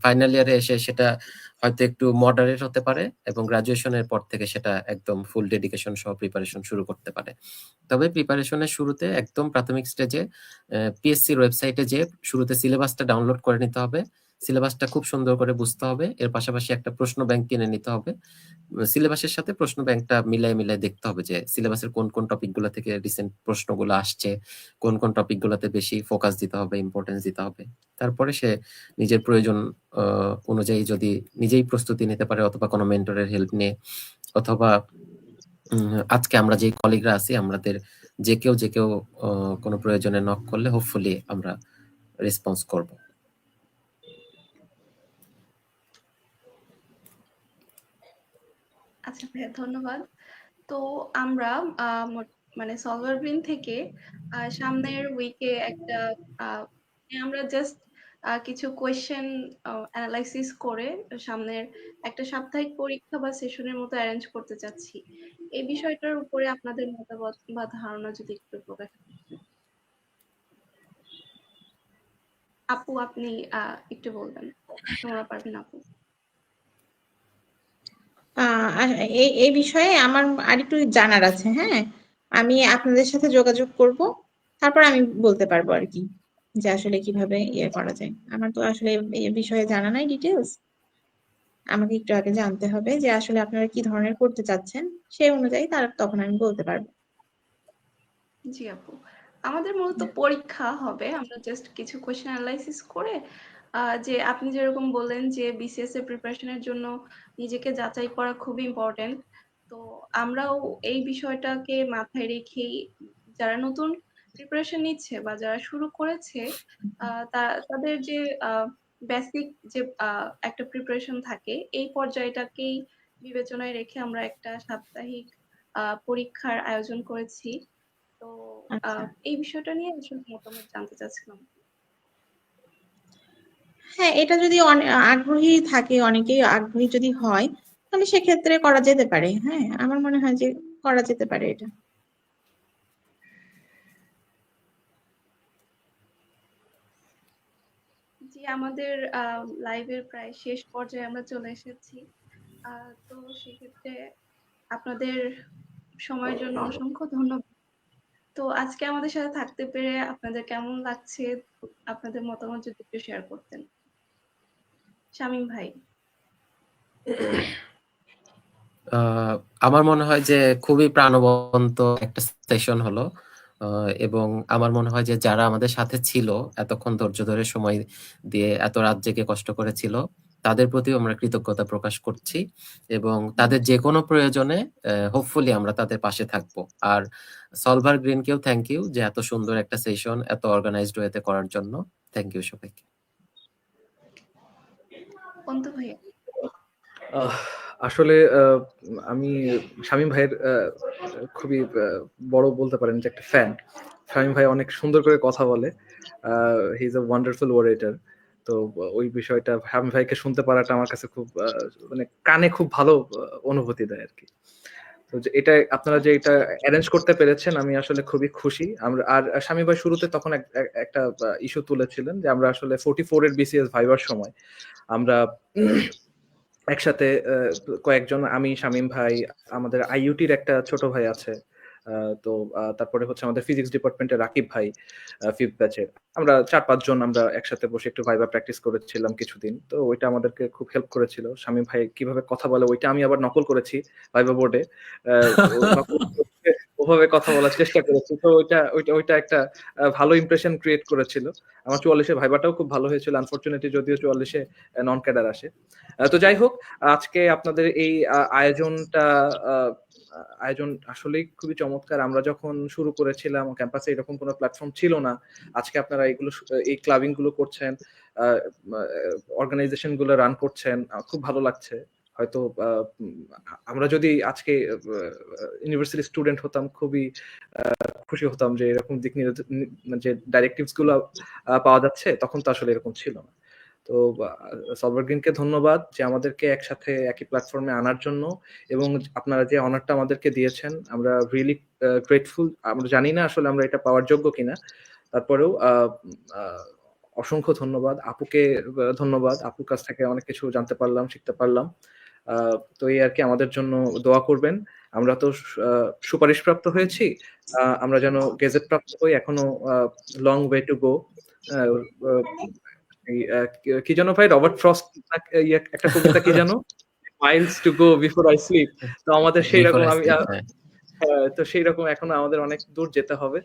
ফাইনাল ইয়ারে এসে সেটা হয়তো একটু মডারেট হতে পারে, এবং গ্রাজুয়েশনের পর থেকে সেটা একদম ফুল ডেডিকেশন সহ প্রিপারেশন শুরু করতে পারে। তবে প্রিপারেশনের শুরুতে একদম প্রাথমিক স্টেজে পিএসসির ওয়েবসাইটে যে শুরুতে সিলেবাসটা ডাউনলোড করে নিতে হবে, সিলেবাসটা খুব সুন্দর করে বুঝতে হবে, এর পাশাপাশি একটা প্রশ্ন ব্যাংক কিনে নিতে হবে। সিলেবাসের সাথে প্রশ্ন ব্যাংকটা মিলাই দেখতে হবে যে সিলেবাসের কোন কোন টপিকগুলো থেকে রিসেন্ট প্রশ্নগুলো আসছে, কোন কোন টপিকগুলোতে বেশি ফোকাস দিতে হবে, ইম্পর্টেন্স দিতে হবে। তারপরে সে নিজের প্রয়োজন অনুযায়ী যদি নিজেই প্রস্তুতি নিতে পারে, অথবা কোনো মেন্টরের হেল্প নিয়ে, অথবা আজকে আমরা যে কলিগরা আছি আমাদের যে কেউ কোনো প্রয়োজনে নক করলে হোপফুলি আমরা রেসপন্স করব। আচ্ছা ভাইয়া, ধন্যবাদ। তো আমরা মানে সলভার গ্রিন থেকে সামনের উইকে একটা আমরা জাস্ট কিছু কোয়েশ্চেন অ্যানালাইসিস করে সামনের একটা সাপ্তাহিক পরীক্ষা বা সেশনের মতো অ্যারেঞ্জ করতে চাচ্ছি। এই বিষয়টার উপরে আপনাদের মতামত বা ধারণা যদি একটু প্রকাশ করতেন। আপু আপনি একটু বলবেন, তোমরা পারবেন আপু। এই বিষয়ে আমার আরেকটু জানার আছে। হ্যাঁ, আমি আপনাদের সাথে যোগাযোগ করব, তারপর আমি বলতে পারবো আর কি, যে আসলে কিভাবে ইয়ে করা যায়। আমার তো আসলে এই বিষয়ে জানা নাই ডিটেলস। আমাকে একটু আগে জানতে হবে যে আসলে আপনারা কি ধরনের করতে চাচ্ছেন, সেই অনুযায়ী তখন আমি বলতে পারবো। জি আপু, আমাদের মূলত পরীক্ষা হবে, আমরা জাস্ট কিছু কোয়েশ্চেন অ্যানালাইসিস করে যে আপনি যেরকম বললেন যে বিসিএস এর প্রিপারেশনের জন্য নিজেকে যাচাই করা খুবই ইম্পর্টেন্ট। তো আমরাও এই বিষয়টাকে মাথায় রেখেই যারা নতুন প্রিপারেশন নিচ্ছে বা যারা শুরু করেছে তাদের যে বেসিক যে একটা প্রিপারেশন থাকে, এই পর্যায়টাকেই বিবেচনায় রেখে আমরা একটা সাপ্তাহিক পরীক্ষার আয়োজন করেছি। তো আচ্ছা, এই বিষয়টা নিয়ে আসলে মতামত জানতে চাচ্ছিলাম। হ্যাঁ, এটা যদি আগ্রহী থাকে, অনেকেই আগ্রহী যদি হয়, তাহলে সেক্ষেত্রে করা যেতে পারে। হ্যাঁ, আমার মনে হয় যে করা যেতে পারে এটা। জি, আমাদের লাইভের প্রায় শেষ পর্যায়ে আমরা চলে এসেছি। তো সেক্ষেত্রে আপনাদের সময়ের জন্য অসংখ্য ধন্যবাদ। তো আজকে আমাদের সাথে থাকতে পেরে আপনাদের কেমন লাগছে, আপনাদের মতামত যদি একটু শেয়ার করতেন। শামীম ভাই। আমার মনে হয় যে খুবই প্রাণবন্ত একটা সেশন হলো, এবং আমার মনে হয় যে যারা আমাদের সাথে ছিল এতক্ষণ ধৈর্য ধরে সময় দিয়ে এত রাত জেগে কষ্ট করেছিল, তাদের প্রতিও আমরা কৃতজ্ঞতা প্রকাশ করছি, এবং তাদের যে কোনো প্রয়োজনে হোপফুলি আমরা তাদের পাশে থাকবো। আর সলভার গ্রিনকেও থ্যাংক ইউ যে এত সুন্দর একটা সেশন এত অর্গানাইজড ওয়েতে করার জন্য। থ্যাংক ইউ সবাইকে। অন্তু ভাইয়া। আসলে আমি শামীম ভাইয়ের খুবই বড় বলতে পারেন যে একটা ফ্যান। শামীম ভাই অনেক সুন্দর করে কথা বলে, হি ইজ আ ওয়ান্ডারফুল ওরেটর। তো ওই বিষয়টা শামীম ভাইকে শুনতে পারাটা আমার কাছে খুব মানে কানে খুব ভালো অনুভূতি দেয় আর কি। তো যে এটা আপনারা যে এটা অ্যারেঞ্জ করতে পেরেছেন, আমি আসলে খুবই খুশি। আমরা আর শামীম ভাই শুরুতে তখন একটা ইস্যু তুলেছিলেন যে আমরা আসলে 44 এর বিসিএস ভাইবার সময় আমরা একসাথে কয়েকজন, আমি, শামীম ভাই, আমাদের আইইউটির একটা ছোট ভাই আছে, তো তারপরে হচ্ছে আমাদের ফিজিক্স ডিপার্টমেন্টের রাকিব ভাই, 5th ব্যাচের। আমরা 4-5 জন আমরা একসাথে বসে একটু ভাইবা প্র্যাকটিস করেছিলাম কিছুদিন। তো ওইটা আমাদেরকে খুব হেল্প করেছিল। শামীম ভাই কিভাবে কথা বলে ওইটা আমি আবার নকল করেছি ভাইবা বোর্ডে। নকল করে ওভাবে কথা বলার চেষ্টা করেছি। তো ওইটা একটা ভালো ইমপ্রেশন ক্রিয়েট করেছিল। আমার 44 এ ভাইবাটাও খুব ভালো হয়েছিল। আনফরচুনেটলি যদিও 44 এ নন ক্যাডার আসে। তো যাই হোক, আজকে আপনাদের এই আয়োজন আসলেই খুবই চমৎকার। আমরা যখন শুরু করেছিলাম ক্যাম্পাসে এরকম কোনো প্ল্যাটফর্ম ছিল না। আজকে আপনারা এই ক্লাবিং গুলো করছেন, অর্গানাইজেশন গুলো রান করছেন, খুব ভালো লাগছে। হয়তো আমরা যদি আজকে ইউনিভার্সিটি স্টুডেন্ট হতাম, খুবই খুশি হতাম যে এরকম যে ডাইরেক্টিভস গুলো পাওয়া যাচ্ছে, তখন তো আসলে এরকম ছিল না। তো সলভার গ্রিনকে ধন্যবাদ যে আমাদেরকে একসাথে একই প্ল্যাটফর্মে আনার জন্য, এবং আপনারা যে অনারটা আমাদেরকে দিয়েছেন, আমরা রিয়েলি গ্রেটফুল। আমরা জানি না আসলে আমরা এটা পাওয়ার যোগ্য কিনা, তারপরেও অসংখ্য ধন্যবাদ। আপুকে ধন্যবাদ, আপুর কাছ থেকে অনেক কিছু জানতে পারলাম, শিখতে পারলাম। তো এই আর কি, আমাদের জন্য দোয়া করবেন। আমরা তো সুপারিশপ্রাপ্ত হয়েছি, আমরা যেন গেজেট প্রাপ্ত হই। এখনো লং ওয়ে টু গো। কি যেন ভাই, রবার্ট ফ্রস্ট একটা কবিতা কি যেন, Miles to go before I sleep. তো আমাদের সেই রকম তো সেই রকম এখনো আমাদের অনেক দূর যেতে হবে।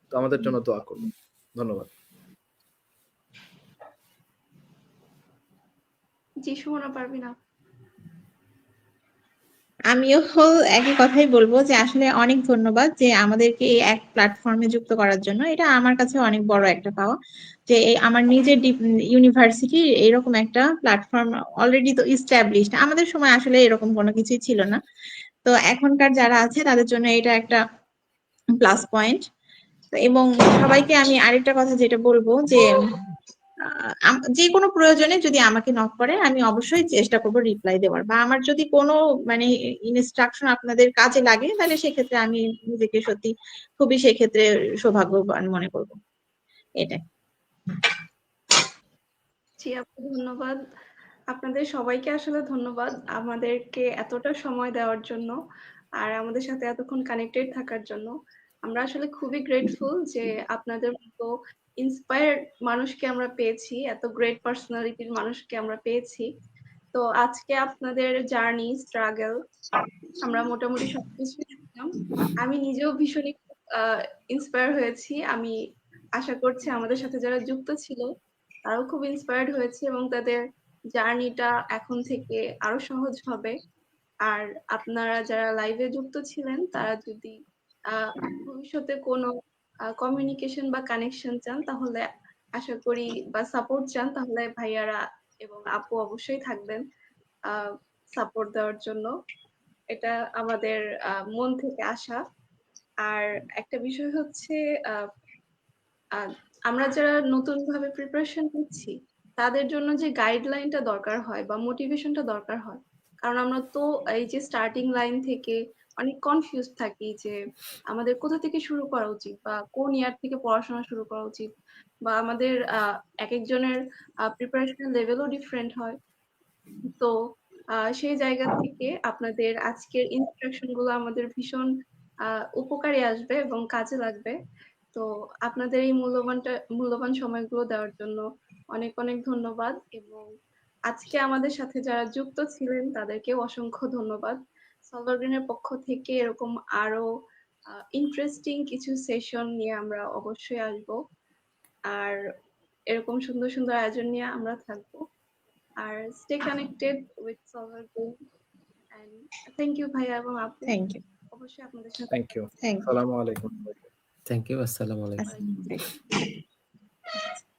তো আমাদের জন্য দোয়া করুন। ধন্যবাদ। জি, সুমনা পারবিনা। আমিও একই কথাই বলবো যে আসলে অনেক ধন্যবাদ যে আমাদেরকে এই এক প্ল্যাটফর্মে যুক্ত করার জন্য। এটা আমার কাছে অনেক বড় একটা পাওয়া যে আমার নিজের ইউনিভার্সিটি এরকম একটা প্ল্যাটফর্ম অলরেডি তো ইস্টাবলিশড। আমাদের সময় আসলে এরকম কোনো কিছুই ছিল না। তো এখনকার যারা আছে তাদের জন্য এটা একটা প্লাস পয়েন্ট। এবং সবাইকে আমি আরেকটা কথা যেটা বলবো যে যে কোনো প্রয়োজনে যদি আমাকে নক করে, আমি অবশ্যই চেষ্টা করবো রিপ্লাই দেওয়ার, বা আমার যদি কোনো মানে ইনস্ট্রাকশন আপনাদের কাজে লাগে, তাহলে সেক্ষেত্রে আমি নিজেকে সত্যি খুবই সেক্ষেত্রে সৌভাগ্যবান মনে করবো। এটাই। জি আপু, ধন্যবাদ। আপনাদের সবাইকে আসলে ধন্যবাদ আমাদেরকে এতটা সময় দেওয়ার জন্য আর আমাদের সাথে এতক্ষণ কানেক্টেড থাকার জন্য। আমরা আসলে খুবই গ্রেটফুল যে আপনাদের মতো ইন্সপায়ার্ড মানুষকে আমরা পেয়েছি, এত গ্রেট পার্সোনালিটির মানুষকে আমরা পেয়েছি। তো আজকে আপনাদের জার্নি, স্ট্রাগল আমরা মোটামুটি সবকিছু শুনলাম। আমি নিজেও ভীষণই ইন্সপায়ার হয়েছি। আমি আশা করছি আমাদের সাথে যারা যুক্ত ছিল তারাও খুব ইন্সপায়ার্ড হয়েছে এবং তাদের জার্নিটা এখন থেকে আরো সহজ হবে। আর আপনারা যারা লাইভে যুক্ত ছিলেন তারা যদি ভবিষ্যতে কোনো কমিউনিকেশন বা কানেকশন চান, তাহলে আশা করি, বা সাপোর্ট চান, তাহলে ভাইয়ারা এবং আপু অবশ্যই থাকবেন সাপোর্ট দেওয়ার জন্য। এটা আমাদের মন থেকে আসা। আর একটা বিষয় হচ্ছে আমরা যারা নতুন ভাবে প্রিপারেশন নিচ্ছি তাদের জন্য যে গাইডলাইনটা দরকার হয় বা মোটিভেশনটা দরকার হয়, কারণ আমরা তো এই যে স্টার্টিং লাইন থেকে অনেক কনফিউজ থাকি যে আমাদের কোথা থেকে শুরু করা উচিত বা কোন ইয়ার থেকে পড়াশোনা শুরু করা উচিত, বা আমাদের এক একজনের প্রিপারেশন লেভেলও ডিফারেন্ট হয়। তো সেই জায়গা থেকে আপনাদের আজকের ইনস্ট্রাকশন গুলো আমাদের ভীষণ উপকারে আসবে এবং কাজে লাগবে। তো আপনাদের এই মূল্যবান সময়গুলো দেওয়ার জন্য অনেক অনেক ধন্যবাদ, এবং আজকে আমাদের সাথে যারা যুক্ত ছিলেন তাদেরকেও অসংখ্য ধন্যবাদ। সলভার গ্রিনের পক্ষ থেকে এরকম আরো ইন্টারেস্টিং কিছু সেশন নিয়ে আমরা অবশ্যই আসব, আর এরকম সুন্দর সুন্দর আয়োজন নিয়ে আমরা থাকবো। আর stay connected with Solver Green, and thank you ভাইয়া এবং আপু। Thank you. অবশ্যই আপনাদের সাথে থ্যাংক ইউ। Thank you. আসসালামু আলাইকুম। Thank you. আসসালামু আলাইকুম। আসসালামু আলাইকুম।